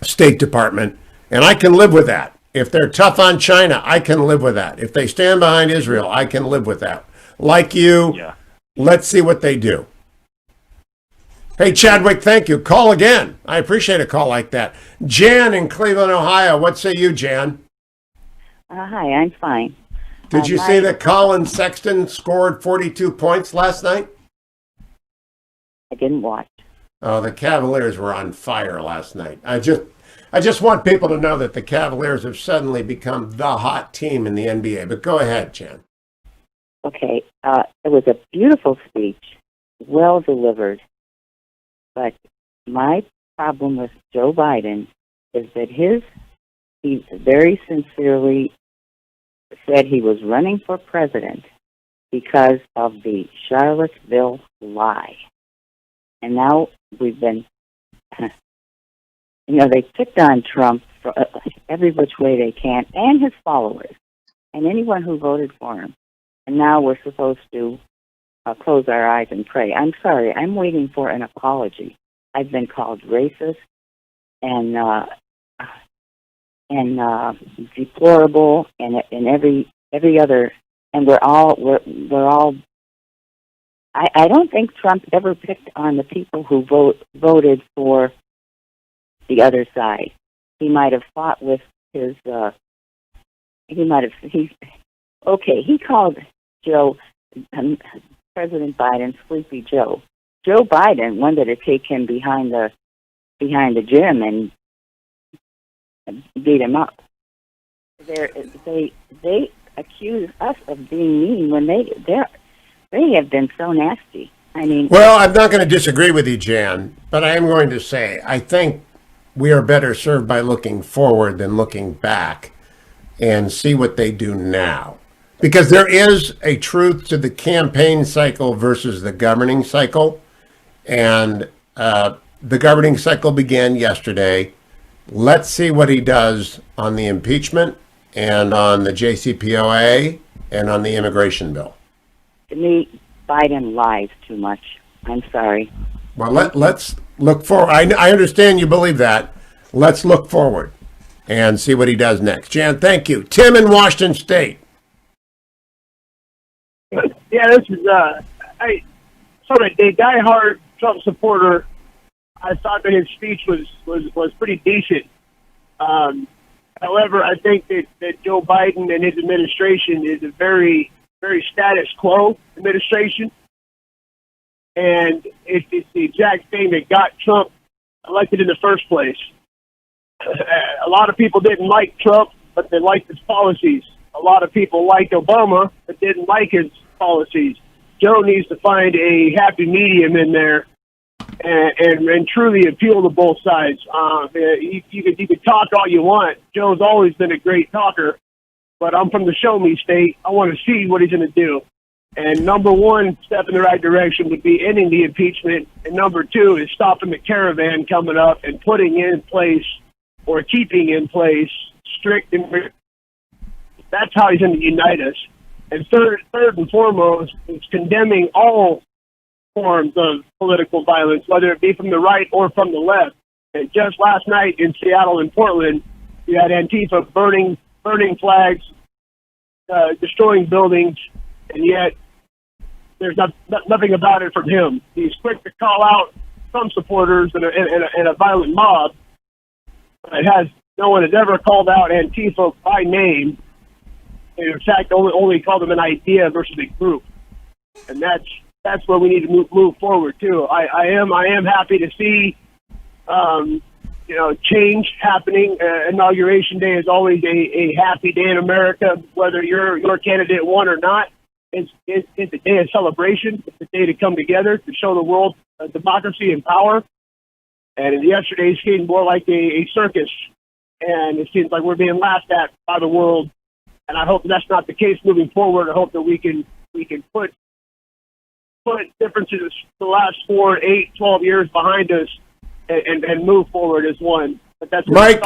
State Department, and I can live with that. If they're tough on China, I can live with that. If they stand behind Israel, I can live with that. Like you, Let's see what they do. Hey, Chadwick, thank you. Call again. I appreciate a call like that. Jan in Cleveland, Ohio. What say you, Jan? Hi, I'm fine. Did you see that Colin Sexton scored 42 points last night? I didn't watch. Oh, the Cavaliers were on fire last night. I just want people to know that the Cavaliers have suddenly become the hot team in the NBA. But go ahead, Jan. Okay, it was a beautiful speech, well delivered. But my problem with Joe Biden is that he very sincerely said he was running for president because of the Charlottesville lie. And now we've been, they picked on Trump every which way they can, and his followers, and anyone who voted for him. And now we're supposed to close our eyes and pray. I'm sorry, I'm waiting for an apology. I've been called racist and deplorable and every other, and we're all. I don't think Trump ever picked on the people who voted for the other side. He might have fought with his. He called Joe, President Biden, Sleepy Joe. Joe Biden wanted to take him behind the gym and beat him up. They accuse us of being mean when they have been so nasty. I mean, well, I'm not going to disagree with you, Jan, but I am going to say I think we are better served by looking forward than looking back and see what they do now. Because there is a truth to the campaign cycle versus the governing cycle. And the governing cycle began yesterday. Let's see what he does on the impeachment and on the JCPOA and on the immigration bill. To me, Biden lies too much. I'm sorry. Well, let's look forward. I understand you believe that. Let's look forward and see what he does next. Jan, thank you. Tim in Washington State. Yeah, this is a diehard Trump supporter. I thought that his speech was pretty decent. However, I think that Joe Biden and his administration is a very, very status quo administration, and it's the exact thing that got Trump elected in the first place. A lot of people didn't like Trump, but they liked his policies. A lot of people liked Obama, but didn't like his policies. Joe needs to find a happy medium in there and truly appeal to both sides. You could talk all you want. Joe's always been a great talker, but I'm from the show me state. I want to see what he's going to do. And number one step in the right direction would be ending the impeachment. And number two is stopping the caravan coming up and putting in place or keeping in place strict immigration. That's how he's going to unite us. And third and foremost is condemning all forms of political violence, whether it be from the right or from the left. And just last night in Seattle and Portland, you had Antifa burning flags, destroying buildings, and yet there's nothing about it from him. He's quick to call out some supporters in a violent mob. No one has ever called out Antifa by name. And in fact, only called them an idea versus a group. And that's where we need to move forward too. I am happy to see change happening. Inauguration Day is always a happy day in America, whether your candidate won or not. It's a day of celebration. It's a day to come together to show the world democracy and power. And yesterday seemed more like a circus, and it seems like we're being laughed at by the world. And I hope that's not the case moving forward. I hope that we can put differences the last 4, 8, 12 years behind us and move forward as one. But that's Mike,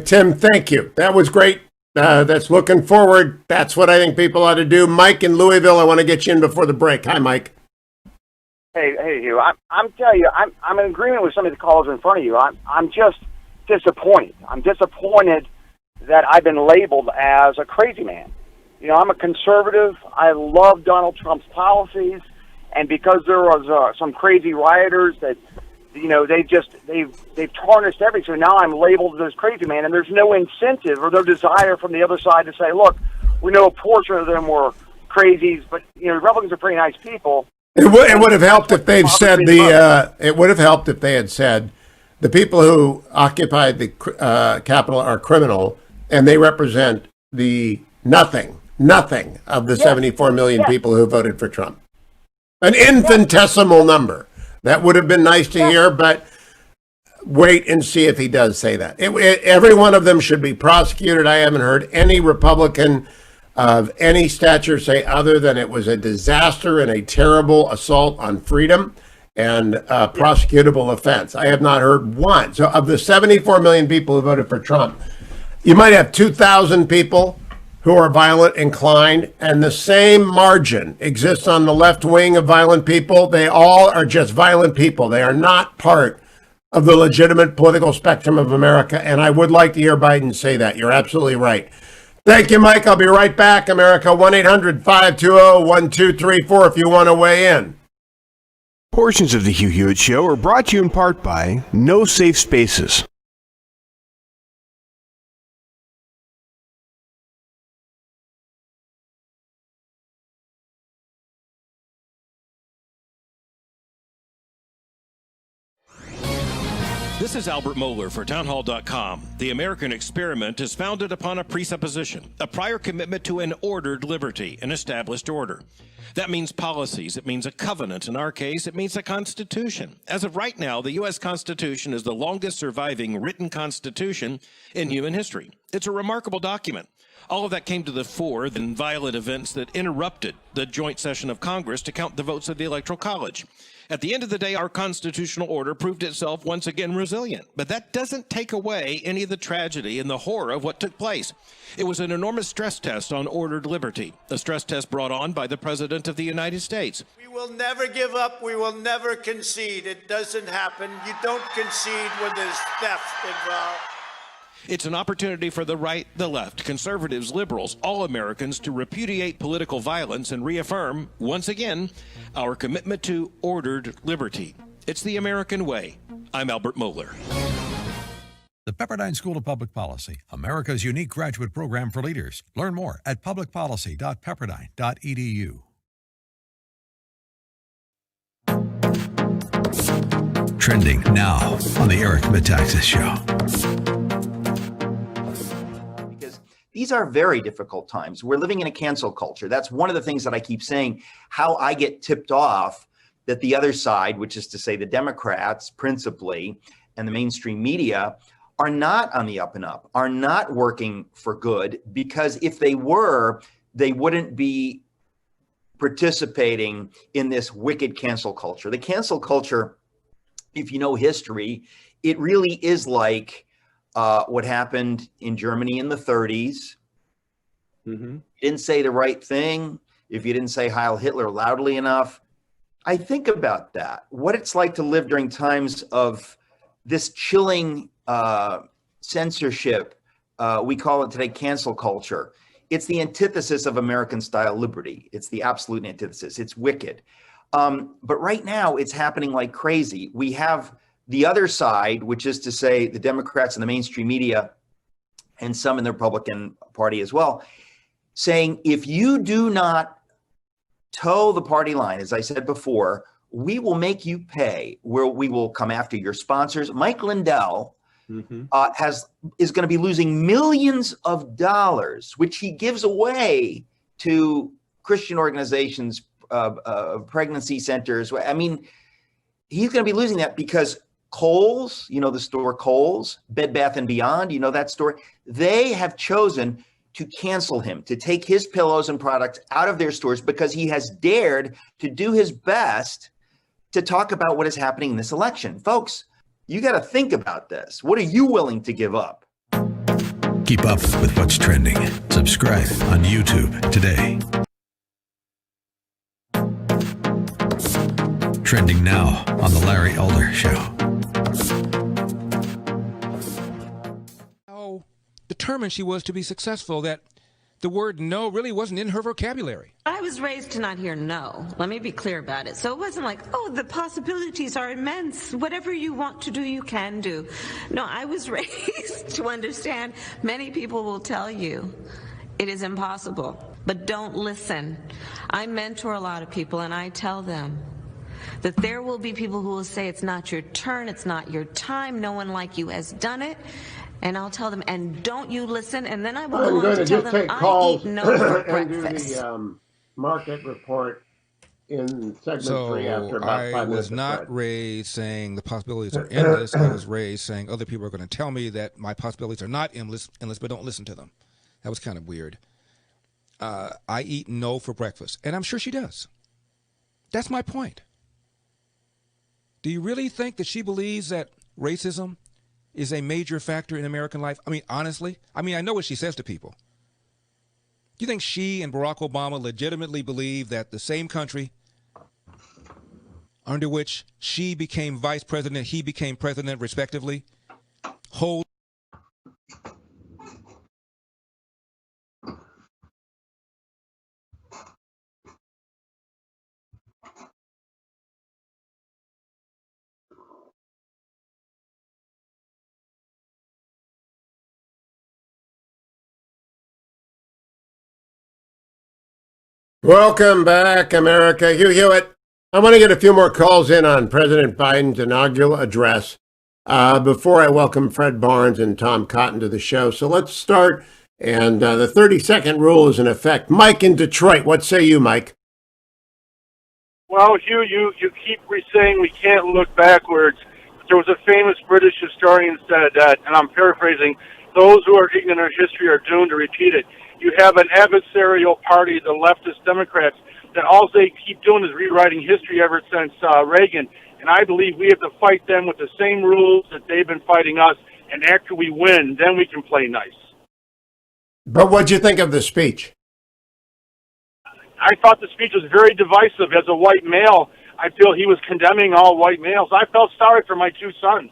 Tim, thank you. That was great. That's looking forward. That's what I think people ought to do. Mike in Louisville, I want to get you in before the break. Hi, Mike. Hey, Hugh. I'm telling you, I'm in agreement with some of the callers in front of you. I'm just disappointed. I'm disappointed that I've been labeled as a crazy man. You know, I'm a conservative. I love Donald Trump's policies, and because there was some crazy rioters that, you know, they've tarnished everything. So now I'm labeled as crazy man, and there's no incentive or no desire from the other side to say, look, we know a portion of them were crazies, but you know, Republicans are pretty nice people. It would have helped if they've said it would have helped if they had said the people who occupied the Capitol are criminal, and they represent the nothing of the 74 million people who voted for Trump. An infinitesimal number. That would have been nice to hear, but wait and see if he does say that. Every one of them should be prosecuted. I haven't heard any Republican of any stature say other than it was a disaster and a terrible assault on freedom and prosecutable offense. I have not heard one. So of the 74 million people who voted for Trump, you might have 2,000 people who are violent inclined, and the same margin exists on the left wing of violent people. They all are just violent people. They are not part of the legitimate political spectrum of America, and I would like to hear Biden say that. You're absolutely right. Thank you, Mike. I'll be right back. America, 1-800-520-1234 if you want to weigh in. Portions of the Hugh Hewitt Show are brought to you in part by No Safe Spaces. This is Albert Mohler for townhall.com. The American experiment is founded upon a presupposition, a prior commitment to an ordered liberty, an established order. That means policies. It means a covenant. In our case, it means a constitution. As of right now, the U.S. Constitution is the longest surviving written constitution in human history. It's a remarkable document. All of that came to the fore in violent events that interrupted the joint session of Congress to count the votes of the Electoral College. At the end of the day, our constitutional order proved itself once again resilient. But that doesn't take away any of the tragedy and the horror of what took place. It was an enormous stress test on ordered liberty, a stress test brought on by the President of the United States. We will never give up. We will never concede. It doesn't happen. You don't concede when there's theft involved. It's an opportunity for the right, the left, conservatives, liberals, all Americans to repudiate political violence and reaffirm, once again, our commitment to ordered liberty. It's the American way. I'm Albert Mohler. The Pepperdine School of Public Policy, America's unique graduate program for leaders. Learn more at publicpolicy.pepperdine.edu. Trending now on the Eric Metaxas Show. These are very difficult times. We're living in a cancel culture. That's one of the things that I keep saying, how I get tipped off that the other side, which is to say the Democrats principally, and the mainstream media, are not on the up and up, are not working for good, because if they were, they wouldn't be participating in this wicked cancel culture. The cancel culture, if you know history, it really is like what happened in Germany in the 30s. You didn't say the right thing, if you didn't say Heil Hitler loudly enough. I think about that, what it's like to live during times of this chilling censorship. We call it today cancel culture. It's the antithesis of American style liberty. It's the absolute antithesis. It's wicked. But right now it's happening like crazy. We have the other side, which is to say the Democrats and the mainstream media and some in the Republican Party as well, saying if you do not toe the party line, as I said before, we will make you pay, where we will come after your sponsors. Mike Lindell is going to be losing millions of dollars, which he gives away to Christian organizations, pregnancy centers. I mean, he's going to be losing that because Kohl's, you know the store Kohl's, Bed Bath & Beyond, you know that store, they have chosen to cancel him, to take his pillows and products out of their stores because he has dared to do his best to talk about what is happening in this election. Folks, you got to think about this. What are you willing to give up? Keep up with what's trending. Subscribe on YouTube today. Trending now on the Larry Elder Show. How determined she was to be successful that the word no really wasn't in her vocabulary. I was raised to not hear no. Let me be clear about it. So it wasn't like, oh, the possibilities are immense. Whatever you want to do, you can do. No, I was raised to understand many people will tell you it is impossible, but don't listen. I mentor a lot of people and I tell them that there will be people who will say it's not your turn, it's not your time, no one like you has done it. And I'll tell them, and don't you listen, and then I will go on to tell them I eat no for breakfast. Do the market report in segment 3 after about 5 minutes. I was not raised saying the possibilities are endless. I was raised saying other people are going to tell me that my possibilities are not endless, but don't listen to them. That was kind of weird. I eat no for breakfast, and I'm sure she does. That's my point. Do you really think that she believes that racism is a major factor in American life? I mean, honestly, I know what she says to people. Do you think she and Barack Obama legitimately believe that the same country under which she became vice president, he became president, respectively, hold Welcome back, America. Hugh Hewitt. I want to get a few more calls in on President Biden's inaugural address before I welcome Fred Barnes and Tom Cotton to the show. So let's start. And the 30-second rule is in effect. Mike in Detroit. What say you, Mike? Well, Hugh, you keep saying we can't look backwards. There was a famous British historian said that, and I'm paraphrasing, those who are ignorant of history are doomed to repeat it. You have an adversarial party, the leftist Democrats, that all they keep doing is rewriting history ever since Reagan. And I believe we have to fight them with the same rules that they've been fighting us. And after we win, then we can play nice. But what'd you think of the speech? I thought the speech was very divisive. As a white male, I feel he was condemning all white males. I felt sorry for my two sons.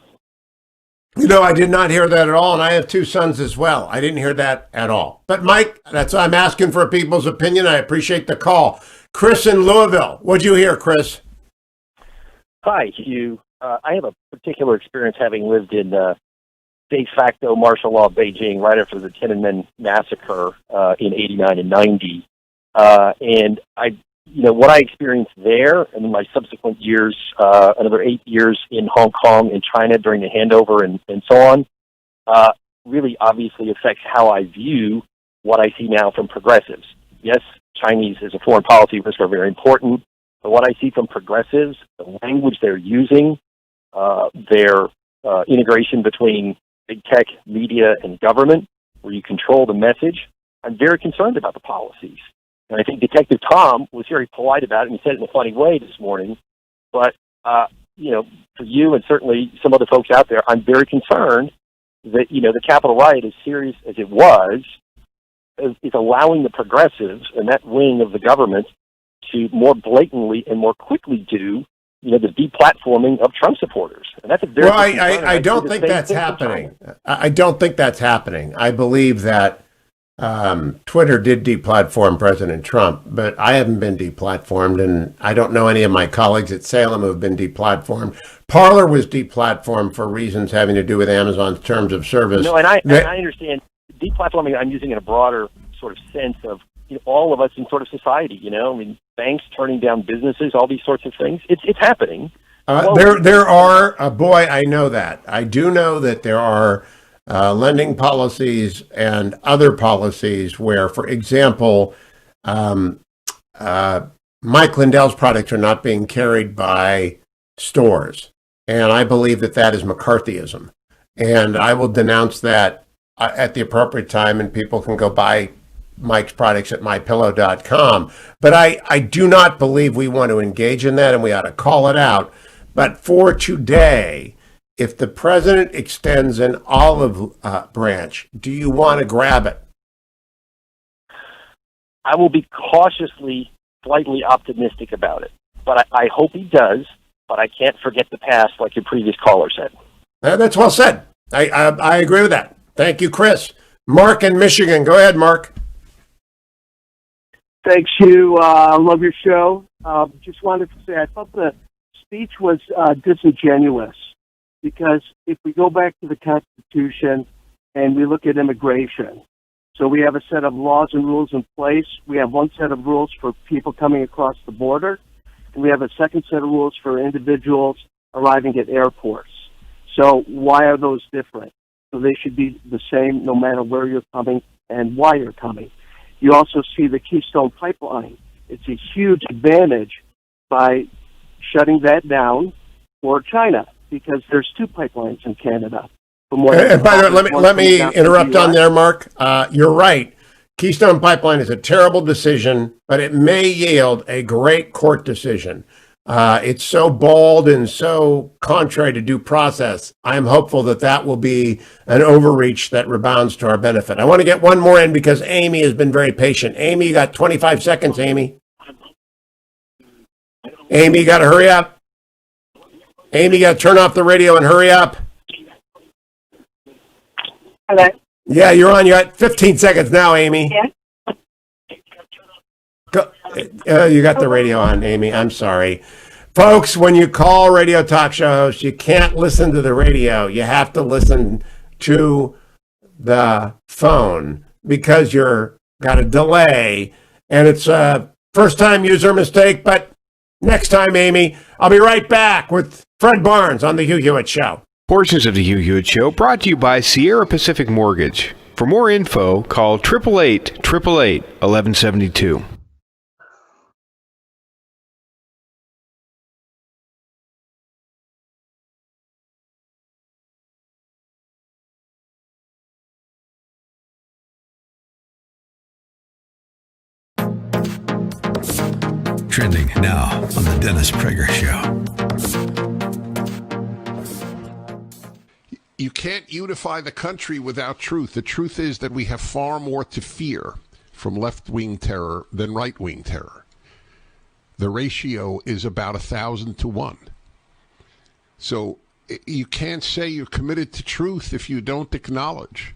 You know, I did not hear that at all, and I have two sons as well. I didn't hear that at all. But, Mike, that's why I'm asking for people's opinion. I appreciate the call. Chris in Louisville. What'd you hear, Chris? Hi, Hugh. I have a particular experience having lived in de facto martial law Beijing right after the Tiananmen massacre in 89 and 90. And what I experienced there and in my subsequent years, another 8 years in Hong Kong and China during the handover and so on, really obviously affects how I view what I see now from progressives. Yes, Chinese as a foreign policy risk are very important, but what I see from progressives, the language they're using, their integration between big tech, media, and government, where you control the message, I'm very concerned about the policies. And I think Detective Tom was very polite about it, and he said it in a funny way this morning. But, for you and certainly some other folks out there, I'm very concerned that, the Capitol riot, as serious as it was, is allowing the progressives and that wing of the government to more blatantly and more quickly do, the deplatforming of Trump supporters. And that's a very well, I don't think that's happening. I don't think that's happening. I believe that Twitter did deplatform President Trump, but I haven't been deplatformed, and I don't know any of my colleagues at Salem who have been deplatformed. Parler was deplatformed for reasons having to do with Amazon's terms of service. No, and I understand deplatforming. I'm using in a broader sort of sense of all of us in sort of society. Banks turning down businesses, all these sorts of things. It's happening. There are boy, I know that. I do know that there are lending policies and other policies where, for example, Mike Lindell's products are not being carried by stores. And I believe that that is McCarthyism. And I will denounce that at the appropriate time, and people can go buy Mike's products at mypillow.com. But I do not believe we want to engage in that, and we ought to call it out. But for today, if the president extends an olive branch, do you want to grab it? I will be cautiously, slightly optimistic about it. But I hope he does, but I can't forget the past, like your previous caller said. That's well said. I agree with that. Thank you, Chris. Mark in Michigan. Go ahead, Mark. Thanks, Hugh. I love your show. Just wanted to say I thought the speech was disingenuous, because if we go back to the Constitution and we look at immigration, so we have a set of laws and rules in place. We have one set of rules for people coming across the border, and we have a second set of rules for individuals arriving at airports. So why are those different? So they should be the same no matter where you're coming and why you're coming. You also see the Keystone Pipeline. It's a huge advantage by shutting that down for China, because there's two pipelines in Canada. And by the way, let me interrupt on there, Mark. You're right. Keystone Pipeline is a terrible decision, but it may yield a great court decision. It's so bold and so contrary to due process. I'm hopeful that that will be an overreach that rebounds to our benefit. I want to get one more in because Amy has been very patient. Amy, you got 25 seconds, Amy. Amy, you got to hurry up. Amy, you got to turn off the radio and hurry up. Hello? Yeah, you're on. You got 15 seconds now, Amy. Yeah. You got the radio on, Amy. I'm sorry. Folks, when you call radio talk show hosts, you can't listen to the radio. You have to listen to the phone because you're got a delay. And it's a first-time user mistake, but next time, Amy, I'll be right back with Fred Barnes on The Hugh Hewitt Show. Portions of The Hugh Hewitt Show brought to you by Sierra Pacific Mortgage. For more info, call 888-888-1172. Trending now on the Dennis Prager Show. You can't unify the country without truth. The truth is that we have far more to fear from left-wing terror than right-wing terror. The ratio is about 1,000 to 1. So you can't say you're committed to truth if you don't acknowledge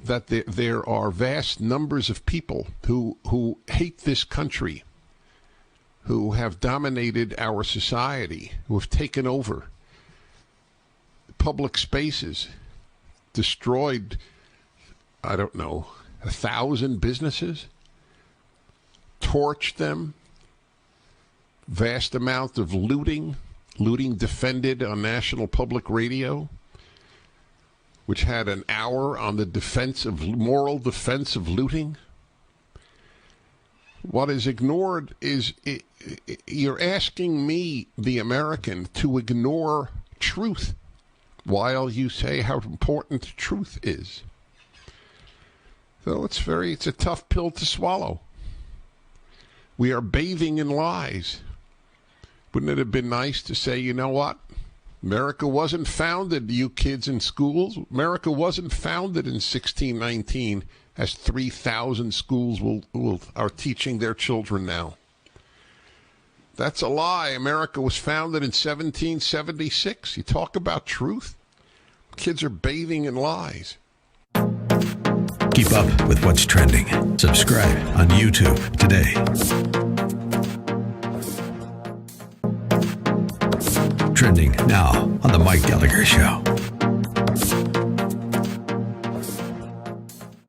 that there are vast numbers of people who hate this country, who have dominated our society, who have taken over public spaces, destroyed, 1,000 businesses, torched them, vast amount of looting defended on National Public Radio, which had an hour on the moral defense of looting. What is ignored is you're asking me, the American, to ignore truth while you say how important truth is. So it's a tough pill to swallow. We are bathing in lies. Wouldn't it have been nice to say, you know what? America wasn't founded, you kids in schools. America wasn't founded in 1619, as 3,000 schools are teaching their children now. That's a lie. America was founded in 1776. You talk about truth? Kids are bathing in lies. Keep up with what's trending. Subscribe on YouTube today. Trending now on The Mike Gallagher Show.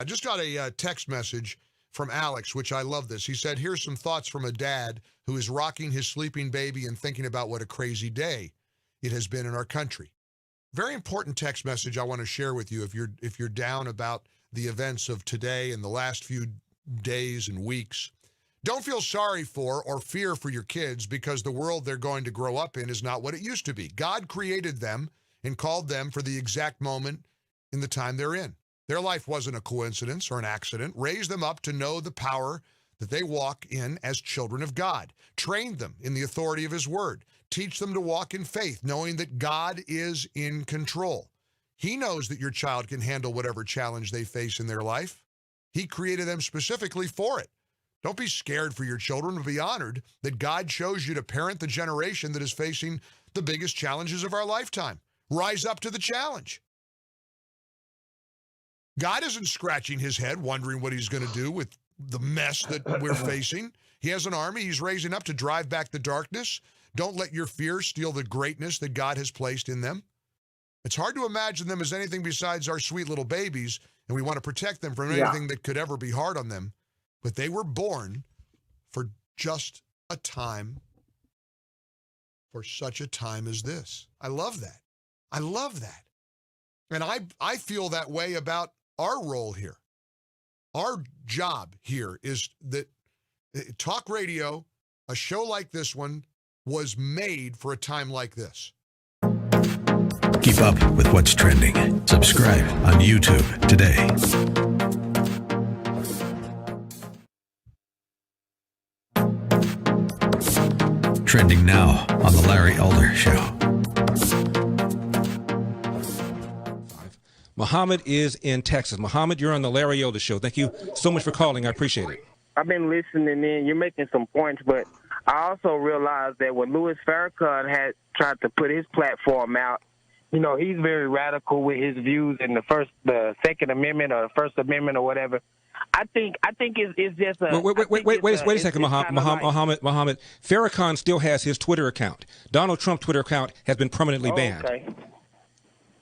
I just got a text message from Alex, which I love this. He said, here's some thoughts from a dad who is rocking his sleeping baby and thinking about what a crazy day it has been in our country. Very important text message I want to share with you if you're down about the events of today and the last few days and weeks. Don't feel sorry for or fear for your kids because the world they're going to grow up in is not what it used to be. God created them and called them for the exact moment in the time they're in. Their life wasn't a coincidence or an accident. Raise them up to know the power that they walk in as children of God. Train them in the authority of His Word. Teach them to walk in faith, knowing that God is in control. He knows that your child can handle whatever challenge they face in their life. He created them specifically for it. Don't be scared for your children, but be honored that God chose you to parent the generation that is facing the biggest challenges of our lifetime. Rise up to the challenge. God isn't scratching his head wondering what He's going to do with the mess that we're facing. He has an army He's raising up to drive back the darkness. Don't let your fear steal the greatness that God has placed in them. It's hard to imagine them as anything besides our sweet little babies, and we want to protect them from anything that could ever be hard on them. But they were born for just a time, for such a time as this. I love that. I love that. And I feel that way about our role here. Our job here is that talk radio, a show like this one, was made for a time like this. Keep up with what's trending. Subscribe on YouTube today. Trending now on The Larry Elder Show. Muhammad is in Texas. Muhammad, you're on The Larry Elder Show. Thank you so much for calling. I appreciate it. I've been listening in. You're making some points, but I also realized that when Louis Farrakhan had tried to put his platform out, you know, he's very radical with his views in the Second Amendment or the First Amendment or whatever. I think it's just a. Wait a second, Muhammad. Farrakhan still has his Twitter account. Donald Trump's Twitter account has been permanently banned. Okay.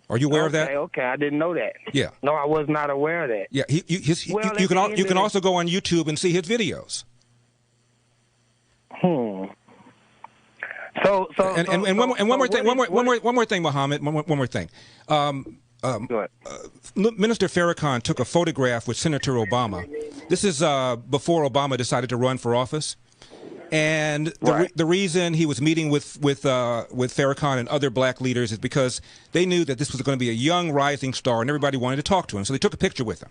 Are you aware of that? Okay, I didn't know that. Yeah. No, I was not aware of that. Yeah, you can also go on YouTube and see his videos. One more thing, Muhammad. One more thing. Minister Farrakhan took a photograph with Senator Obama. This is before Obama decided to run for office. And the reason he was meeting with Farrakhan and other black leaders is because they knew that this was going to be a young rising star and everybody wanted to talk to him. So they took a picture with him.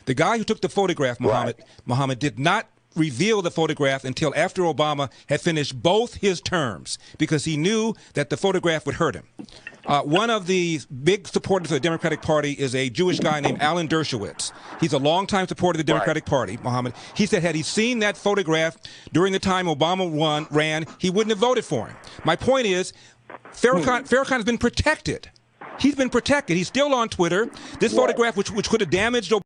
The guy who took the photograph, Muhammad, did not reveal the photograph until after Obama had finished both his terms because he knew that the photograph would hurt him. One of the big supporters of the Democratic Party is a Jewish guy named Alan Dershowitz. He's a longtime supporter of the Democratic Party, Muhammad. He said had he seen that photograph during the time Obama ran, he wouldn't have voted for him. My point is, Farrakhan has been protected. He's been protected. He's still on Twitter. This photograph, which could have damaged Obama.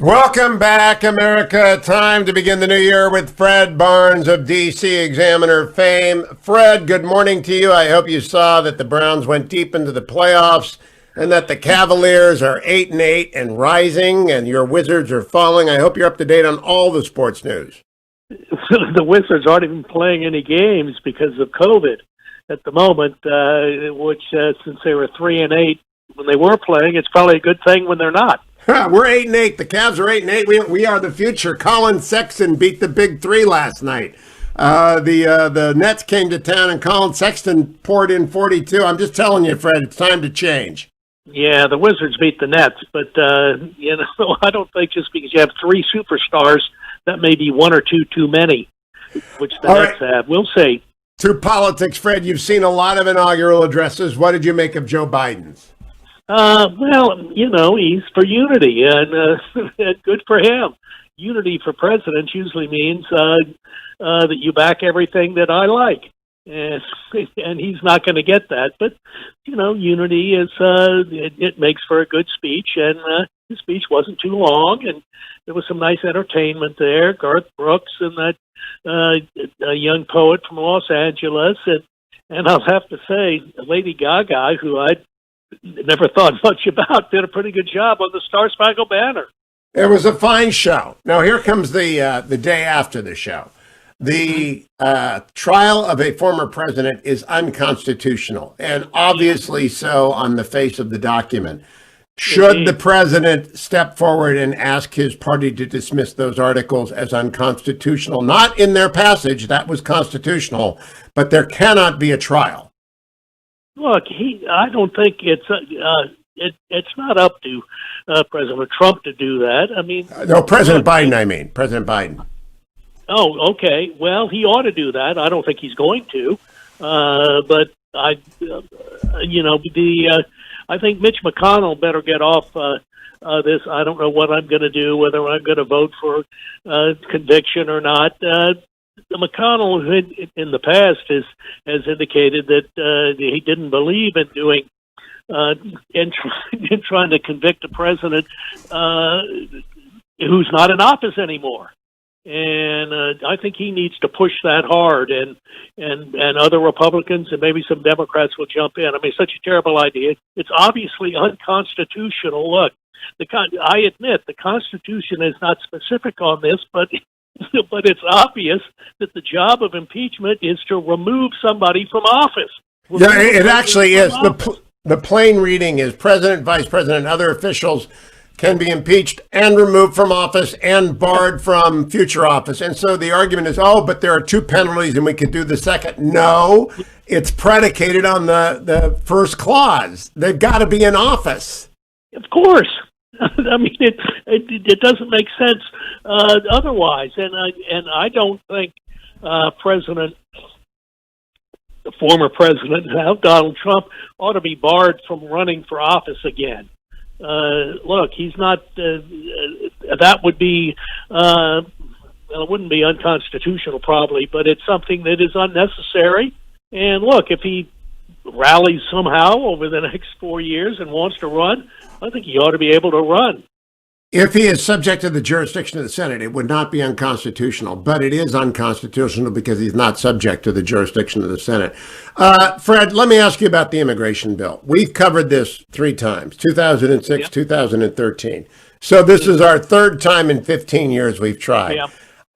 Welcome back, America. Time to begin the new year with Fred Barnes of DC Examiner fame. Fred, good morning to you. I hope you saw that the Browns went deep into the playoffs and that the Cavaliers are 8-8 and rising and your Wizards are falling. I hope you're up to date on all the sports news. The Wizards aren't even playing any games because of COVID at the moment, which since they were 3-8 when they were playing, it's probably a good thing when they're not. We're 8-8. The Cavs are 8-8. We are the future. Colin Sexton beat the Big Three last night. The Nets came to town and Colin Sexton poured in 42. I'm just telling you, Fred, it's time to change. Yeah, the Wizards beat the Nets, but I don't think just because you have three superstars that may be one or two too many, which the Nets have. We'll see. To politics, Fred, you've seen a lot of inaugural addresses. What did you make of Joe Biden's? Well, he's for unity, and good for him. Unity for presidents usually means that you back everything that I like, and he's not going to get that. But unity is it makes for a good speech, and his speech wasn't too long, and there was some nice entertainment there. Garth Brooks and that young poet from Los Angeles, and I'll have to say, Lady Gaga, who I never thought much about, did a pretty good job on the Star Spangled Banner. It was a fine show. Now here comes the day after the show. The trial of a former president is unconstitutional, and obviously so on the face of the document. Should the president step forward and ask his party to dismiss those articles as unconstitutional? Not in their passage, that was constitutional, but there cannot be a trial. Look, I don't think it's not up to President Trump to do that. I mean, no, President Biden. I mean, President Biden. Oh, okay. Well, he ought to do that. I don't think he's going to, but I think Mitch McConnell better get off this. I don't know what I'm going to do, whether I'm going to vote for conviction or not. McConnell, in the past, has indicated that he didn't believe in doing in trying to convict a president who's not in office anymore. And I think he needs to push that hard, and other Republicans and maybe some Democrats will jump in. I mean, it's such a terrible idea. It's obviously unconstitutional. Look, I admit the Constitution is not specific on this, but it's obvious that the job of impeachment is to remove somebody from office. Yeah, it actually is. The plain reading is President, Vice President, and other officials can be impeached and removed from office and barred from future office. And so the argument is, oh, but there are two penalties and we could do the second. No, it's predicated on the first clause. They've got to be in office. Of course. I mean, it doesn't make sense otherwise. And I don't think the former president, Donald Trump, ought to be barred from running for office again. Look, he's not. That would be. Well, it wouldn't be unconstitutional, probably, but it's something that is unnecessary. And look, if he rallies somehow over the next 4 years and wants to run, I think he ought to be able to run. If he is subject to the jurisdiction of the Senate, it would not be unconstitutional, but it is unconstitutional because he's not subject to the jurisdiction of the Senate. Fred, let me ask you about the immigration bill. We've covered this 3 times, 2006, 2013. So this is our 3rd time in 15 years we've tried. Yeah.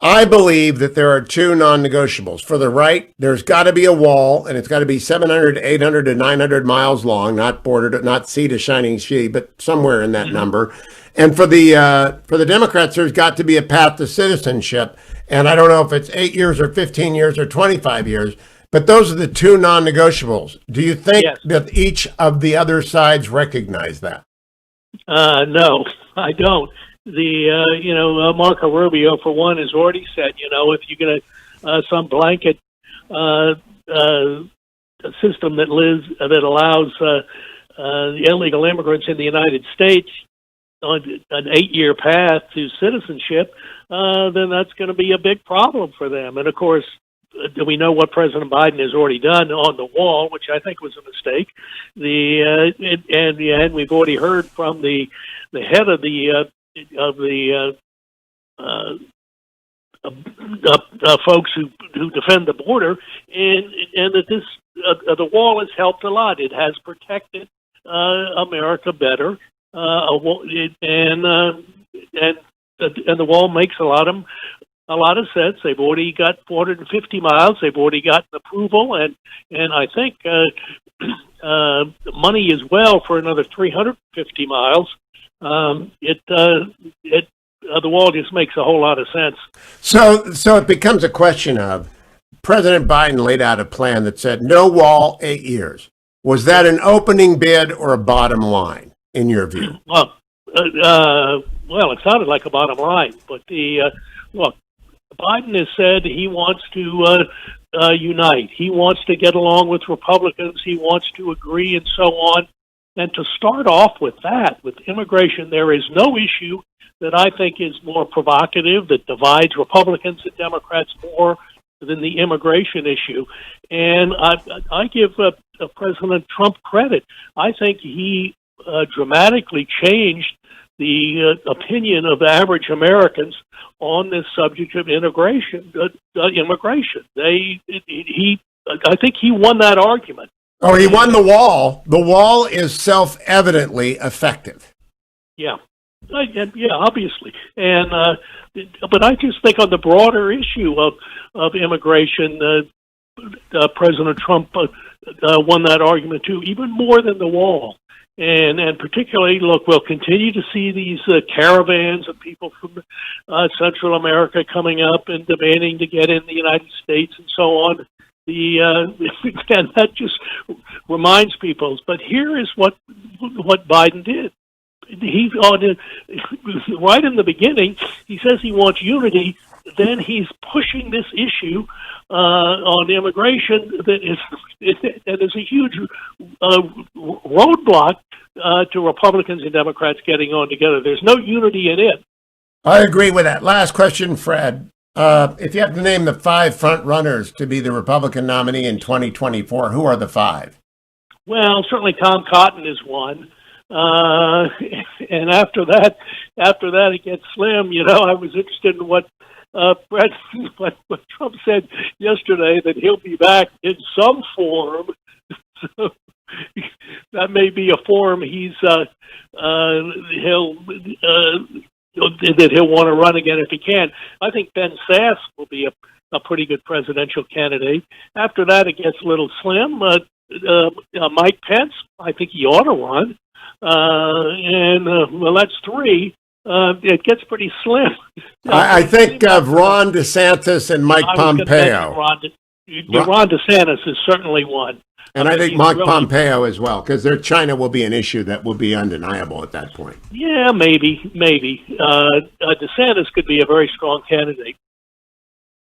I believe that there are 2 non-negotiables. For the right, there's got to be a wall, and it's got to be 700, 800 to 900 miles long, not bordered, not sea to shining sea, but somewhere in that number. And for the Democrats, there's got to be a path to citizenship. And I don't know if it's 8 years or 15 years or 25 years, but those are the 2 non-negotiables. Do you think that each of the other sides recognize that? No, I don't. Marco Rubio, for one, has already said, if you're going to some blanket system that allows illegal immigrants in the United States on an 8-year path to citizenship, then that's going to be a big problem for them. And of course, we know what President Biden has already done on the wall, which I think was a mistake. And we've already heard from the head of the folks who defend the border, and that this the wall has helped a lot. It has protected America better, and the wall makes a lot of sense. They've already got 450 miles. They've already gotten approval, and I think money as well for another 350 miles. The wall just makes a whole lot of sense. So it becomes a question of President Biden laid out a plan that said no wall, 8 years. Was that an opening bid or a bottom line, in your view? Well, it sounded like a bottom line, but look, Biden has said he wants to unite. He wants to get along with Republicans. He wants to agree and so on. And to start off with that, with immigration, there is no issue that I think is more provocative, that divides Republicans and Democrats more than the immigration issue. And I give President Trump credit. I think he dramatically changed the opinion of average Americans on this subject of immigration. I think he won that argument. Oh, he won the wall. The wall is self-evidently effective. Yeah, obviously. And but I just think on the broader issue of immigration, President Trump won that argument too, even more than the wall. And particularly, look, we'll continue to see these caravans of people from Central America coming up and demanding to get in the United States and so on. And that just reminds people. But here is what Biden did. Right in the beginning, he says he wants unity. Then he's pushing this issue on immigration that is a huge roadblock to Republicans and Democrats getting on together. There's no unity in it. I agree with that. Last question, Fred. If you have to name the 5 front runners to be the Republican nominee in 2024, who are the 5? Well, certainly Tom Cotton is one. And after that it gets slim. I was interested in what Bret, what Trump said yesterday, that he'll be back in some form. So that may be a form that he'll want to run again if he can. I think Ben Sasse will be a pretty good presidential candidate. After that, it gets a little slim. Mike Pence, I think he ought to run. well, that's three. It gets pretty slim. I think of Ron DeSantis and Mike I was gonna Pompeo. mention Ron DeSantis is certainly one. And I think he's Mike really- Pompeo as well, because China will be an issue that will be undeniable at that point. Yeah, maybe. DeSantis could be a very strong candidate.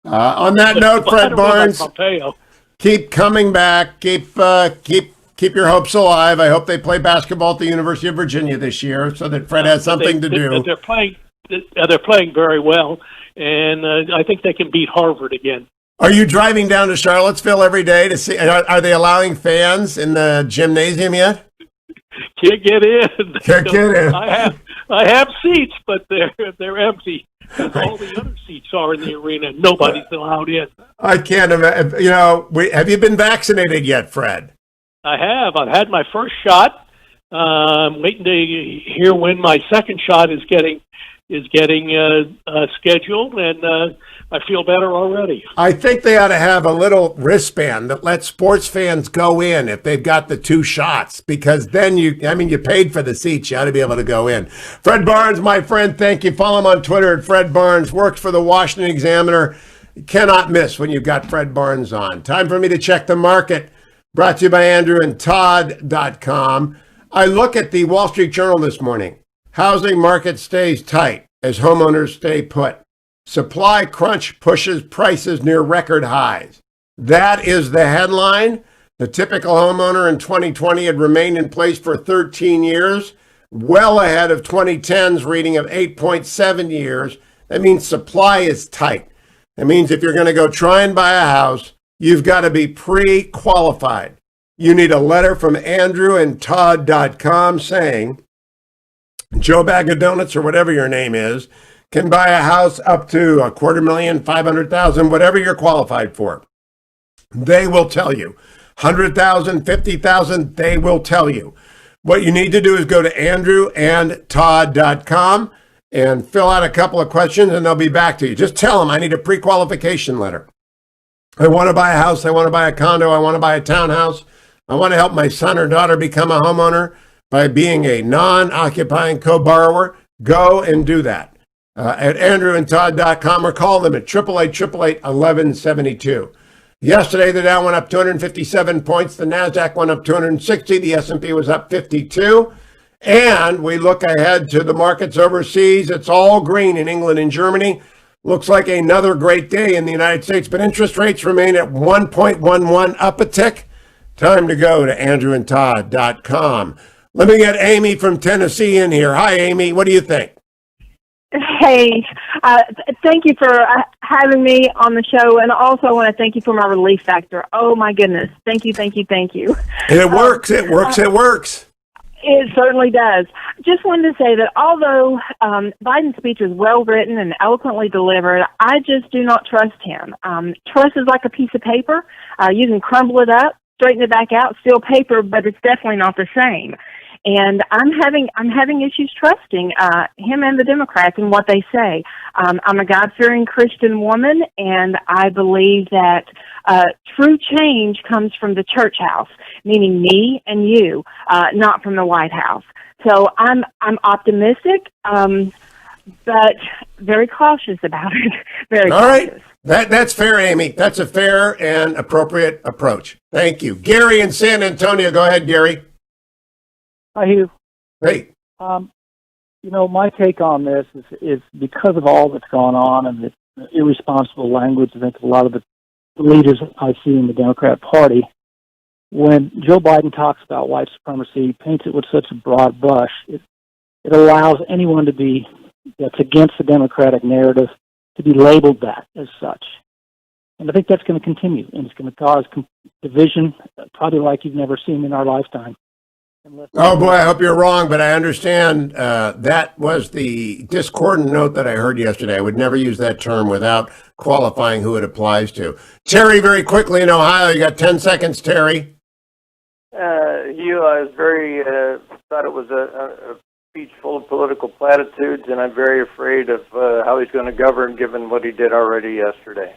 On that note, I Fred don't know about Barnes, Pompeo. keep coming back. Keep your hopes alive. I hope they play basketball at the University of Virginia this year, so that Fred has something to do. They're playing very well, and I think they can beat Harvard again. Are you driving down to Charlottesville every day to see? Are they allowing fans in the gymnasium yet? Can't get in. Can't get in. I have seats, but they're empty. All the other seats are in the arena. Nobody's allowed in. I can't imagine. Have you been vaccinated yet, Fred? I have. I've had my first shot. I'm waiting to hear when my second shot is getting scheduled, and I feel better already. I think they ought to have a little wristband that lets sports fans go in if they've got the 2 shots, because then you paid for the seats. You ought to be able to go in. Fred Barnes, my friend, thank you. Follow him on Twitter at Fred Barnes. Works for the Washington Examiner. You cannot miss when you've got Fred Barnes on. Time for me to check the market. Brought to you by Andrew and Todd.com. I look at the Wall Street Journal this morning. Housing market stays tight as homeowners stay put. Supply crunch pushes prices near record highs. That is the headline. The typical homeowner in 2020 had remained in place for 13 years, well ahead of 2010's reading of 8.7 years. That means supply is tight. That means if you're going to go try and buy a house, you've got to be pre-qualified. You need a letter from Andrew and Todd.com saying Joe Bag of Donuts, or whatever your name is, can buy a house up to $250,000, $500,000, whatever you're qualified for. They will tell you. $100,000, $50,000, they will tell you. What you need to do is go to andrewandtodd.com and fill out a couple of questions, and they'll be back to you. Just tell them, I need a pre-qualification letter. I want to buy a house. I want to buy a condo. I want to buy a townhouse. I want to help my son or daughter become a homeowner by being a non-occupying co-borrower. Go and do that at andrewandtodd.com, or call them at 888-888-1172. Yesterday, the Dow went up 257 points. The NASDAQ went up 260. The S&P was up 52. And we look ahead to the markets overseas. It's all green in England and Germany. Looks like another great day in the United States, but interest rates remain at 1.11, up a tick. Time to go to andrewandtodd.com. Let me get Amy from Tennessee in here. Hi, Amy. What do you think? Hey, thank you for having me on the show, and also I want to thank you for my relief factor. Oh, my goodness. Thank you, thank you, thank you. It works. It works. It works. It certainly does. Just wanted to say that although Biden's speech was well written and eloquently delivered, I just do not trust him. Trust is like a piece of paper. You can crumble it up, straighten it back out, still paper, but it's definitely not the same. And I'm having issues trusting him and the Democrats and what they say. I'm a God-fearing Christian woman, and I believe that true change comes from the church house, meaning me and you, not from the White House. So I'm optimistic, but very cautious about it. Very All cautious. right. That's fair, Amy. That's a fair and appropriate approach. Thank you. Gary in San Antonio. Go ahead, Gary. Hi, Hugh. Hey. My take on this is because of all that's gone on and the irresponsible language, I think a lot of the leaders I see in the Democrat Party, when Joe Biden talks about white supremacy, paints it with such a broad brush, it allows anyone that's against the Democratic narrative to be labeled that as such. And I think that's going to continue, and it's going to cause division, probably like you've never seen in our lifetime. Oh, boy, I hope you're wrong, but I understand that was the discordant note that I heard yesterday. I would never use that term without qualifying who it applies to. Terry, very quickly in Ohio. You got 10 seconds, Terry. Hugh, I was thought it was a speech full of political platitudes, and I'm very afraid of how he's going to govern given what he did already yesterday.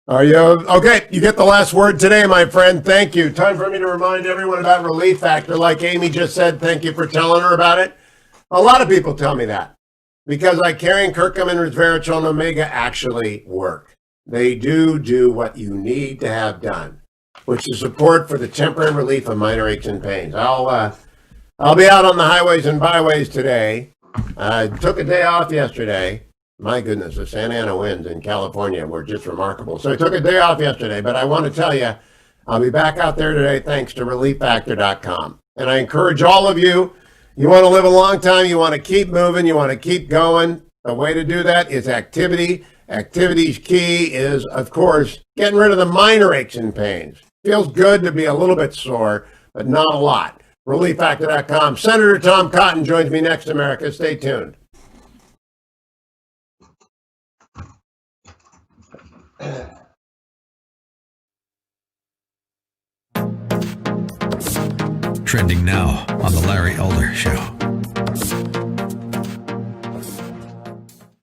Are you okay? You get the last word today, my friend. Thank you. Time for me to remind everyone about Relief Factor. Like Amy just said, thank you for telling her about it. A lot of people tell me that because Icarian, Curcumin, resveratrol, and Omega actually work. They do what you need to have done, which is support for the temporary relief of minor aches and pains. I'll be out on the highways and byways today. I took a day off yesterday. My goodness, the Santa Ana winds in California were just remarkable. So I took a day off yesterday, but I want to tell you, I'll be back out there today thanks to ReliefFactor.com. And I encourage all of you, you want to live a long time, you want to keep moving, you want to keep going. The way to do that is activity. Activity's key is, of course, getting rid of the minor aches and pains. Feels good to be a little bit sore, but not a lot. ReliefFactor.com. Senator Tom Cotton joins me next, America. Stay tuned. Trending now on the Larry Elder Show.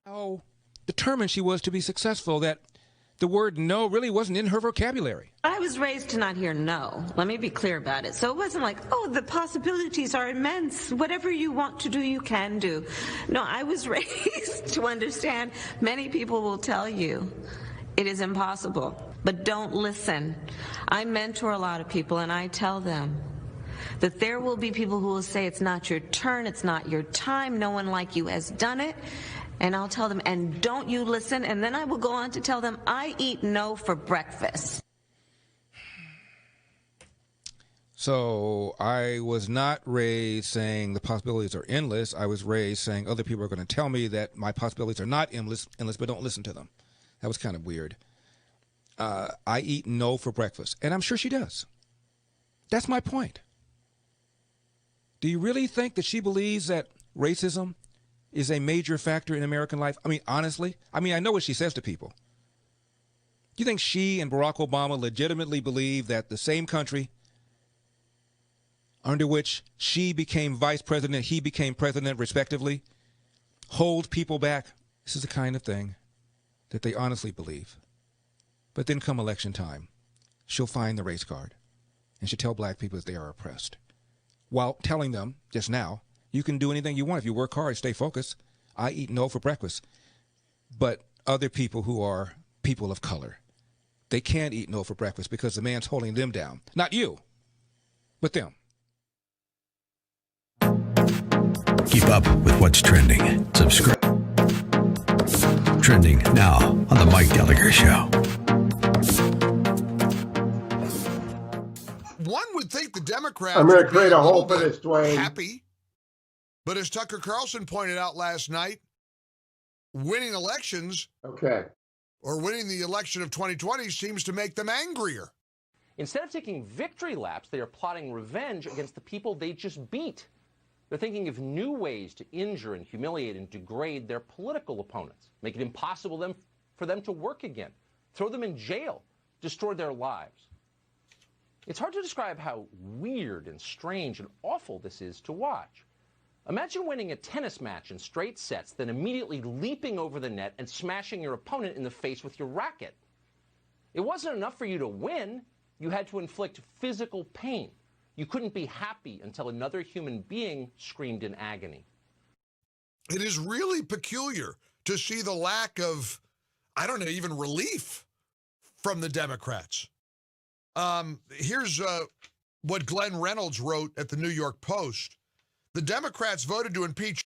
How determined she was to be successful that the word no really wasn't in her vocabulary. I was raised to not hear no. Let me be clear about it. So it wasn't like, oh, the possibilities are immense. Whatever you want to do, you can do. No, I was raised to understand many people will tell you it is impossible, but don't listen. I mentor a lot of people, and I tell them that there will be people who will say it's not your turn, it's not your time, no one like you has done it. And I'll tell them, and don't you listen? And then I will go on to tell them, I eat no for breakfast. So I was not raised saying the possibilities are endless. I was raised saying other people are going to tell me that my possibilities are not endless, but don't listen to them. That was kind of weird. I eat no for breakfast. And I'm sure she does. That's my point. Do you really think that she believes that racism is a major factor in American life? I mean, honestly, I know what she says to people. Do you think she and Barack Obama legitimately believe that the same country under which she became vice president, he became president, respectively, hold people back? This is the kind of thing that they honestly believe. But then come election time, she'll find the race card, and she'll tell black people that they are oppressed, while telling them just now, you can do anything you want if you work hard, stay focused. I eat no for breakfast. But other people who are people of color, they can't eat no for breakfast because the man's holding them down. Not you, but them. Keep up with what's trending. Subscribe. Trending now on the Mike Gallagher Show. One would think the Democrats I'm going to create a hole for this, Dwayne. Happy. But as Tucker Carlson pointed out last night, winning elections, or winning the election of 2020 seems to make them angrier. Instead of taking victory laps, they are plotting revenge against the people they just beat. They're thinking of new ways to injure and humiliate and degrade their political opponents, make it impossible for them to work again, throw them in jail, destroy their lives. It's hard to describe how weird and strange and awful this is to watch. Imagine winning a tennis match in straight sets, then immediately leaping over the net and smashing your opponent in the face with your racket. It wasn't enough for you to win. You had to inflict physical pain. You couldn't be happy until another human being screamed in agony. It is really peculiar to see the lack of, I don't know, even relief from the Democrats. Here's what Glenn Reynolds wrote at the New York Post. The Democrats voted to impeach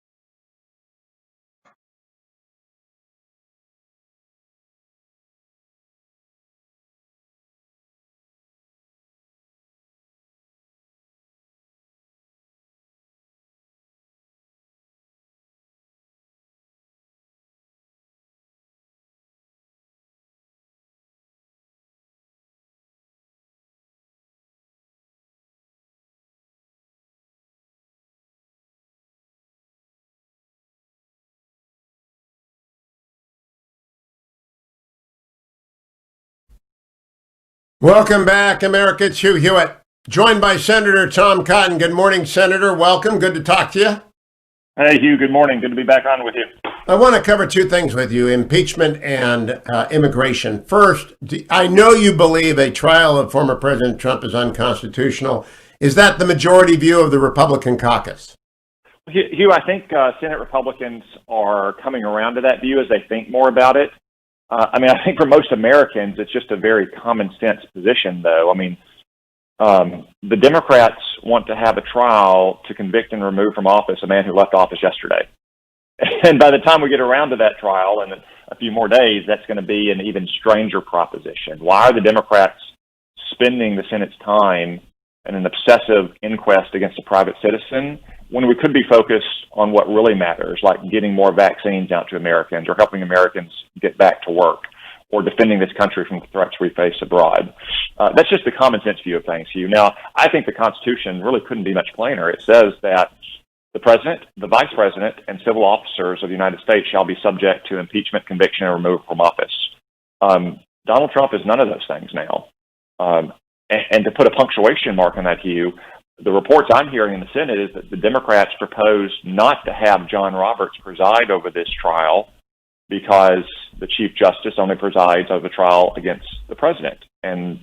Welcome back, America. It's Hugh Hewitt, joined by Senator Tom Cotton. Good morning, Senator. Welcome. Good to talk to you. Hey, Hugh, good morning. Good to be back on with you. I want to cover two things with you, impeachment and immigration. First, I know you believe a trial of former President Trump is unconstitutional. Is that the majority view of the Republican caucus? Hugh, I think Senate Republicans are coming around to that view as they think more about it. I think for most Americans, it's just a very common sense position, though. The Democrats want to have a trial to convict and remove from office a man who left office yesterday. And by the time we get around to that trial in a few more days, that's going to be an even stranger proposition. Why are the Democrats spending the Senate's time in an obsessive inquest against a private citizen when we could be focused on what really matters, like getting more vaccines out to Americans or helping Americans get back to work or defending this country from the threats we face abroad? That's just the common sense view of things, Hugh. Now, I think the Constitution really couldn't be much plainer. It says that the President, the Vice President, and civil officers of the United States shall be subject to impeachment, conviction, and removal from office. Donald Trump is none of those things now. And to put a punctuation mark on that, Hugh, the reports I'm hearing in the Senate is that the Democrats propose not to have John Roberts preside over this trial because the Chief Justice only presides over the trial against the President. And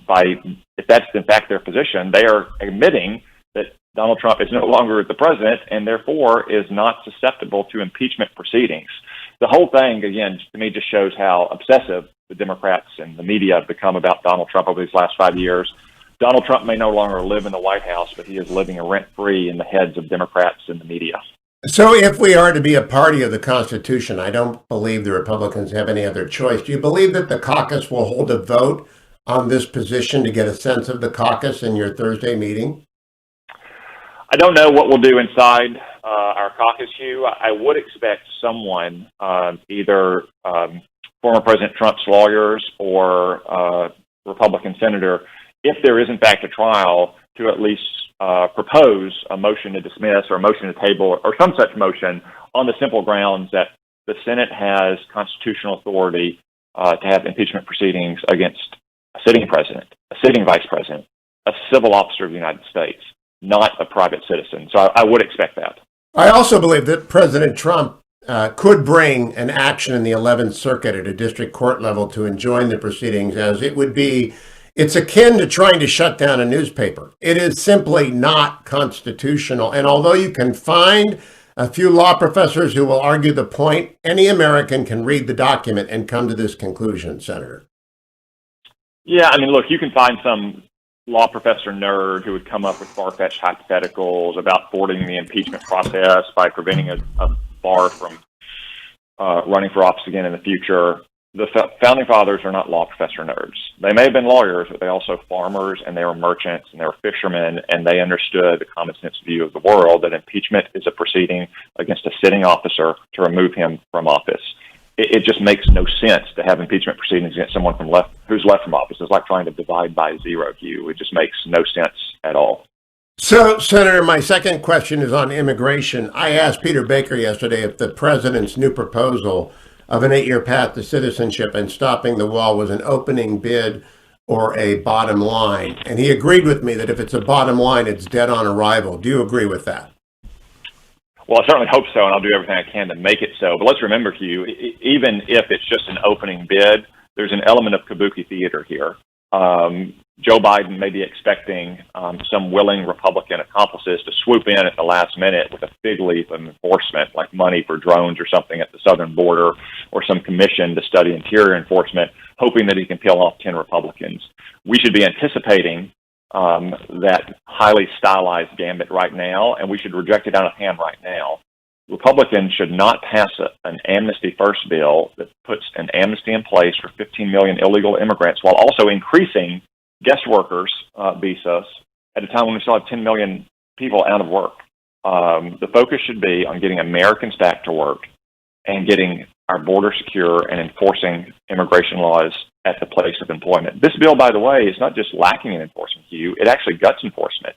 if that's in fact their position, they are admitting that Donald Trump is no longer the president and therefore is not susceptible to impeachment proceedings. The whole thing, again, to me just shows how obsessive the Democrats and the media have become about Donald Trump over these last 5 years. Donald Trump may no longer live in the White House, but he is living rent-free in the heads of Democrats and the media. So if we are to be a party of the Constitution, I don't believe the Republicans have any other choice. Do you believe that the caucus will hold a vote on this position to get a sense of the caucus in your Thursday meeting? I don't know what we'll do inside our caucus, Hugh. I would expect someone, either former President Trump's lawyers or Republican senator, if there is in fact a trial, to at least propose a motion to dismiss or a motion to table or some such motion on the simple grounds that the Senate has constitutional authority to have impeachment proceedings against a sitting president, a sitting vice president, a civil officer of the United States, not a private citizen. So I would expect that. I also believe that President Trump could bring an action in the 11th Circuit at a district court level to enjoin the proceedings, as it's akin to trying to shut down a newspaper. It is simply not constitutional. And although you can find a few law professors who will argue the point, any American can read the document and come to this conclusion, Senator. Yeah, look, you can find some law professor nerd who would come up with far-fetched hypotheticals about thwarting the impeachment process by preventing a Barr from running for office again in the future. The founding fathers are not law professor nerds. They may have been lawyers, but they also farmers, and they were merchants, and they were fishermen, and they understood the common sense view of the world that impeachment is a proceeding against a sitting officer to remove him from office. It just makes no sense to have impeachment proceedings against someone who's left from office. It's like trying to divide by zero, Hugh. It just makes no sense at all. So, Senator, my second question is on immigration. I asked Peter Baker yesterday if the president's new proposal of an 8-year path to citizenship and stopping the wall was an opening bid or a bottom line. And he agreed with me that if it's a bottom line, it's dead on arrival. Do you agree with that? Well, I certainly hope so, and I'll do everything I can to make it so. But let's remember, Hugh, even if it's just an opening bid, there's an element of kabuki theater here. Joe Biden may be expecting some willing Republican accomplices to swoop in at the last minute with a fig leaf of enforcement, like money for drones or something at the southern border, or some commission to study interior enforcement, hoping that he can peel off 10 Republicans. We should be anticipating that highly stylized gambit right now, and we should reject it out of hand right now. Republicans should not pass an amnesty first bill that puts an amnesty in place for 15 million illegal immigrants while also increasing guest workers visas at a time when we still have 10 million people out of work. The focus should be on getting Americans back to work and getting our border secure and enforcing immigration laws at the place of employment. This bill, by the way, is not just lacking in enforcement, Hugh. It actually guts enforcement.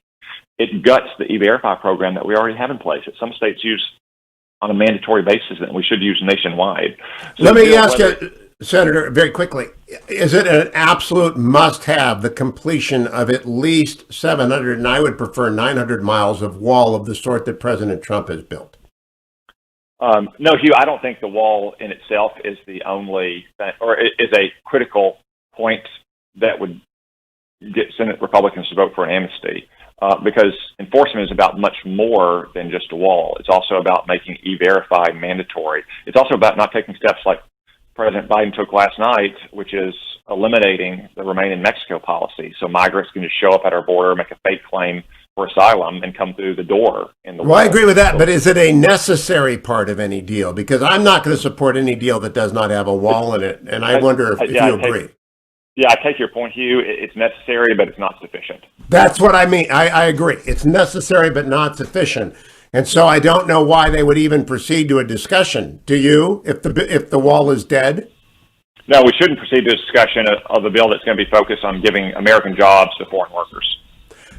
It guts the E-Verify program that we already have in place that some states use on a mandatory basis that we should use nationwide. So let me ask you, Senator, very quickly, is it an absolute must-have, the completion of at least 700, and I would prefer 900 miles of wall of the sort that President Trump has built? No, Hugh, I don't think the wall in itself is the only or is a critical point that would get Senate Republicans to vote for an amnesty, because enforcement is about much more than just a wall. It's also about making E-Verify mandatory. It's also about not taking steps like President Biden took last night, which is eliminating the Remain in Mexico policy. So migrants can just show up at our border, make a fake claim for asylum, and come through the door in the Well, I agree with that, but is it a necessary part of any deal? Because I'm not going to support any deal that does not have a wall in it, and I wonder if you agree. I take your point, Hugh. It's necessary, but it's not sufficient. That's what I mean. I agree. It's necessary, but not sufficient. And so I don't know why they would even proceed to a discussion. Do you, if the wall is dead? No, we shouldn't proceed to a discussion of a bill that's going to be focused on giving American jobs to foreign workers.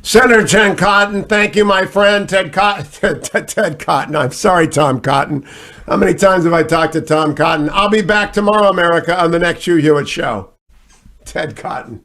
Senator Ted Cotton, thank you, my friend. Ted Cotton. I'm sorry, Tom Cotton. How many times have I talked to Tom Cotton? I'll be back tomorrow, America, on the next Hugh Hewitt Show. Ted Cotton.